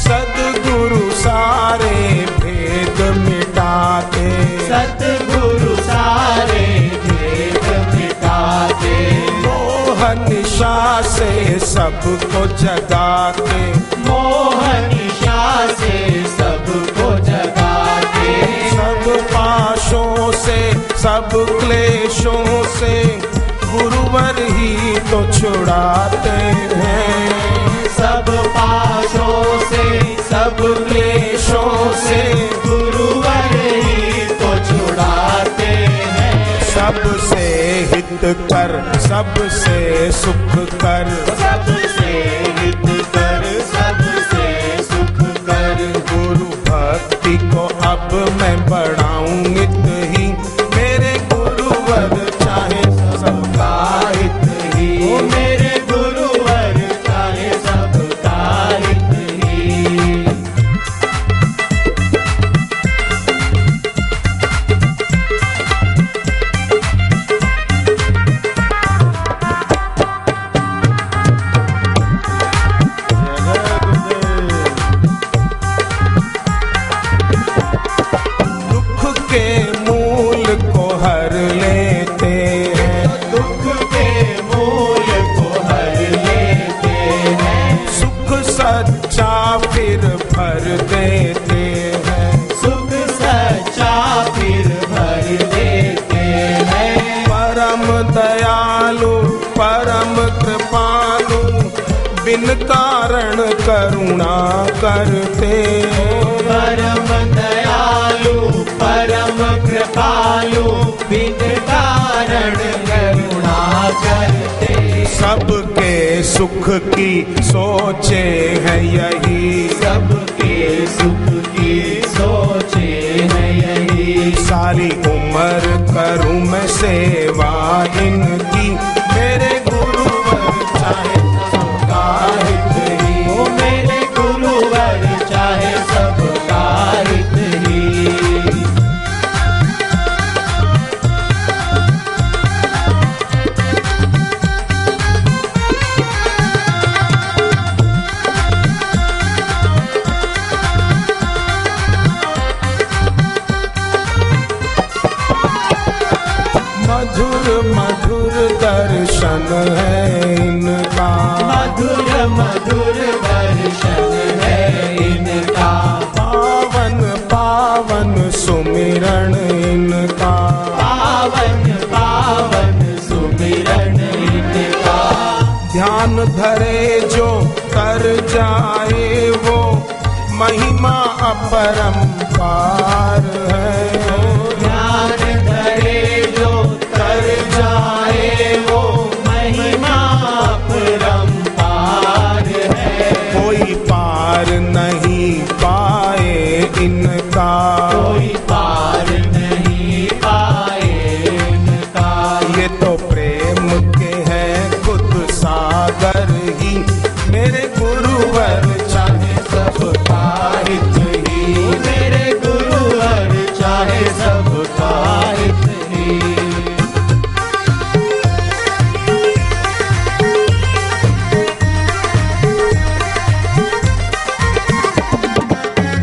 सद्गुरु सारे भेद मिटाते, सतगुरु सारे भेद मिटाते। मोह निशा से सबको जगाते, मोह निशा से सबको जगाते। सब पाशों से, सब क्लेशों से गुरुवर ही तो छुड़ाते हैं। सब पाशों से, सब क्लेशों से गुरुवर ही तो छुड़ाते हैं। सबसे हित कर, सबसे सुख कर, सबसे हित कर, सबसे सुख कर। गुरु मैं बढ़ाऊं नित ही, मेरे गुरुवर चाहे सबका हित ही। ओ मेरे गुरुवर चाहे सबका हित ही। दुख के मूल को हर लेते हैं, दुख के मूल को हर लेते हैं, सुख सच्चा फिर भर देते हैं। सुख सच्चा फिर भर देते हैं। परम दयालु परम कृपालु, बिन कारण करुणा करते। परम दयालु परम कृपालु, बिन कारण करुणा करते। सबके सुख की सोचे है यही, सबके सुख की सोचे है यही। सारी उम्र करूं मैं सेवा इनकी, मेरे गुरुवर चाहे सबका हित ही। ओ मेरे गुरुवर चाहे सबका हित ही। मधुर मधुर दर्शन है इनका, मधुर मधुर दर्शन है इनका। पावन पावन सुमिरन इनका। पावन पावन सुमिरन इनका। ध्यान धरे जो कर जाए वो, महिमा अपरंपार है। ध्यान धरे जो कर जाए वो, महिमा अपरंपार है। कोई पार नहीं पाए इनका, कोई पार नहीं पाए इनका। ये तो प्रेम के है खुद सागर ही, मेरे गुरुवर चाहे सबका हित ही। मेरे गुरुवर चाहे सबका हित ही।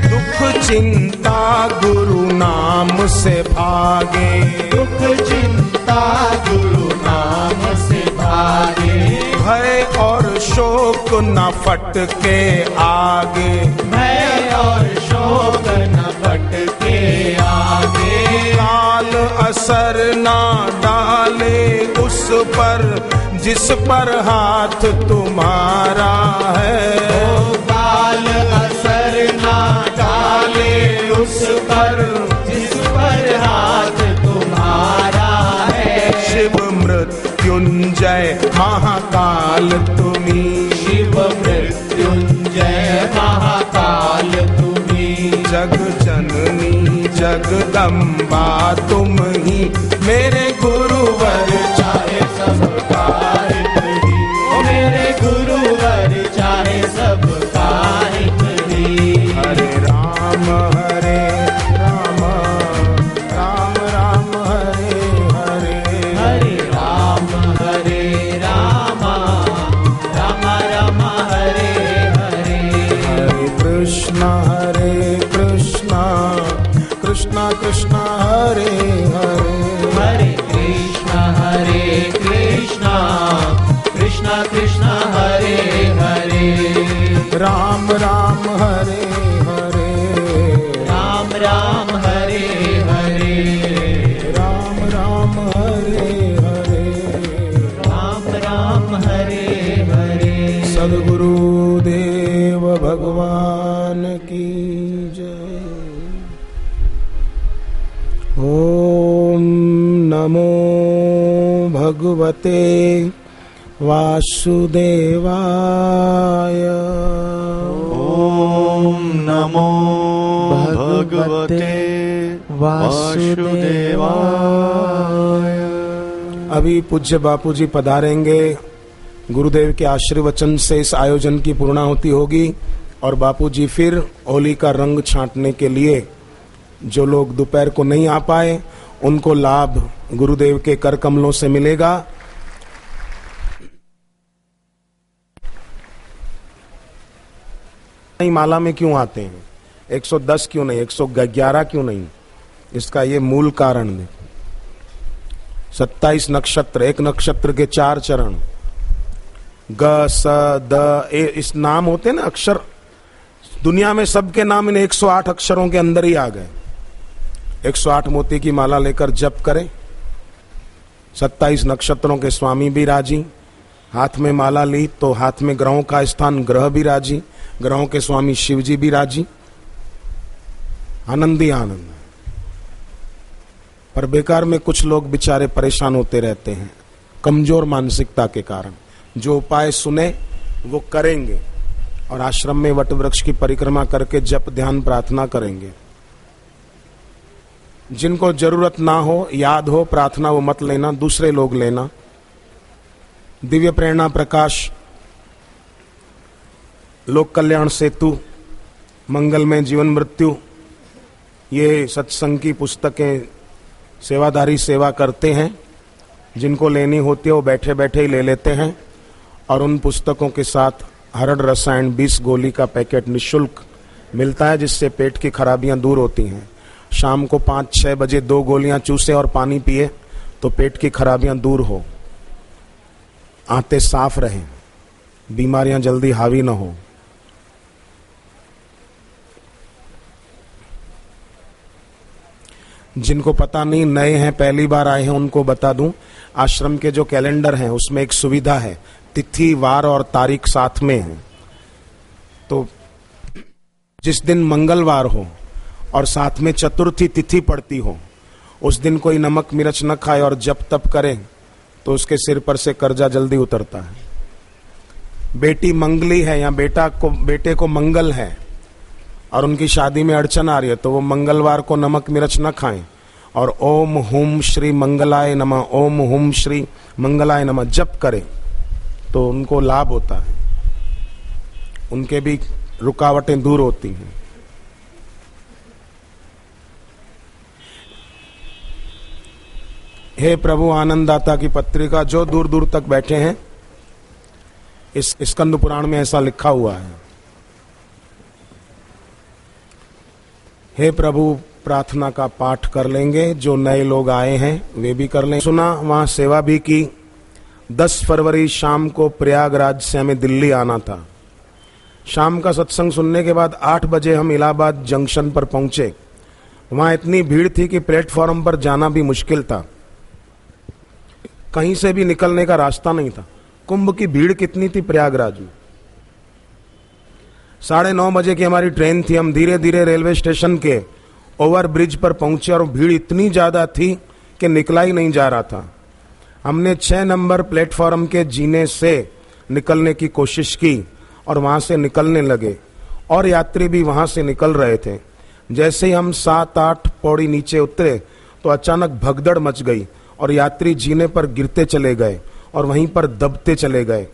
दुख चिंता गुरु नाम से भागे, दुख चिंता गुरु नाम से भागे। भय और शोक न फटके आगे। भय और शोक न फटके आगे। काल असर ना डाले उस पर, जिस पर हाथ तुम्हारा है। काल असर ना डाले उस पर, जिस पर हाथ तुम्हारा है। शिव मृत्युंजय महाकाल तुम्ही, शिव मृत्युंजय महाकाल तुम्ही। जग जननी जगदम्बा तुम ही, मेरे गुरुवर चाहे सबका हित ही। ओ मेरे गुरुवर चाहे सबका हित ही। हरे राम राम राम हरे हरे। हरे राम राम राम हरे हरे। हरे कृष्ण कृष्ण कृष्ण हरे हरे। हरे कृष्ण कृष्ण कृष्ण हरे हरे। राम राम हरे हरे। राम राम हरे हरे। राम राम हरे हरे। राम राम हरे हरे। सद्गुरु देव भगवान की जय। ओम नमो भगवते वासुदेवाय। ओम नमो भगवते भगवते वासुदेवाय। अभी पूज्य बापू जी पधारेंगे। गुरुदेव के आशीर्वचन से इस आयोजन की पूर्णाहुति होगी और बापू जी फिर होली का रंग छांटने के लिए जो लोग दोपहर को नहीं आ पाए उनको लाभ गुरुदेव के कर कमलों से मिलेगा। माला में क्यों आते हैं? 110 क्यों नहीं, 111 क्यों नहीं? इसका ये मूल कारण देखो। 27 नक्षत्र, एक नक्षत्र के 4 चरण, ग स द ए, इस नाम होते हैं ना अक्षर। दुनिया में सबके नाम इन 108 अक्षरों के अंदर ही आ गए। 108 मोती की माला लेकर जप करें। 27 नक्षत्रों के स्वामी भी राजी। हाथ में माला ली तो हाथ में ग्रहों का स्थान, ग्रह भी राजी। ग्रहों के स्वामी शिव जी भी राजी। आनंद ही आनंद। पर बेकार में कुछ लोग बेचारे परेशान होते रहते हैं कमजोर मानसिकता के कारण। जो उपाय सुने वो करेंगे और आश्रम में वट वृक्ष की परिक्रमा करके जप ध्यान प्रार्थना करेंगे। जिनको जरूरत ना हो, याद हो प्रार्थना, वो मत लेना, दूसरे लोग लेना। दिव्य प्रेरणा प्रकाश, लोक कल्याण सेतु, मंगलमय जीवन मृत्यु, ये सत्संग की पुस्तकें सेवादारी सेवा करते हैं। जिनको लेनी होती है वो बैठे बैठे ही ले लेते हैं और उन पुस्तकों के साथ हरड़ रसायन 20 गोली का पैकेट निःशुल्क मिलता है, जिससे पेट की खराबियां दूर होती हैं। शाम को 5-6 बजे 2 गोलियां चूसे और पानी पिए तो पेट की खराबियां दूर हो, आंतें साफ रहें, बीमारियां जल्दी हावी न हो। जिनको पता नहीं, नए हैं, पहली बार आए हैं, उनको बता दूं, आश्रम के जो कैलेंडर हैं उसमें एक सुविधा है, तिथि वार और तारीख साथ में है। तो जिस दिन मंगलवार हो और साथ में चतुर्थी तिथि पड़ती हो, उस दिन कोई नमक मिर्च न खाए और जप तप करे तो उसके सिर पर से कर्जा जल्दी उतरता है। बेटी मंगली है या बेटे को मंगल है और उनकी शादी में अड़चन आ रही है तो वो मंगलवार को नमक मिर्च न खाएं और ओम हुम श्री मंगलाय नमः, ओम हुम श्री मंगलाय नमः जप करें तो उनको लाभ होता है, उनके भी रुकावटें दूर होती हैं। हे प्रभु आनंददाता की पत्रिका, जो दूर दूर तक बैठे हैं, इस स्कंद पुराण में ऐसा लिखा हुआ है। हे प्रभु, प्रार्थना का पाठ कर लेंगे, जो नए लोग आए हैं वे भी कर लें। सुना, वहां सेवा भी की। 10 फरवरी शाम को प्रयागराज से हमें दिल्ली आना था। शाम का सत्संग सुनने के बाद 8 बजे हम इलाहाबाद जंक्शन पर पहुंचे। वहां इतनी भीड़ थी कि प्लेटफॉर्म पर जाना भी मुश्किल था, कहीं से भी निकलने का रास्ता नहीं था। कुंभ की भीड़ कितनी थी प्रयागराज में। 9:30 बजे की हमारी ट्रेन थी। हम धीरे धीरे रेलवे स्टेशन के ओवर ब्रिज पर पहुंचे और भीड़ इतनी ज्यादा थी कि निकला ही नहीं जा रहा था। हमने 6 नंबर प्लेटफॉर्म के जीने से निकलने की कोशिश की और वहां से निकलने लगे और यात्री भी वहां से निकल रहे थे। जैसे ही हम 7-8 पौड़ी नीचे उतरे तो अचानक भगदड़ मच गई और यात्री जीने पर गिरते चले गए और वहीं पर दबते चले गए।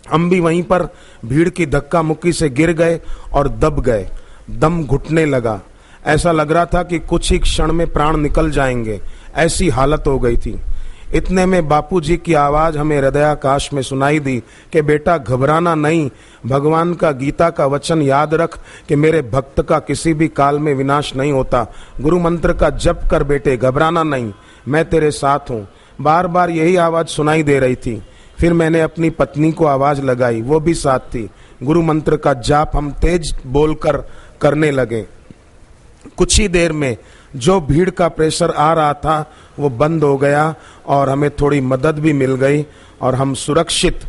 हम भी वहीं पर भीड़ की धक्का मुक्की से गिर गए और दब गए। दम घुटने लगा, ऐसा लग रहा था कि कुछ ही क्षण में प्राण निकल जाएंगे, ऐसी हालत हो गई थी। इतने में बापू जी की आवाज हमें हृदयाकाश में सुनाई दी कि बेटा घबराना नहीं, भगवान का गीता का वचन याद रख कि मेरे भक्त का किसी भी काल में विनाश नहीं होता। गुरु मंत्र का जप कर बेटे, घबराना नहीं, मैं तेरे साथ हूँ। बार बार यही आवाज सुनाई दे रही थी। फिर मैंने अपनी पत्नी को आवाज लगाई, वो भी साथ थी। गुरु मंत्र का जाप हम तेज बोलकर करने लगे। कुछ ही देर में जो भीड़ का प्रेशर आ रहा था वो बंद हो गया और हमें थोड़ी मदद भी मिल गई और हम सुरक्षित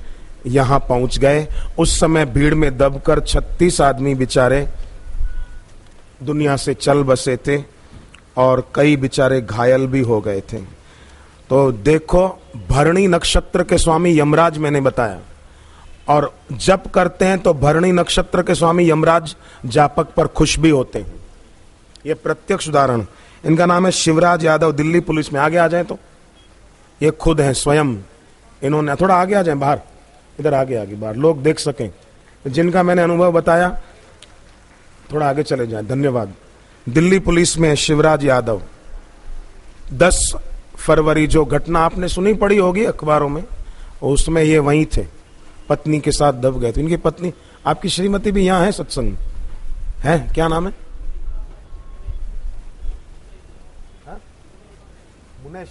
यहाँ पहुंच गए। उस समय भीड़ में दबकर 36 आदमी बेचारे दुनिया से चल बसे थे और कई बेचारे घायल भी हो गए थे। तो देखो, भरणी नक्षत्र के स्वामी यमराज मैंने बताया, और जप करते हैं तो भरणी नक्षत्र के स्वामी यमराज जापक पर खुश भी होते हैं। ये प्रत्यक्ष उदाहरण। इनका नाम है शिवराज यादव, दिल्ली पुलिस में। आगे आ जाए तो ये खुद हैं स्वयं। इन्होंने थोड़ा आगे आ जाए, बाहर, इधर आगे आगे बाहर, लोग देख सकें जिनका मैंने अनुभव बताया। थोड़ा आगे चले जाएं, धन्यवाद। दिल्ली पुलिस में शिवराज यादव। 10 फरवरी जो घटना आपने सुनी पड़ी होगी अखबारों में, उसमें ये वहीं थे, पत्नी के साथ दब गए थे। इनकी पत्नी, आपकी श्रीमती भी यहां है सत्संग है, क्या नाम है? मुनेश।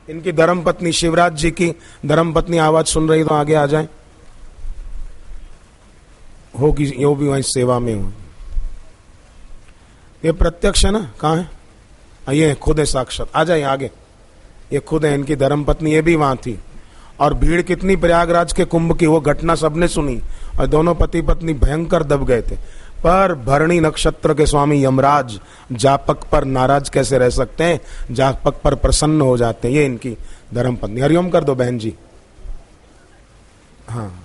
इनकी धर्मपत्नी, शिवराज जी की धर्मपत्नी आवाज सुन रही तो आगे आ जाए। होगी, यो भी वहीं सेवा में हो। ये प्रत्यक्ष है ना, कहाँ है? ये खुद है साक्षात। आ जाए आगे, ये खुद है, इनकी धर्मपत्नी, ये भी वहां थी। और भीड़ कितनी प्रयागराज के कुंभ की, वो घटना सबने सुनी। और दोनों पति पत्नी भयंकर दब गए थे। पर भरणी नक्षत्र के स्वामी यमराज जापक पर नाराज कैसे रह सकते हैं, जापक पर प्रसन्न हो जाते हैं। ये इनकी धर्मपत्नी। हरिओम कर दो बहन जी। हाँ,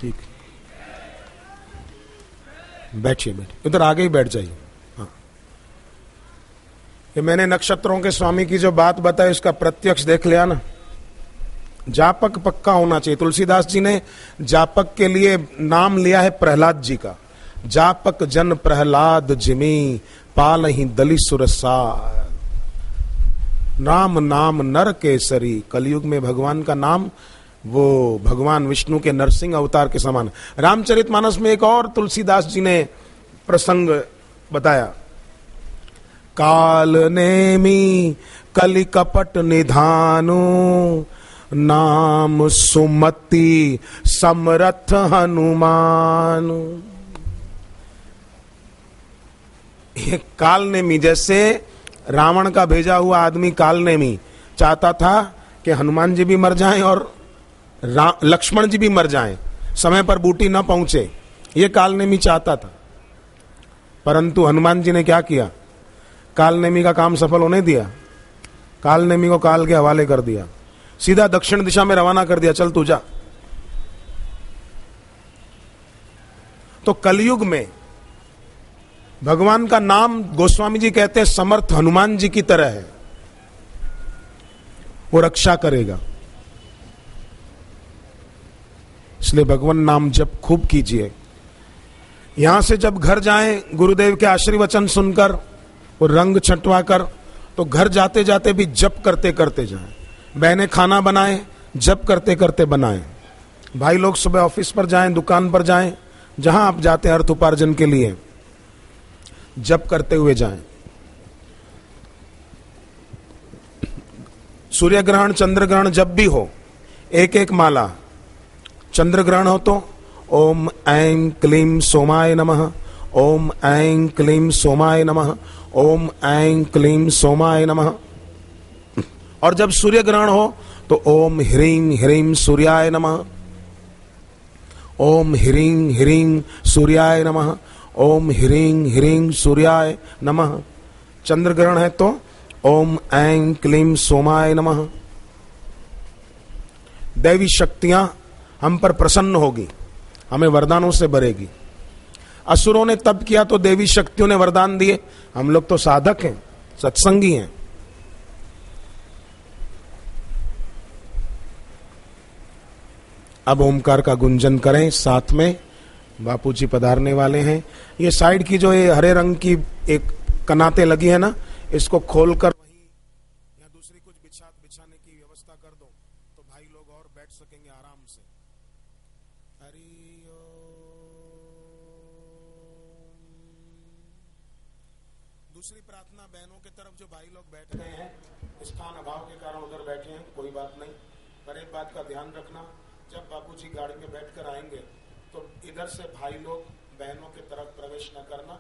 ठीक, बैठिए बैठिए, इधर आगे ही बैठ जाइए। हाँ, ये मैंने नक्षत्रों के स्वामी की जो बात बताई उसका प्रत्यक्ष देख लिया ना। जापक पक्का होना चाहिए। तुलसीदास जी ने जापक के लिए नाम लिया है प्रहलाद जी का। जापक जन प्रहलाद जिमी पाल ही दली सुरसार। राम नाम नर केसरी। कलयुग में भगवान का नाम वो भगवान विष्णु के नरसिंह अवतार के समान। रामचरितमानस में एक और तुलसीदास जी ने प्रसंग बताया। काल नेमी कलि कपट निधानु नाम सुमति समरथ हनुमान। ये कालनेमी, जैसे रावण का भेजा हुआ आदमी कालनेमी चाहता था कि हनुमान जी भी मर जाएं और लक्ष्मण जी भी मर जाएं, समय पर बूटी न पहुंचे, ये कालनेमी चाहता था। परंतु हनुमान जी ने क्या किया? कालनेमी का काम सफल होने दिया। कालनेमी को काल के हवाले कर दिया, सीधा दक्षिण दिशा में रवाना कर दिया, चल तू जा। तो कलयुग में भगवान का नाम गोस्वामी जी कहते हैं समर्थ हनुमान जी की तरह है, वो रक्षा करेगा। इसलिए भगवान नाम जप खूब कीजिए। यहां से जब घर जाएं, गुरुदेव के आशीर्वचन सुनकर, वो रंग छटवा कर, तो घर जाते जाते भी जप करते करते जाएं। बहनें खाना बनाएं, जप करते करते बनाएं। भाई लोग सुबह ऑफिस पर जाएं, दुकान पर जाएं, जहां आप जाते हैं अर्थ उपार्जन के लिए, जप करते हुए जाएं। सूर्य ग्रहण, चंद्र ग्रहण जब भी हो, एक एक माला। चंद्र ग्रहण हो तो ओम ऐं क्लीं सोमाय नमः, ओम ऐं क्लीं सोमाय नमः, ओम ऐं क्लीं सोमाय नमः। और जब सूर्य ग्रहण हो तो ओम ह्रीं ह्रीं सूर्याय नमः, ओम ह्रीं ह्रीं सूर्याय नमः, ओम ह्रीं ह्रीं सूर्याय नमः। चंद्र ग्रहण है तो ओम ऐं क्लीं सोमाय नमः। दैवी शक्तियां हम पर प्रसन्न होगी, हमें वरदानों से भरेगी। असुरों ने तप किया तो देवी शक्तियों ने वरदान दिए। हम लोग तो साधक हैं, सत्संगी हैं। अब ओमकार का गुंजन करें, साथ में बापूजी पधारने वाले हैं। ये साइड की जो ये हरे रंग की एक कनाते लगी है ना, इसको खोलकर वहीं या दूसरी कुछ बिछाने की व्यवस्था कर दो तो भाई लोग और बैठ सकेंगे आराम से। हरि दूसरी प्रार्थना बहनों की तरफ, जो भाई लोग बैठ गए हैं, स्थान अभाव के कारण उधर बैठे हैं, कोई बात नहीं, पर एक बात का ध्यान रखना, जब बापूजी गाड़ी में बैठकर आएंगे तो इधर से भाई लोग बहनों की तरफ प्रवेश न करना,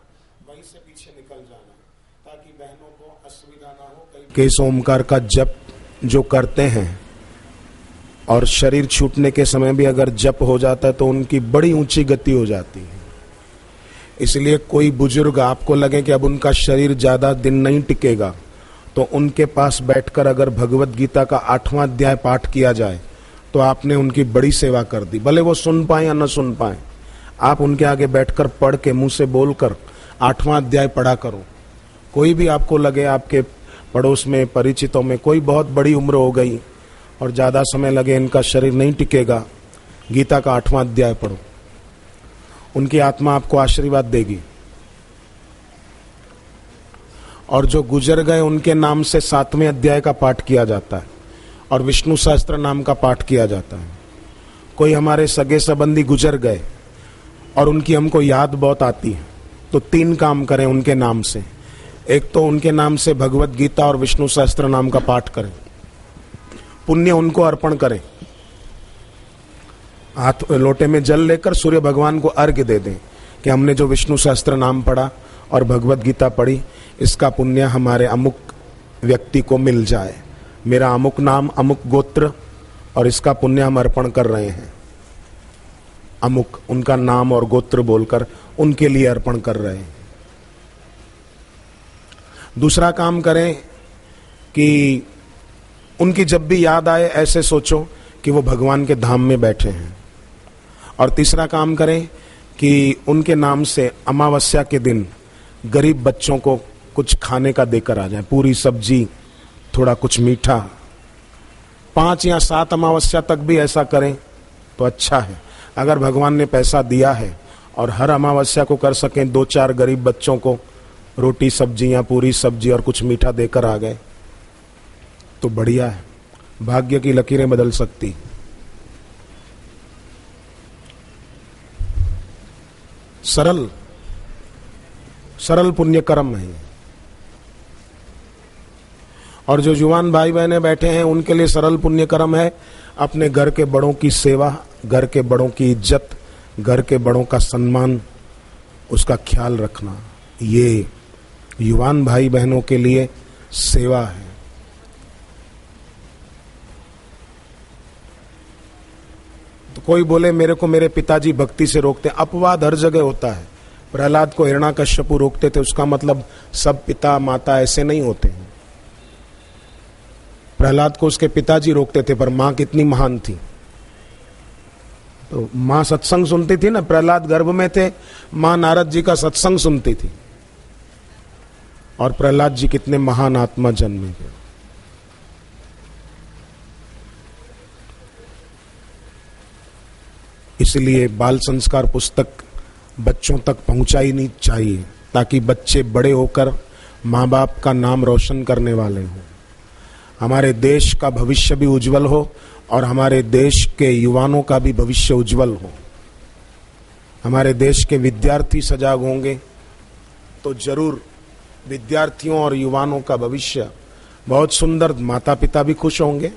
वहीं से पीछे निकल जाना, ताकि बहनों को असुविधा ना हो। केस ओमकार का जप जो करते हैं और शरीर छूटने के समय भी अगर जप हो जाता है तो उनकी बड़ी ऊंची गति हो जाती है। इसलिए कोई बुजुर्ग आपको लगे कि अब उनका शरीर ज्यादा दिन नहीं टिकेगा, तो उनके पास बैठकर अगर भगवत गीता का 8वां अध्याय पाठ किया जाए तो आपने उनकी बड़ी सेवा कर दी। भले वो सुन पाए या न सुन पाए, आप उनके आगे बैठकर पढ़ के मुंह से बोलकर 8वां अध्याय पढ़ा करो। कोई भी आपको लगे आपके पड़ोस में, परिचितों में कोई बहुत बड़ी उम्र हो गई और ज्यादा समय लगे, इनका शरीर नहीं टिकेगा, गीता का 8वां अध्याय पढ़ो, उनकी आत्मा आपको आशीर्वाद देगी। और जो गुजर गए उनके नाम से 7वें अध्याय का पाठ किया जाता है और विष्णु सहस्त्र नाम का पाठ किया जाता है। कोई हमारे सगे संबंधी गुजर गए और उनकी हमको याद बहुत आती है, तो 3 काम करें उनके नाम से। एक तो उनके नाम से भगवत गीता और विष्णु सहस्त्र नाम का पाठ करें, पुण्य उनको अर्पण करें। हाथ लोटे में जल लेकर सूर्य भगवान को अर्घ्य दे दें कि हमने जो विष्णु सहस्त्र नाम पढ़ा और भगवत गीता पढ़ी, इसका पुण्य हमारे अमुक व्यक्ति को मिल जाए। मेरा अमुक नाम, अमुक गोत्र, और इसका पुण्य हम अर्पण कर रहे हैं। अमुक उनका नाम और गोत्र बोलकर उनके लिए अर्पण कर रहे हैं। दूसरा काम करें कि उनकी जब भी याद आए ऐसे सोचो कि वो भगवान के धाम में बैठे हैं। और तीसरा काम करें कि उनके नाम से अमावस्या के दिन गरीब बच्चों को कुछ खाने का देकर आ जाए, पूरी सब्जी, थोड़ा कुछ मीठा। 5 या 7 अमावस्या तक भी ऐसा करें तो अच्छा है। अगर भगवान ने पैसा दिया है और हर अमावस्या को कर सकें 2-4 गरीब बच्चों को रोटी सब्जी या पूरी सब्जी और कुछ मीठा देकर आ गए तो बढ़िया है, भाग्य की लकीरें बदल सकती। सरल सरल पुण्य कर्म है। और जो जुवान भाई बहने बैठे हैं उनके लिए सरल पुण्य कर्म है अपने घर के बड़ों की सेवा, घर के बड़ों की इज्जत, घर के बड़ों का सम्मान, उसका ख्याल रखना। ये युवान भाई बहनों के लिए सेवा है। तो कोई बोले मेरे को मेरे पिताजी भक्ति से रोकते, अपवाद हर जगह होता है। प्रहलाद को हिरण्याकश्यपु रोकते थे, उसका मतलब सब पिता माता ऐसे नहीं होते हैं। प्रहलाद को उसके पिताजी रोकते थे, पर मां कितनी महान थी। तो मां सत्संग सुनती थी ना, प्रहलाद गर्भ में थे, मां नारद जी का सत्संग सुनती थी। और प्रहलाद जी कितने महान आत्मा जन्मे थे। इसलिए बाल संस्कार पुस्तक बच्चों तक पहुंचाई नहीं चाहिए, ताकि बच्चे बड़े होकर माँ बाप का नाम रोशन करने वाले हों, हमारे देश का भविष्य भी उज्जवल हो और हमारे देश के युवाओं का भी भविष्य उज्जवल हो। हमारे देश के विद्यार्थी सजाग होंगे तो जरूर विद्यार्थियों और युवाओं का भविष्य बहुत सुंदर, माता पिता भी खुश होंगे।